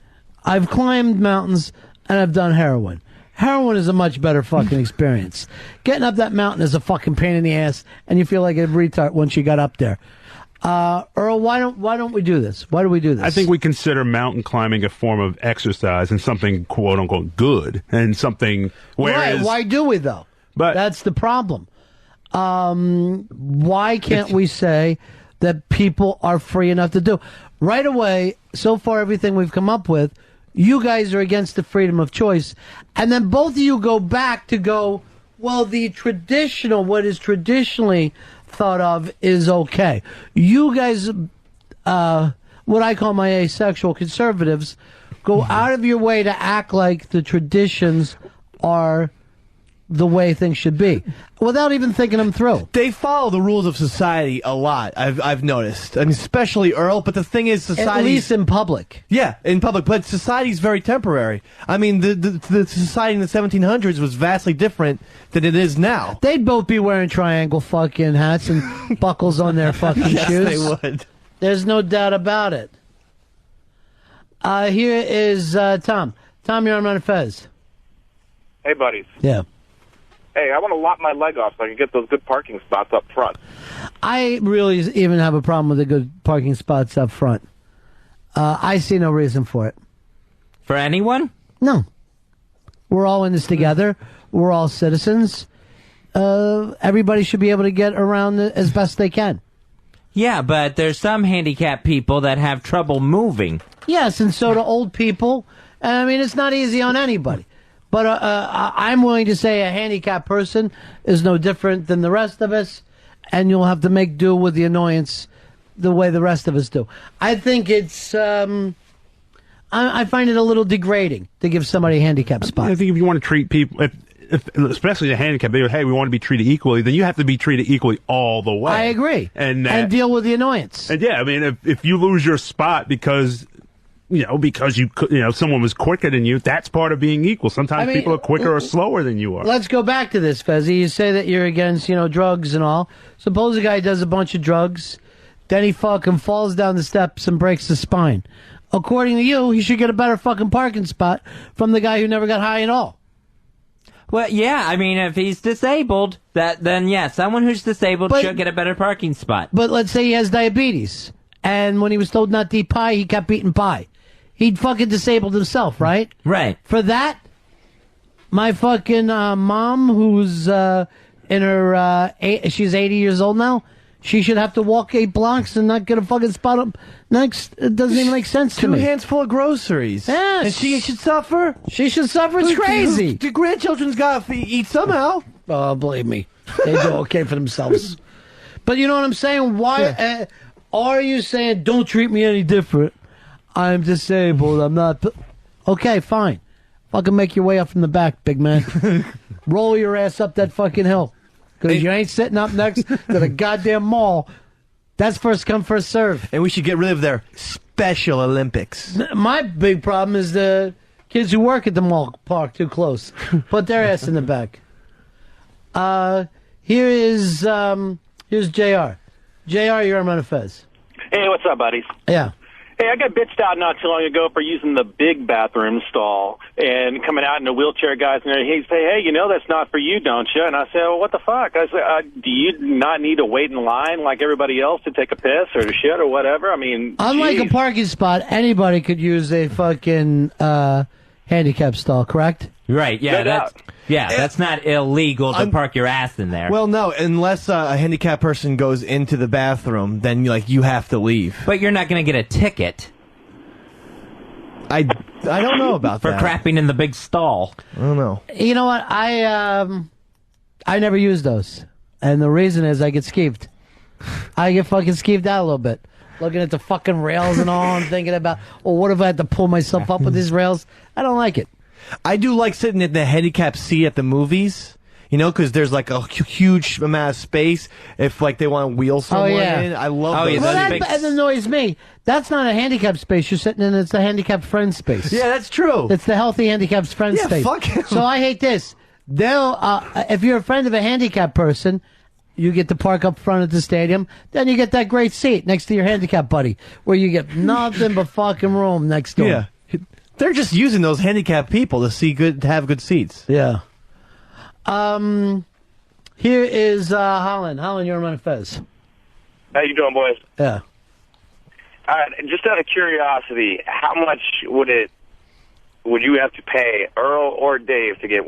I've climbed mountains and I've done heroin. Heroin is a much better fucking experience. Getting up that mountain is a fucking pain in the ass, and you feel like a retard once you got up there. Earl, why don't we do this? Why do we do this? I think we consider mountain climbing a form of exercise and something quote unquote good, and something. Whereas, right? Why do we though? But that's the problem. Why can't we say that people are free enough to do right away? So far, everything we've come up with. You guys are against the freedom of choice. And then both of you go back to go, well, what is traditionally thought of is okay. You guys, what I call my asexual conservatives, go out of your way to act like the traditions are the way things should be, without even thinking them through. They follow the rules of society a lot, I've noticed. I mean, especially Earl, but the thing is, society... At least in public. Yeah, in public, but society's very temporary. I mean, the society in the 1700s was vastly different than it is now. They'd both be wearing triangle fucking hats and buckles on their fucking yes, shoes. They would. There's no doubt about it. Here is Tom. Tom, you're on Ron and Fez. Hey, buddies. Yeah. Hey, I want to lop my leg off so I can get those good parking spots up front. I really even have a problem with the good parking spots up front. I see no reason for it. For anyone? No. We're all in this together. We're all citizens. Everybody should be able to get around as best they can. Yeah, but there's some handicapped people that have trouble moving. Yes, and so do old people. I mean, it's not easy on anybody. But I'm willing to say a handicapped person is no different than the rest of us, and you'll have to make do with the annoyance the way the rest of us do. I think it's... I find it a little degrading to give somebody a handicap spot. I think if you want to treat people, especially the handicapped, they go, hey, we want to be treated equally, then you have to be treated equally all the way. I agree. And deal with the annoyance. And yeah, I mean, if you lose your spot because someone was quicker than you, that's part of being equal. Sometimes people are quicker or slower than you are. Let's go back to this, Fezzy. You say that you're against, drugs and all. Suppose a guy does a bunch of drugs, then he fucking falls down the steps and breaks his spine. According to you, he should get a better fucking parking spot from the guy who never got high at all. Well, yeah, I mean, if he's disabled, then someone who's disabled should get a better parking spot. But let's say he has diabetes, and when he was told not to eat pie, he kept eating pie. He'd fucking disabled himself, right? Right. For that, my fucking mom, who's in her, she's 80 years old now, she should have to walk 8 blocks and not get a fucking spot up next. It doesn't even make sense to me. 2 hands full of groceries. Yes. And she should suffer? She should suffer. It's crazy. The grandchildren's got to eat somehow. Oh, believe me. They do okay for themselves. But you know what I'm saying? Why are you saying, don't treat me any different? I'm disabled. I'm not... Okay, fine. Fucking make your way up from the back, big man. Roll your ass up that fucking hill. Because you ain't sitting up next to the goddamn mall. That's first come, first serve. And we should get rid of their Special Olympics. My big problem is the kids who work at the mall park too close. Put their ass in the back. Here's JR. JR, you're on Ron and Fez. Hey, what's up, buddies? Yeah. Hey, I got bitched out not too long ago for using the big bathroom stall and coming out in a wheelchair, guys, and he say, hey, that's not for you, don't you? And I say, well, what the fuck? I said, do you not need to wait in line like everybody else to take a piss or to shit or whatever? I mean, unlike geez. a parking spot, anybody could use a fucking handicap stall, correct? Right, yeah. That's not illegal to park your ass in there. Well, no, unless a handicapped person goes into the bathroom, then you have to leave. But you're not going to get a ticket. I don't know about for that. For crapping in the big stall. I don't know. You know what? I never use those. And the reason is I get skeeved. I get fucking skeeved out a little bit. Looking at the fucking rails and all, and thinking about, what if I had to pull myself up with these rails? I don't like it. I do like sitting in the handicapped seat at the movies, because there's like a huge amount of space if they want to wheel someone in. I love those. Well, that annoys me. That's not a handicapped space you're sitting in. It's the handicapped friend space. Yeah, that's true. It's the healthy handicapped friend space. Fuck him. So I hate this. If you're a friend of a handicapped person, you get to park up front at the stadium. Then you get that great seat next to your handicapped buddy, where you get nothing but fucking room next to him. Yeah. They're just using those handicapped people to have good seats. Yeah. Here is Holland. Holland, you're on Ron and Fez. How you doing, boys? Yeah. Just out of curiosity, how much would you have to pay Earl or Dave to get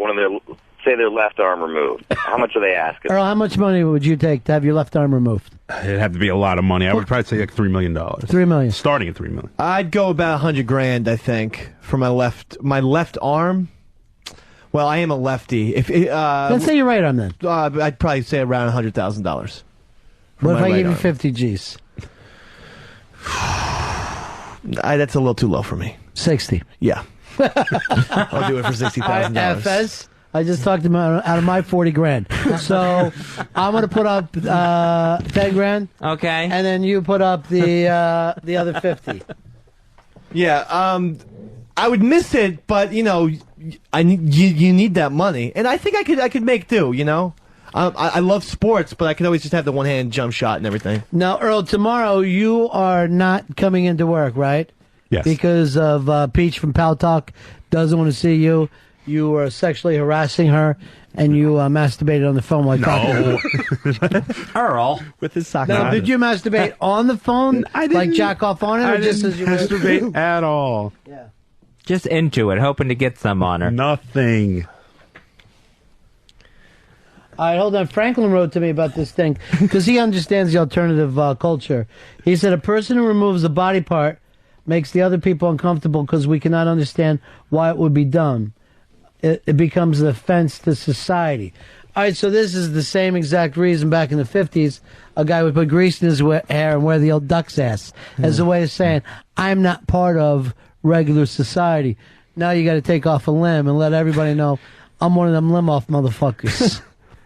their left arm removed? How much are they asking? Earl, how much money would you take to have your left arm removed? It'd have to be a lot of money. I would probably say like $3 million. $3 million. Starting at $3 million. I'd go about $100,000, I think, for my left arm. Well, I am a lefty. Let's say you're right on that. I'd probably say around $100,000. What if I give you 50 G's? That's a little too low for me. 60. Yeah. I'll do it for $60,000. Fez, I just talked him out of my 40 grand. So I'm going to put up 10 grand. Okay. And then you put up the other 50. Yeah. I would miss it, but you need that money, and I think I could make do. I love sports, but I could always just have the one-hand jump shot and everything. Now, Earl, tomorrow you are not coming into work, right? Yes. Because of Peach from Pal Talk doesn't want to see you. You were sexually harassing her, and you masturbated on the phone while talking to her. Earl. With his sock Now, did you masturbate on the phone? I didn't. Like jack off on it? Or just as you masturbate at all. Yeah. Just into it, hoping to get some on her. Nothing. All right, hold on. Franklin wrote to me about this thing because he understands the alternative culture. He said a person who removes a body part makes the other people uncomfortable because we cannot understand why it would be done. it becomes an offense to society. All right, so this is the same exact reason back in the 50s a guy would put grease in his hair and wear the old duck's ass as a way of saying, I'm not part of regular society. Now you got to take off a limb and let everybody know I'm one of them limb off motherfuckers.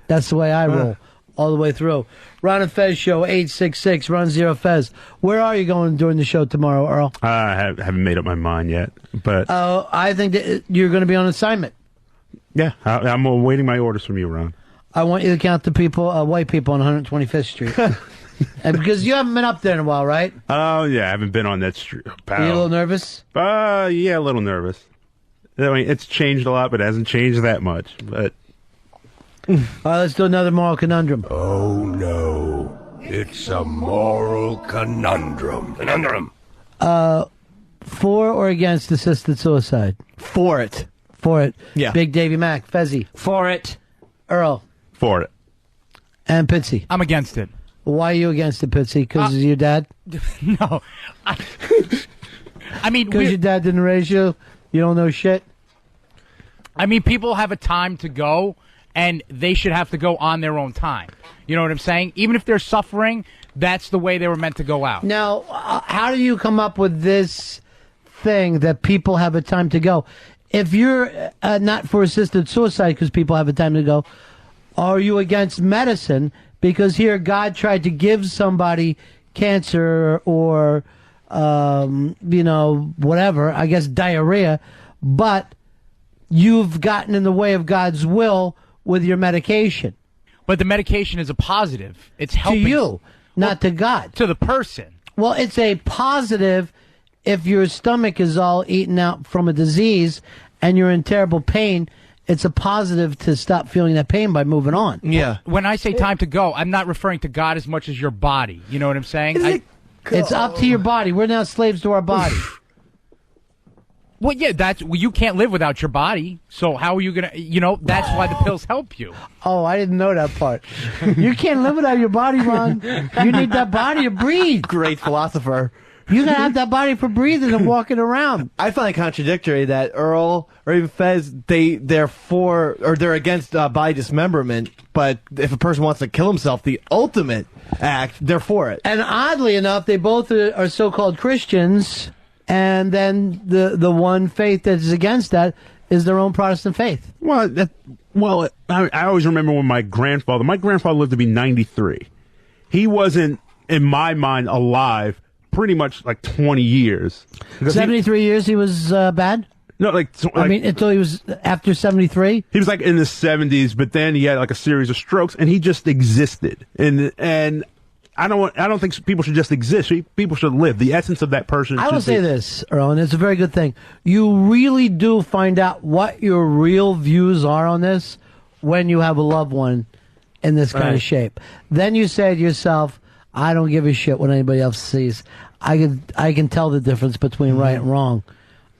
That's the way I roll all the way through. Ron and Fez show, 866 Run Zero Fez. Where are you going during the show tomorrow, Earl? I haven't made up my mind yet, but I think that you're going to be on assignment. Yeah, I'm awaiting my orders from you, Ron. I want you to count the people, white people on 125th Street. And because you haven't been up there in a while, right? Oh, yeah, I haven't been on that street. Are you a little nervous? Yeah, a little nervous. I mean, it's changed a lot, but it hasn't changed that much. But all right, let's do another moral conundrum. Oh, no. It's a moral conundrum. For or against assisted suicide? For it. For it. Yeah. Big Davy Mac, Fezzy. For it. Earl. For it. And Pitsy. I'm against it. Why are you against it, Pitsy? Because of your dad? No. I mean, because your dad didn't raise you? You don't know shit? I mean, people have a time to go, and they should have to go on their own time. You know what I'm saying? Even if they're suffering, that's the way they were meant to go out. Now, how do you come up with this thing that people have a time to go? If you're not for assisted suicide because people have a time to go, are you against medicine because here God tried to give somebody cancer or, whatever, I guess diarrhea, but you've gotten in the way of God's will with your medication? But the medication is a positive. It's helping. To you, not to God. To the person. Well, it's a positive if your stomach is all eaten out from a disease and you're in terrible pain. It's a positive to stop feeling that pain by moving on. Yeah. When I say time to go, I'm not referring to God as much as your body. You know what I'm saying? It's up to your body. We're now slaves to our body. Well, yeah, you can't live without your body. So how are you going to, that's why the pills help you. Oh, I didn't know that part. You can't live without your body, Ron. You need that body to breathe. Great philosopher. You gotta have that body for breathing and walking around. I find it contradictory that Earl or even Fez, they're for or they're against body dismemberment, but if a person wants to kill himself, the ultimate act, they're for it. And oddly enough, they both are so-called Christians, and then the one faith that is against that is their own Protestant faith. I always remember when my grandfather lived to be 93. He wasn't, in my mind, alive pretty much like 20 years. 73 years he was bad? No, until he was after 73? He was like in the 70s, but then he had like a series of strokes and he just existed. And I don't think people should just exist. People should live. The essence of that person I will say this, Earl, and it's a very good thing. You really do find out what your real views are on this when you have a loved one in this kind of shape. Then you say to yourself, I don't give a shit what anybody else sees. I can tell the difference between right and wrong,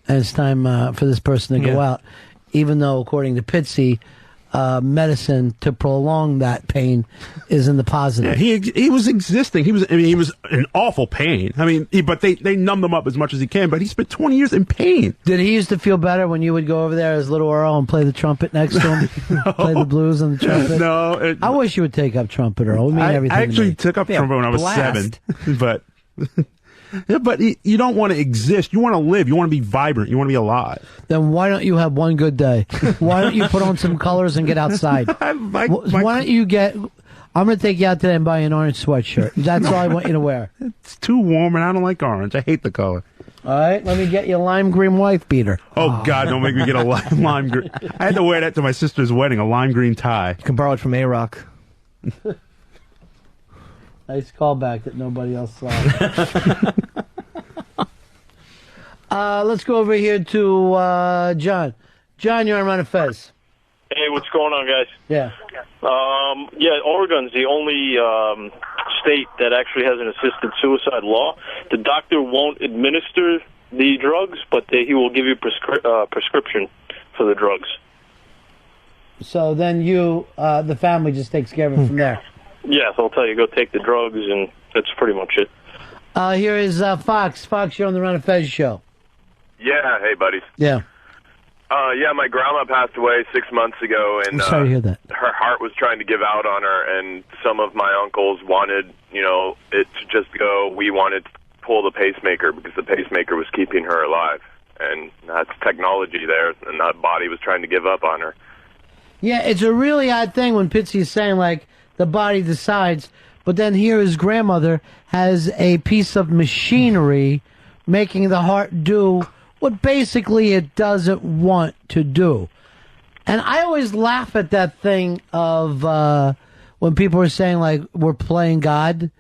and it's time for this person to go out. Even though, according to Pitsy, medicine to prolong that pain is in the positive. Yeah, he was existing. He was in awful pain. But they numb him up as much as he can. But he spent 20 years in pain. Did he used to feel better when you would go over there as little Earl and play the trumpet next to him? Play the blues on the trumpet? No. I wish you would take up trumpet, Earl. It would mean everything I actually to me. took up trumpet when I was 7. But yeah, but you don't want to exist. You want to live. You want to be vibrant. You want to be alive. Then why don't you have one good day? Why don't you put on some colors and get outside? Why don't you get... I'm going to take you out today and buy you an orange sweatshirt. That's all I want you to wear. It's too warm and I don't like orange. I hate the color. All right, let me get you a lime green wife beater. Oh, God, don't make me get a lime green. I had to wear that to my sister's wedding, a lime green tie. You can borrow it from A-Rock. Nice callback that nobody else saw. Let's go over here to John. John, you're on Ron and Fez. Hey, what's going on, guys? Yeah. Oregon's the only state that actually has an assisted suicide law. The doctor won't administer the drugs, but he will give you prescription for the drugs. So then the family just takes care of it from there. Yes, I'll tell you, go take the drugs, and that's pretty much it. Here is Fox. Fox, you're on the Ron and Fez show. Yeah, hey, buddies. Yeah. Yeah, my grandma passed away 6 months ago, and I'm sorry to hear that. her heart was trying to give out on her, and some of my uncles wanted, it to just go. We wanted to pull the pacemaker because the pacemaker was keeping her alive, and that's technology there, and that body was trying to give up on her. Yeah, it's a really odd thing when Pitsy is saying, like, the body decides, but then here his grandmother has a piece of machinery making the heart do what basically it doesn't want to do. And I always laugh at that thing of when people are saying, like, we're playing God.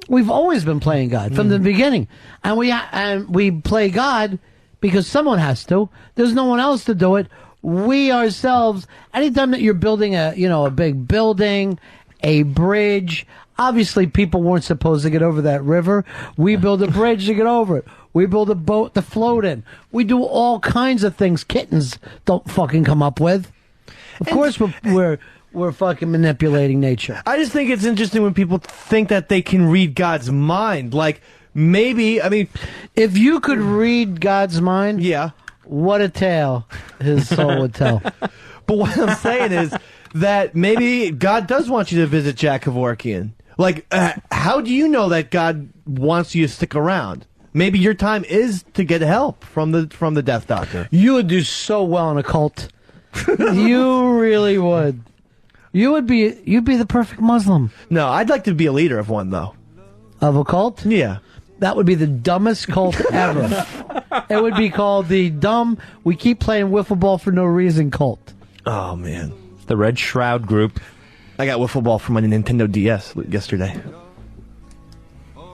We've always been playing God from the beginning. And we play God because someone has to. There's no one else to do it. We ourselves, anytime that you're building a big building, a bridge, obviously people weren't supposed to get over that river. We build a bridge to get over it. We build a boat to float in. We do all kinds of things kittens don't fucking come up with. Of course we're fucking manipulating nature. I just think it's interesting when people think that they can read God's mind. Like, maybe, I mean... If you could read God's mind... Yeah. What a tale his soul would tell. But what I'm saying is that maybe God does want you to visit Jack Kevorkian. Like, how do you know that God wants you to stick around? Maybe your time is to get help from the death doctor. You would do so well in a cult. You really would. You'd be the perfect Muslim. No, I'd like to be a leader of one, though. Of a cult? Yeah. That would be the dumbest cult ever. It would be called the dumb, we keep playing wiffle ball for no reason cult. Oh, man. The Red Shroud Group. I got wiffle ball from my Nintendo DS yesterday.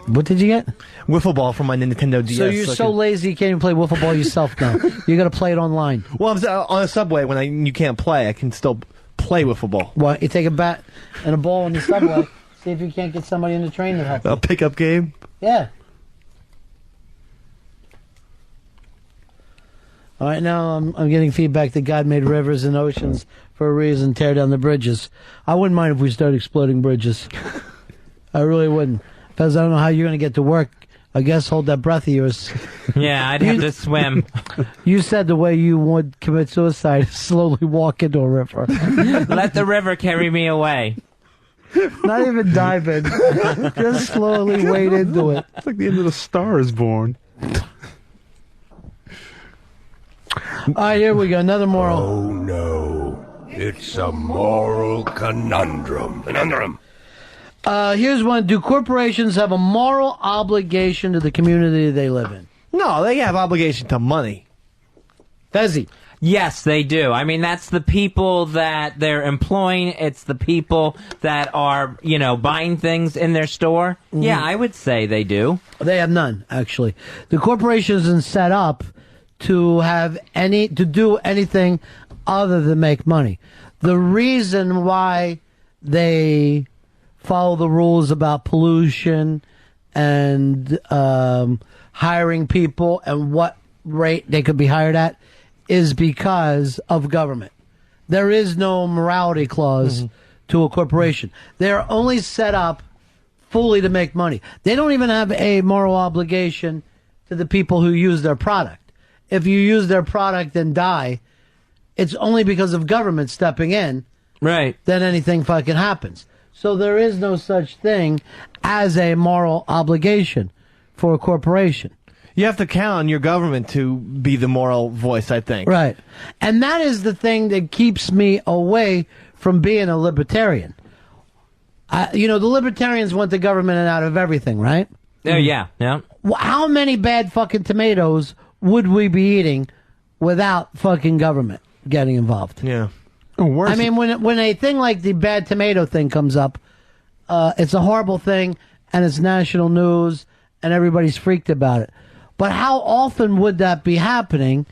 What did you get? Wiffle ball from my Nintendo DS. So you're so lazy you can't even play wiffle ball yourself now. You got to play it online. Well, I'm on a subway when you can't play, I can still play wiffle ball. What? You take a bat and a ball in the subway, see if you can't get somebody in the train to help you. A pickup game? Yeah. All right, now I'm getting feedback that God made rivers and oceans for a reason, tear down the bridges. I wouldn't mind if we started exploding bridges. I really wouldn't. Because I don't know how you're going to get to work. I guess hold that breath of yours. Yeah, I'd have to swim. You said the way you would commit suicide is slowly walk into a river. Let the river carry me away. Not even dive in. Just slowly wade into it. It's like the end of The Star Is Born. All right, here we go. Another moral. Oh, no. It's a moral conundrum. Here's one. Do corporations have a moral obligation to the community they live in? No, they have obligation to money. Fezzy. Yes, they do. I mean, that's the people that they're employing. It's the people that are, buying things in their store. Mm-hmm. Yeah, I would say they do. They have none, actually. The corporation isn't set up to do anything other than make money. The reason why they follow the rules about pollution and hiring people and what rate they could be hired at is because of government. There is no morality clause to a corporation. They're only set up fully to make money. They don't even have a moral obligation to the people who use their product. If you use their product and die, it's only because of government stepping in, right? Then anything fucking happens. So there is no such thing as a moral obligation for a corporation. You have to count on your government to be the moral voice, I think. Right. And that is the thing that keeps me away from being a libertarian. The libertarians want the government out of everything, right? Yeah. Well, how many bad fucking tomatoes would we be eating without fucking government getting involved? Yeah. I mean, when a thing like the bad tomato thing comes up, it's a horrible thing, and it's national news, and everybody's freaked about it. But how often would that be happening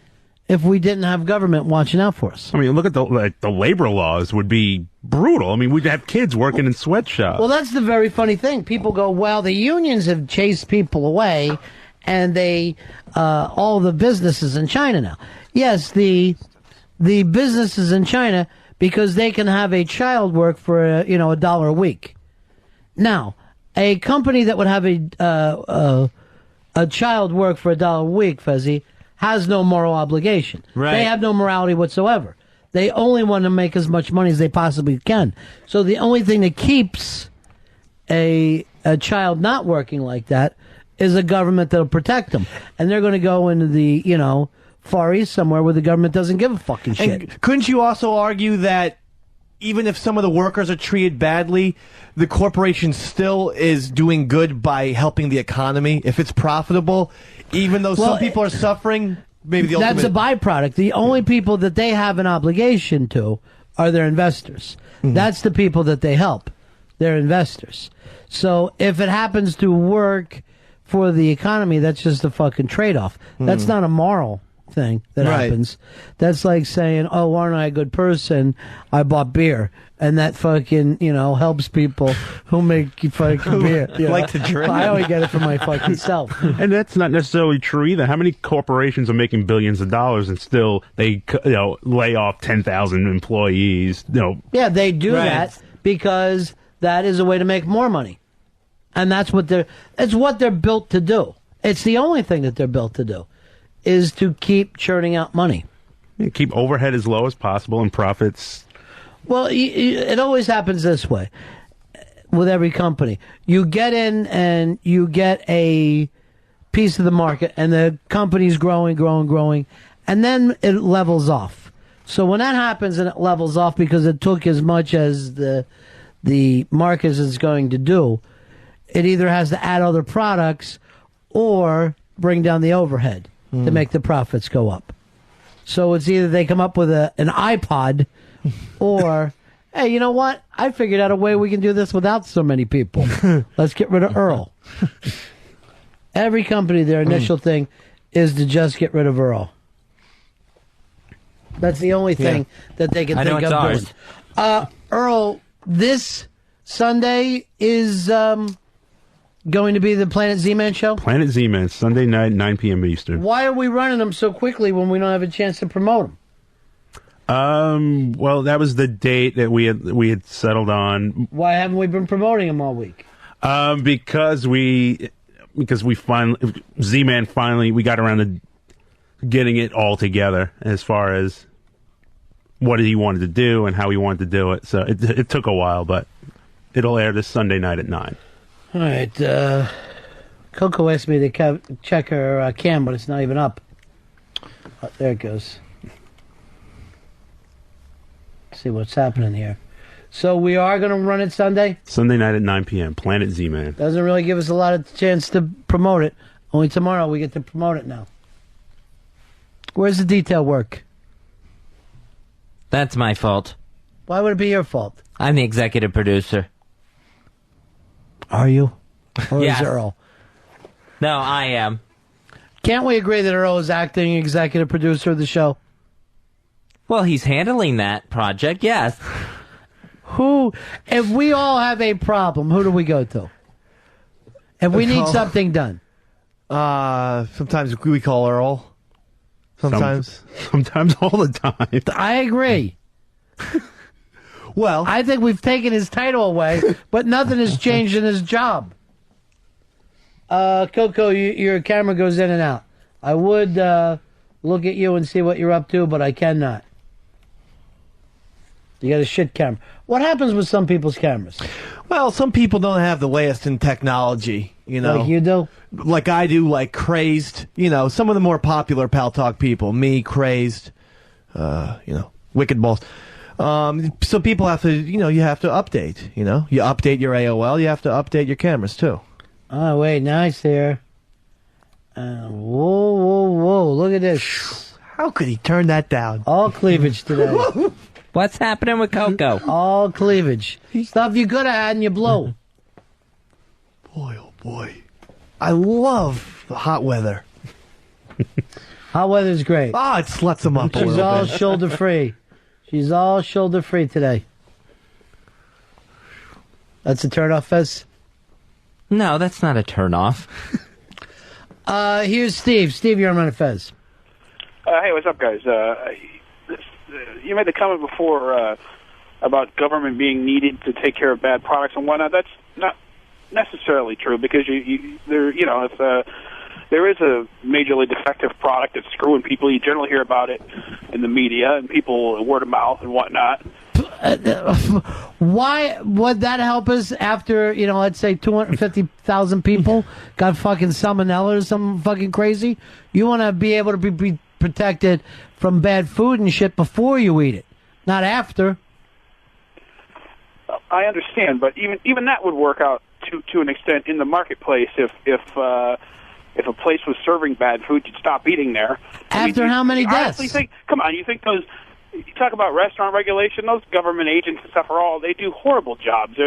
if we didn't have government watching out for us? I mean, look at the labor laws would be brutal. I mean, we'd have kids working in sweatshops. Well, that's the very funny thing. People go, well, the unions have chased people away, and they all the businesses in China now. Yes, the businesses in China, because they can have a child work for $1 a week. Now, a company that would have a child work for $1 a week, Fezzy, has no moral obligation. Right. They have no morality whatsoever. They only want to make as much money as they possibly can. So the only thing that keeps a child not working like that is a government that'll protect them. And they're going to go into the, Far East somewhere where the government doesn't give a fucking shit. And couldn't you also argue that even if some of the workers are treated badly, the corporation still is doing good by helping the economy if it's profitable, even though some people are suffering? Maybe the That's a byproduct. The only people that they have an obligation to are their investors. Mm-hmm. That's the people that they help. They're investors. So if it happens to work for the economy, that's just a fucking trade-off. That's not a moral thing that happens. That's like saying, oh, aren't I a good person? I bought beer. And that fucking, helps people who make fucking beer. Like to drink. I only get it for my fucking self. And that's not necessarily true either. How many corporations are making billions of dollars and still they lay off 10,000 employees? Yeah, they do that because that is a way to make more money. And it's what they're built to do. It's the only thing that they're built to do, is to keep churning out money. Keep overhead as low as possible and profits. Well, it always happens this way with every company. You get in and you get a piece of the market, and the company's growing, and then it levels off. So when that happens and it levels off because it took as much as the market is going to do, it either has to add other products or bring down the overhead to make the profits go up. So it's either they come up with an iPod or, hey, you know what? I figured out a way we can do this without so many people. Let's get rid of Earl. Every company, their initial thing is to just get rid of Earl. That's the only thing that they can think of doing. Earl, this Sunday is going to be the Planet Z-Man show? Planet Z-Man, Sunday night, 9 p.m. Eastern. Why are we running them so quickly when we don't have a chance to promote them? Well, that was the date that we had settled on. Why haven't we been promoting them all week? Because we finally, Z-Man finally, we got around to getting it all together as far as what he wanted to do and how he wanted to do it. So it took a while, but it'll air this Sunday night at 9. All right. Coco asked me to check her cam, but it's not even up. Oh, there it goes. See what's happening here. So we are going to run it Sunday? Sunday night at 9 p.m. Planet Z-Man. Doesn't really give us a lot of chance to promote it. Only tomorrow we get to promote it now. Where's the detail work? That's my fault. Why would it be your fault? I'm the executive producer. Are you? Or Yes. is Earl? No, I am. Can't we agree that Earl is acting executive producer of the show? Well, he's handling that project, yes. If we all have a problem, who do we go to? If we need something done. Sometimes we call Earl. Sometimes all the time. I agree. Well, I think we've taken his title away, but nothing has changed in his job. Coco, your camera goes in and out. I would look at you and see what you're up to, but I cannot. You got a shit camera. What happens with some people's cameras? Well, some people don't have the latest in technology, Like you do? Like I do, like Crazed. Some of the more popular Pal Talk people. Me, Crazed, Wicked Balls. So people have to, you have to update, You update your AOL, you have to update your cameras, too. Oh, wait, nice here. Whoa, look at this. How could he turn that down? All cleavage today. What's happening with Coco? All cleavage. Stuff you could have had and you blow. Boy, oh boy. I love the hot weather. Hot weather's great. It sluts them up a She's little all bit. shoulder free. She's all shoulder free today. That's a turn off, Fez? No, that's not a turn off. Here's Steve. Steve, you're on Ron and Fez. Hey, what's up, guys? You made the comment before about government being needed to take care of bad products and whatnot. That's not necessarily true because if there is a majorly defective product that's screwing people. You generally hear about it in the media and people word of mouth and whatnot. Why would that help us after, let's say 250,000 people got fucking salmonella or something fucking crazy? You want to be able to be protected from bad food and shit before you eat it, not after. I understand, but even that would work out to an extent in the marketplace. If a place was serving bad food, you'd stop eating there. After how many deaths? Come on, you think those? You talk about restaurant regulation; those government agents and stuff they do horrible jobs.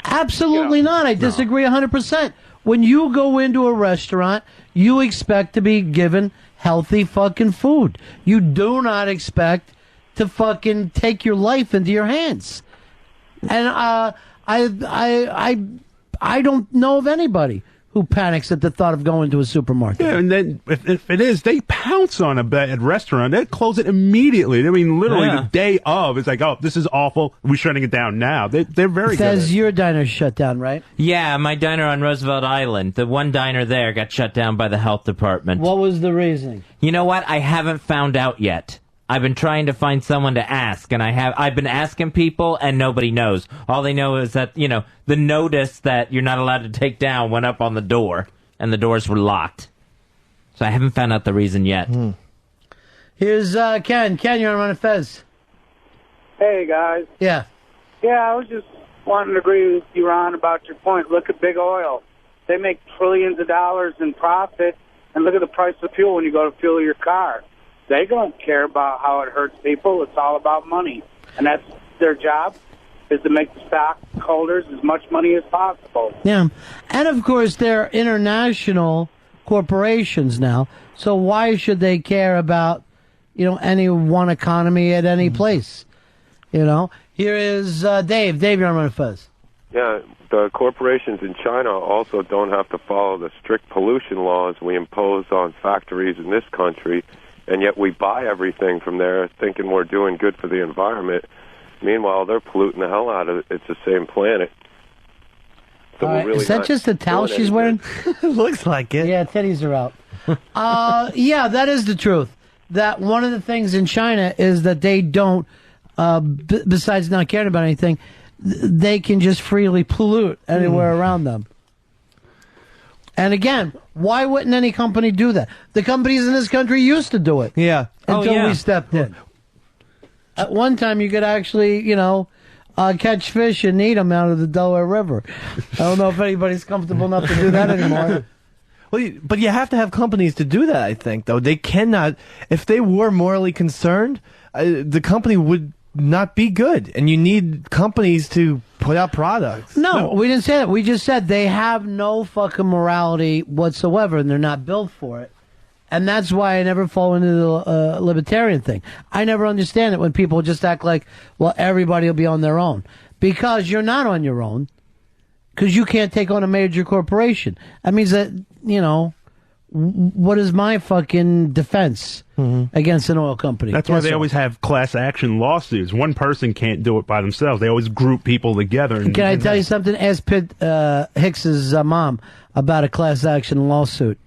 Absolutely not. I disagree 100%. When you go into a restaurant, you expect to be given healthy fucking food. You do not expect to fucking take your life into your hands. And I don't know of anybody who panics at the thought of going to a supermarket. Yeah, and then if it is, they pounce on a bad restaurant. They close it immediately. I mean, literally the day of, it's like, oh, this is awful. We're shutting it down now. They're very good. Says your diner shut down, right? Yeah, my diner on Roosevelt Island. The one diner there got shut down by the health department. What was the reasoning? You know what? I haven't found out yet. I've been trying to find someone to ask, and I've been asking people, and nobody knows. All they know is that, the notice that you're not allowed to take down went up on the door, and the doors were locked. So I haven't found out the reason yet. Here's Ken. Ken, you're on Ron and Fez. Hey, guys. Yeah. Yeah, I was just wanting to agree with you, Ron, about your point. Look at big oil. They make trillions of dollars in profit, and look at the price of fuel when you go to fuel your car. They don't care about how it hurts people. It's all about money. And that's their job, is to make the stockholders as much money as possible. Yeah. And, of course, they're international corporations now. So why should they care about, any one economy at any place? Here is Dave. Dave, you're on Ron and Fez. Yeah, the corporations in China also don't have to follow the strict pollution laws we impose on factories in this country. And yet we buy everything from there thinking we're doing good for the environment. Meanwhile, they're polluting the hell out of it. It's the same planet. So we're really is that just a towel she's wearing? Looks like it. Yeah, teddies are out. Yeah, that is the truth. That one of the things in China is that they don't, besides not caring about anything, they can just freely pollute anywhere around them. And again, why wouldn't any company do that? The companies in this country used to do it. Yeah. Until we stepped in. At one time, you could actually, catch fish and eat them out of the Delaware River. I don't know if anybody's comfortable enough to do that anymore. Well, but you have to have companies to do that, I think, though. They cannot, if they were morally concerned, the company would not be good. And you need companies to put out products. No, we didn't say that. We just said they have no fucking morality whatsoever, and they're not built for it. And that's why I never fall into the libertarian thing. I never understand it when people just act like, well, everybody will be on their own. Because you're not on your own. Because you can't take on a major corporation. That means that, what is my fucking defense against an oil company? That's why they always have class action lawsuits. One person can't do it by themselves. They always group people together. And, Can I tell you something? Ask Pitt Hicks's mom about a class action lawsuit.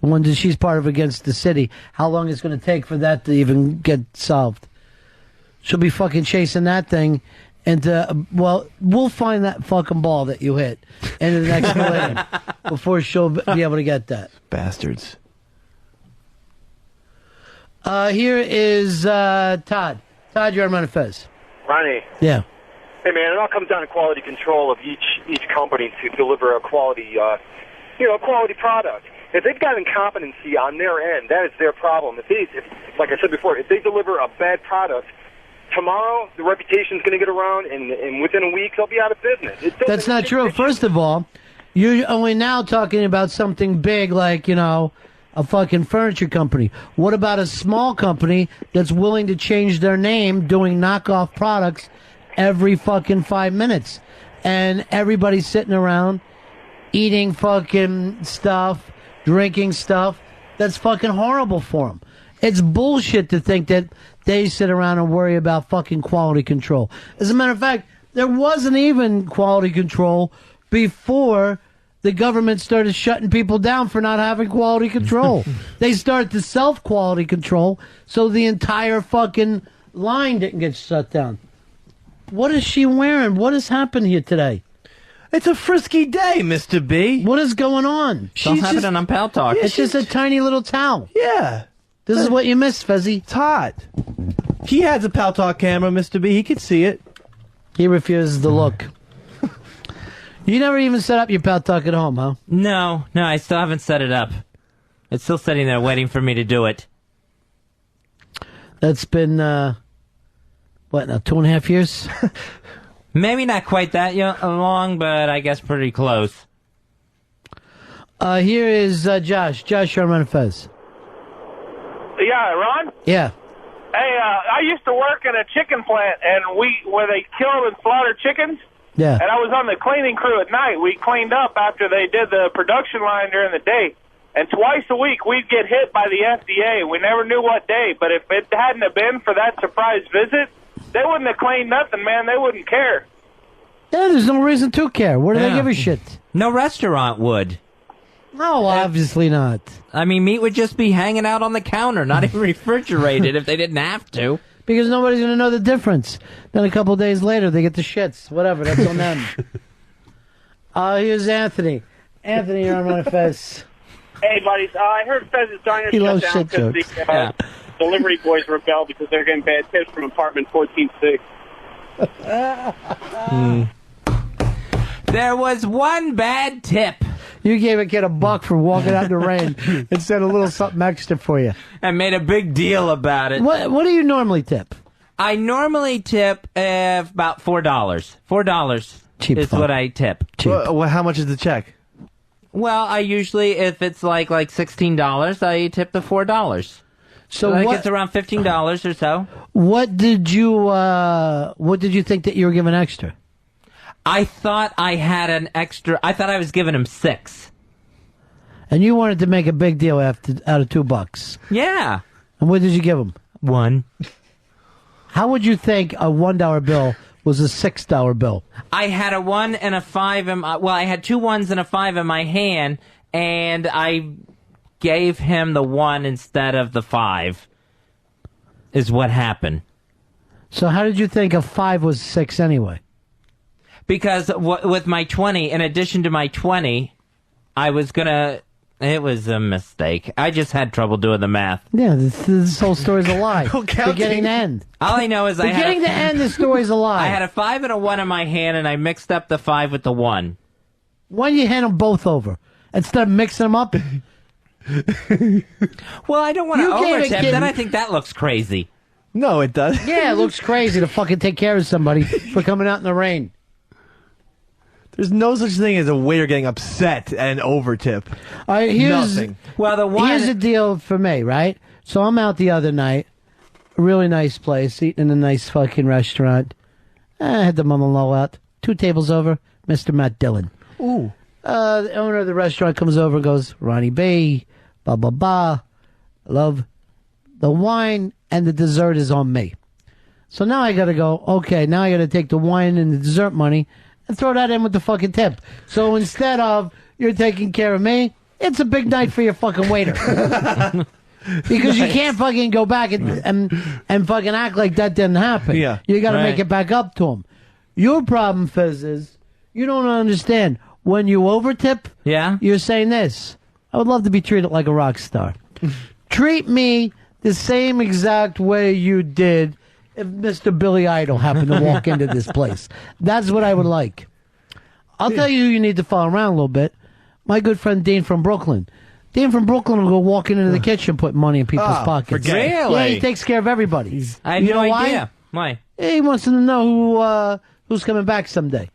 The one that she's part of against the city. How long it's going to take for that to even get solved? She'll be fucking chasing that thing. And, we'll find that fucking ball that you hit into the next millennium before she'll be able to get that. Bastards. Here is Todd. Todd, you're on Ron and Fez. Ronnie. Yeah. Hey, man, it all comes down to quality control of each company to deliver a quality, quality product. If they've got incompetency on their end, that is their problem. If like I said before, if they deliver a bad product, tomorrow the reputation's going to get around, and within a week they'll be out of business. That's not true. First of all, you're only now talking about something big like, a fucking furniture company. What about a small company that's willing to change their name doing knockoff products every fucking 5 minutes? And everybody's sitting around eating fucking stuff, drinking stuff. That's fucking horrible for them. It's bullshit to think that they sit around and worry about fucking quality control. As a matter of fact, there wasn't even quality control before the government started shutting people down for not having quality control. They started to self-quality control, so the entire fucking line didn't get shut down. What is she wearing? What has happened here today? It's a frisky day, Mr. B. What is going on? She's happening on Pal Talk. It's just a tiny little towel. Yeah. This is what you missed, Fezzy. It's hot. He has a Pal Talk camera, Mr. B. He could see it. He refuses to look. You never even set up your Pal Talk at home, huh? No, I still haven't set it up. It's still sitting there waiting for me to do it. That's been, what, now 2.5 years? Maybe not quite that long, but I guess pretty close. Here is Josh. Josh, you're on Ron and Fez. Yeah, Ron? Yeah. Hey, I used to work in a chicken plant, and where they killed and slaughtered chickens. Yeah. And I was on the cleaning crew at night. We cleaned up after they did the production line during the day. And twice a week, we'd get hit by the FDA. We never knew what day, but if it hadn't have been for that surprise visit, they wouldn't have cleaned nothing, man. They wouldn't care. Yeah, there's no reason to care. What do they give a shit? No restaurant would. No, obviously not. I mean, meat would just be hanging out on the counter, not even refrigerated if they didn't have to. Because nobody's going to know the difference. Then a couple days later, they get the shits. Whatever, that's on them. Here's Anthony. Anthony, you're on Ron and Fez. Hey, buddies. I heard Fez is trying to He shut loves down shit because jokes. the delivery boys rebel because they're getting bad tips from apartment 146. There was one bad tip. You gave a kid $1 for walking out in the rain and said a little something extra for you. I made a big deal about it. What do you normally tip? I normally tip about $4. $4 Cheap is fuck. what I tip. Well, how much is the check? Well, I usually, if it's like $16, I tip the $4. So that what- gets around $15 or so. What did you think that you were giving extra? I thought I had an extra. I thought I was giving him $6. And you wanted to make a big deal out of $2. Yeah. And what did you give him? $1. How would you think a $1 bill was a $6 bill? I had a 1 and a 5 in my, well, I had 2 1s and a 5 in my hand, and I gave him the 1 instead of the 5. Is what happened. So how did you think a 5 was 6 anyway? Because with my 20, in addition to my 20, I was gonna. It was a mistake. I just had trouble doing the math. Yeah, this whole story's a lie. Beginning to end. All I know is I had Beginning to end, this story's a lie. I had a 5 and a 1 in my hand, and I mixed up the 5 with the 1. Why don't you hand them both over instead of mixing them up? Well, I don't want to You gave a overtip. kid- Then I think that looks crazy. No, it does. Yeah, it looks crazy to fucking take care of somebody for coming out in the rain. There's no such thing as a waiter getting upset at an overtip. Nothing. Well, the one. Here's the deal for me, right? So I'm out the other night, a really nice place, eating in a nice fucking restaurant. I had the mother-in-law out. 2 tables over, Mr. Matt Dillon. Ooh. The owner of the restaurant comes over and goes, Ronnie B, blah, blah, blah. Love. The wine and the dessert is on me. So now I got to go, okay, now I got to take the wine and the dessert money and throw that in with the fucking tip. So instead of you're taking care of me, it's a big night for your fucking waiter. Because you can't fucking go back and fucking act like that didn't happen. Yeah. You got to Right. make it back up to him. Your problem, Fez, is you don't understand. When you overtip, you're saying this. I would love to be treated like a rock star. Treat me the same exact way you did if Mr. Billy Idol happened to walk into this place. That's what I would like. I'll tell you who you need to follow around a little bit. My good friend Dean from Brooklyn. Dean from Brooklyn will go walking into the kitchen putting money in people's pockets. forget it. Really? Yeah, he takes care of everybody. I had You no know why? idea. Why? He wants them to know who's coming back someday.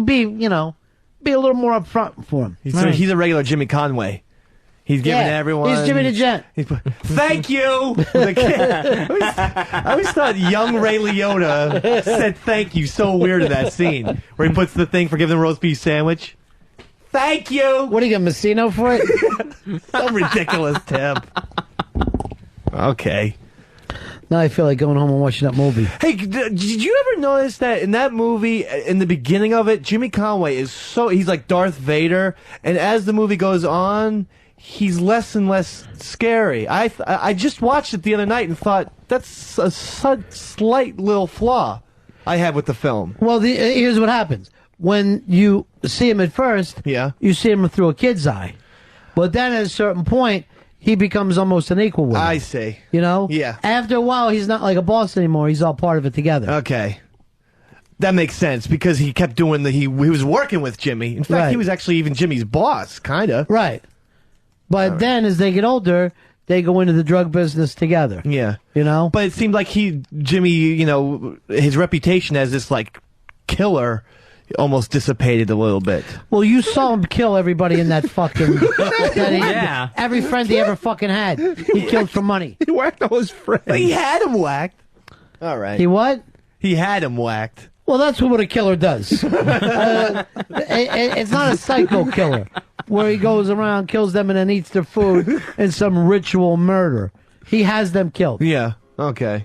Be a little more upfront for him. He's a regular Jimmy Conway. He's giving everyone. He's Jimmy the Gent. Thank you. I always thought young Ray Liotta said thank you so weird in that scene where he puts the thing for giving the roast beef sandwich. Thank you. What do you get, Messino for it? Some ridiculous tip. Okay. Now I feel like going home and watching that movie. Hey, did you ever notice that in that movie, in the beginning of it, Jimmy Conway he's like Darth Vader, and as the movie goes on, he's less and less scary. I just watched it the other night and thought, that's a slight little flaw I have with the film. Well, here's what happens. When you see him at first, you see him through a kid's eye. But then at a certain point, he becomes almost an equal with him. I see. You know? Yeah. After a while, he's not like a boss anymore. He's all part of it together. Okay. That makes sense, because he kept doing he was working with Jimmy. In fact, he was actually even Jimmy's boss, kind of. Right. But then, as they get older, they go into the drug business together. Yeah. You know? But it seemed like Jimmy, you know, his reputation as this, like, killer almost dissipated a little bit. Well, you saw him kill everybody in that fucking... Yeah. Every friend he ever fucking had, he killed for money. He whacked all his friends. He had him whacked. All right. He what? He had him whacked. Well, that's what a killer does. It's not a psycho killer, where he goes around, kills them, and then eats their food in some ritual murder. He has them killed. Yeah. Okay.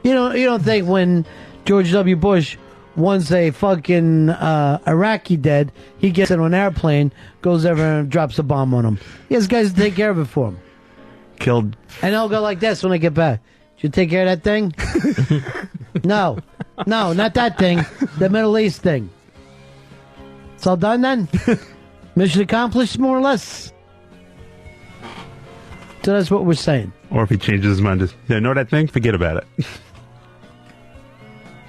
You don't think when George W. Bush wants a fucking Iraqi dead, he gets on an airplane, goes over and drops a bomb on him. He has guys to take care of it for him. Killed. And they'll go like this when I get back. Did you take care of that thing? No, not that thing. The Middle East thing. It's all done then? Mission accomplished, more or less. So that's what we're saying. Or if he changes his mind, know that thing? Forget about it.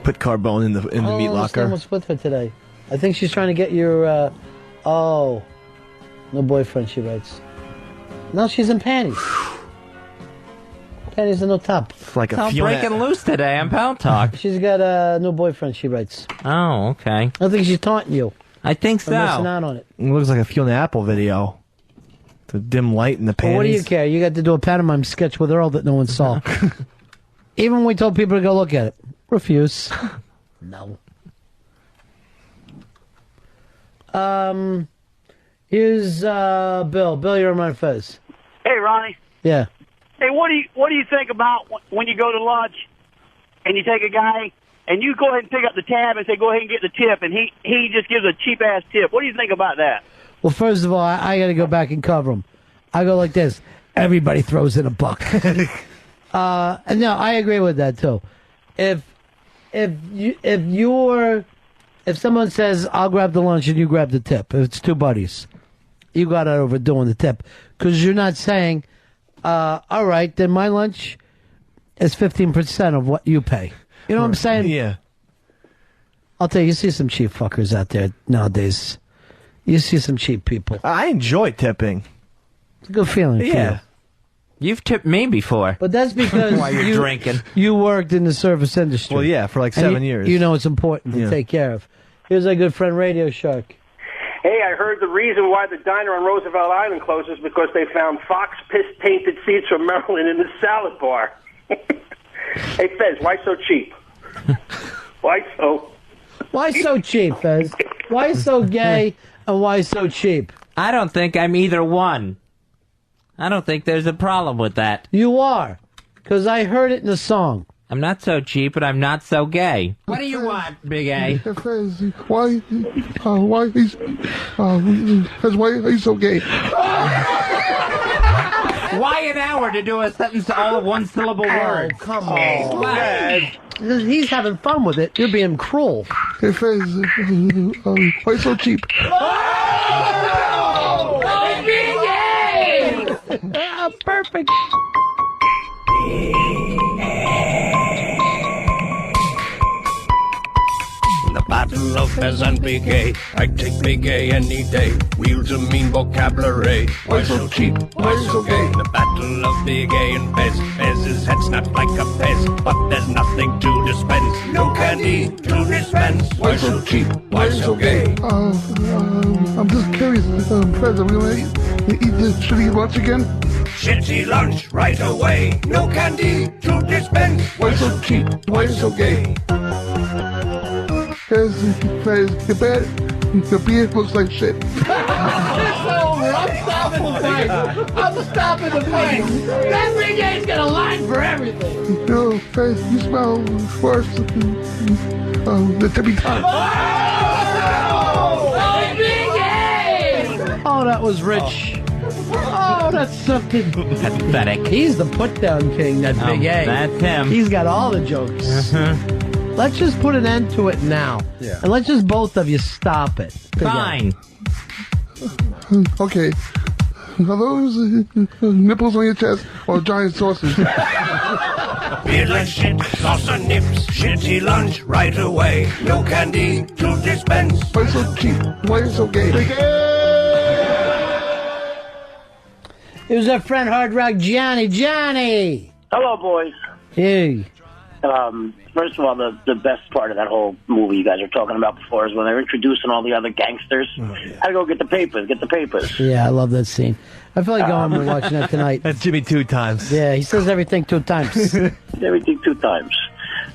Put Carbone in the meat locker. What's with her today? I think she's trying to get your. No boyfriend, she writes. No, she's in panties. Panties and no top. It's like I'm breaking loose today on Pound Talk. She's got a new boyfriend, she writes. Oh, okay. I think she's taunting you. I think so. I'm missing out on it. It looks like a Fiona Apple video. The dim light in the panties. Well, what do you care? You got to do a pantomime sketch with Earl that no one saw. Even when we told people to go look at it. Refuse. No. Here's Bill. Bill, you're on Ron and Fez. Hey, Ronnie. Yeah. Hey, what do you think about when you go to lunch and you take a guy and you go ahead and pick up the tab and say, go ahead and get the tip, and he just gives a cheap-ass tip? What do you think about that? Well, first of all, I got to go back and cover him. I go like this. Everybody throws in a buck. No, I agree with that, too. If someone says, I'll grab the lunch and you grab the tip, if it's two buddies, you got overdoing the tip. Because you're not saying, all right, then my lunch is 15% of what you pay. You know what I'm saying? Yeah. I'll tell you, you see some cheap fuckers out there nowadays. You see some cheap people. I enjoy tipping. It's a good feeling for you. You've tipped me before. But that's because while you're drinking. You worked in the service industry. Well, yeah, for like 7 years. You know it's important to take care of. Here's our good friend Radio Shark. Hey, I heard the reason why the diner on Roosevelt Island closed is because they found fox piss-tainted seeds from Maryland in the salad bar. Hey, Fez, why so cheap? Why so cheap, Fez? Why so gay and why so cheap? I don't think I'm either one. I don't think there's a problem with that. You are, because I heard it in the song. I'm not so cheap, but I'm not so gay. What do you want, Big A? Why he's so gay? Why an hour to do a sentence all of one syllable words? Oh, come on. He's having fun with it. You're being cruel. Hey, Fez, why so cheap? Perfect. The battle of Fez and Big A, I take Big A any day. Wields a mean vocabulary. Why so cheap? Why so gay? The battle of Big A and Fez. Fez's head snapped like a Fez, but there's nothing to dispense. No candy to dispense. Why so cheap? Why so gay? I'm just curious, Fez, are we gonna eat this shitty lunch again? Shitty lunch right away. No candy to dispense. Why so cheap? Why so gay? Fez, your beard looks like shit. It's over. I'm stopping the fight. I'm stopping the fight. That Big A's got a line for everything. Fez, you smell worse than the tippy top. Oh, that was rich. Oh, that's something. Pathetic. He's the put-down king, that Big A. That's him. He's got all the jokes. Let's just put an end to it now. Yeah. And let's just both of you stop it. Fine. Okay. Are those nipples on your chest or giant saucers? Beer like shit, sauce and nips, shitty lunch right away. No candy to dispense. Why so cheap? Why so gay? It was our friend Hard Rock Johnny. Johnny! Hello, boys. Hey. First of all, the best part of that whole movie you guys were talking about before is when they're introducing all the other gangsters. Had to go get the papers. Yeah, I love that scene. I feel like going and watching that tonight. That's Jimmy 2 times. Yeah, he says everything 2 times. Everything 2 times.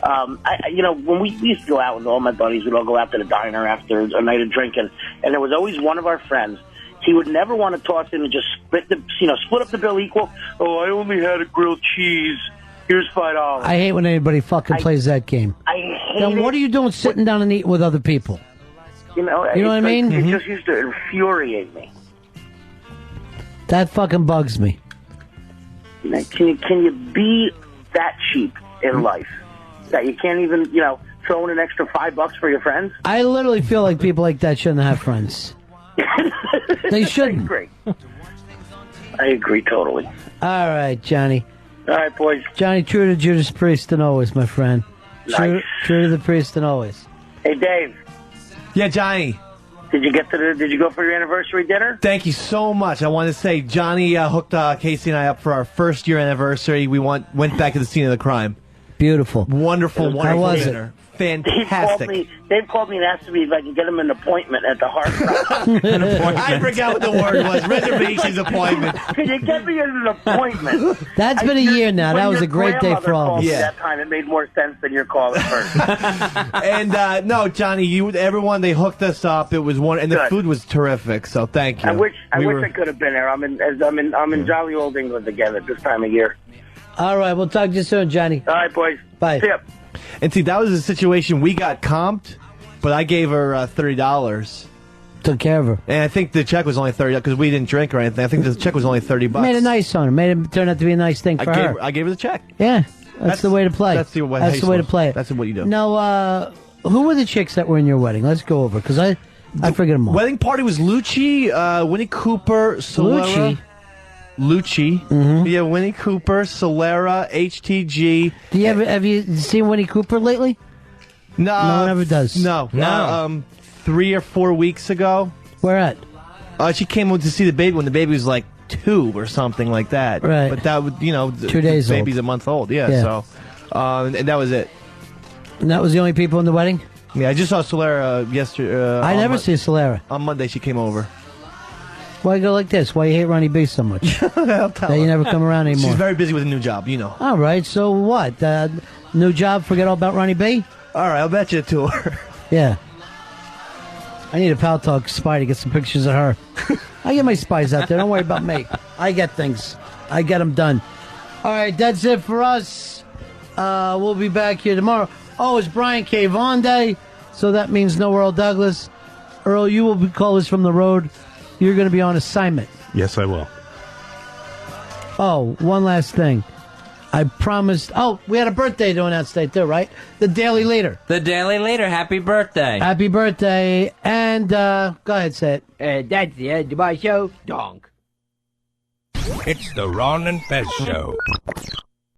When we used to go out with all my buddies, we'd all go out to the diner after a night of drinking, and there was always one of our friends. He would never want to toss in and just split up the bill equal. Oh, I only had a grilled cheese. Here's $5. I hate when anybody fucking plays that game. I hate Then what are you doing sitting down and eating with other people? You know what I mean? It just used to infuriate me. That fucking bugs me. Can you be that cheap in life that you can't even, throw in an extra $5 for your friends? I literally feel like people like that shouldn't have friends. They shouldn't. I agree totally. All right, Johnny. All right, boys. Johnny, true to Judas Priest and always, my friend. Nice. True to the priest and always. Hey, Dave. Yeah, Johnny. Did you go for your anniversary dinner? Thank you so much. I want to say Johnny hooked Casey and I up for our first year anniversary. We went back to the scene of the crime. Beautiful. Wonderful was dinner. it? Fantastic. Dave called me and asked me if I could get him an appointment at the Hard Rock. I forgot what the word was. Reservations appointment. Can you get me an appointment? That's been a year now. That was a great day for all of us. Yeah. That time it made more sense than your call at first. And no, Johnny, everyone they hooked us up. It was and the food was terrific. So thank you. I wish I could have been there. I'm in jolly old England again at this time of year. All right, we'll talk to you soon, Johnny. All right, boys. Bye. See ya. And see, that was a situation we got comped, but I gave her $30. Took care of her. And I think the check was only $30 because we didn't drink or anything. I think the check was only $30. Made it nice on her. Made it turn out to be a nice thing for her. I gave her the check. Yeah, that's the way to play. That's the way to play it. That's what you do. No, who were the chicks that were in your wedding? Let's go over because I forget them all. Wedding party was Lucci, Winnie Cooper, Solera. Lucci. Mm-hmm. Yeah, Winnie Cooper, Solera, HTG. Have you seen Winnie Cooper lately? No. No one ever does. No. 3 or 4 weeks ago. Where at? She came over to see the baby when the baby was like 2 or something like that. Right. But that would, 2 days the baby's old. a month old. Yeah. So, and that was it. And that was the only people in the wedding? Yeah, I just saw Solera yesterday. I never see Solera. On Monday, she came over. Why you go like this? Why you hate Ronnie B so much? That you never come around anymore. She's very busy with a new job, All right, so what? New job, forget all about Ronnie B? All right, I'll bet you to her. Yeah. I need a Pal Talk spy to get some pictures of her. I get my spies out there. Don't worry about me. I get things. I get them done. All right, that's it for us. We'll be back here tomorrow. Oh, it's Brian K. Vaughan Day, so that means no Earl Douglas. Earl, you will call us from the road. You're going to be on assignment. Yes, I will. Oh, one last thing. I promised. Oh, we had a birthday to announce today, too, right? The Daily Leader. The Daily Leader. Happy birthday. Happy birthday. And go ahead, say it. That's the end of my show. Donk. It's the Ron and Fez Show.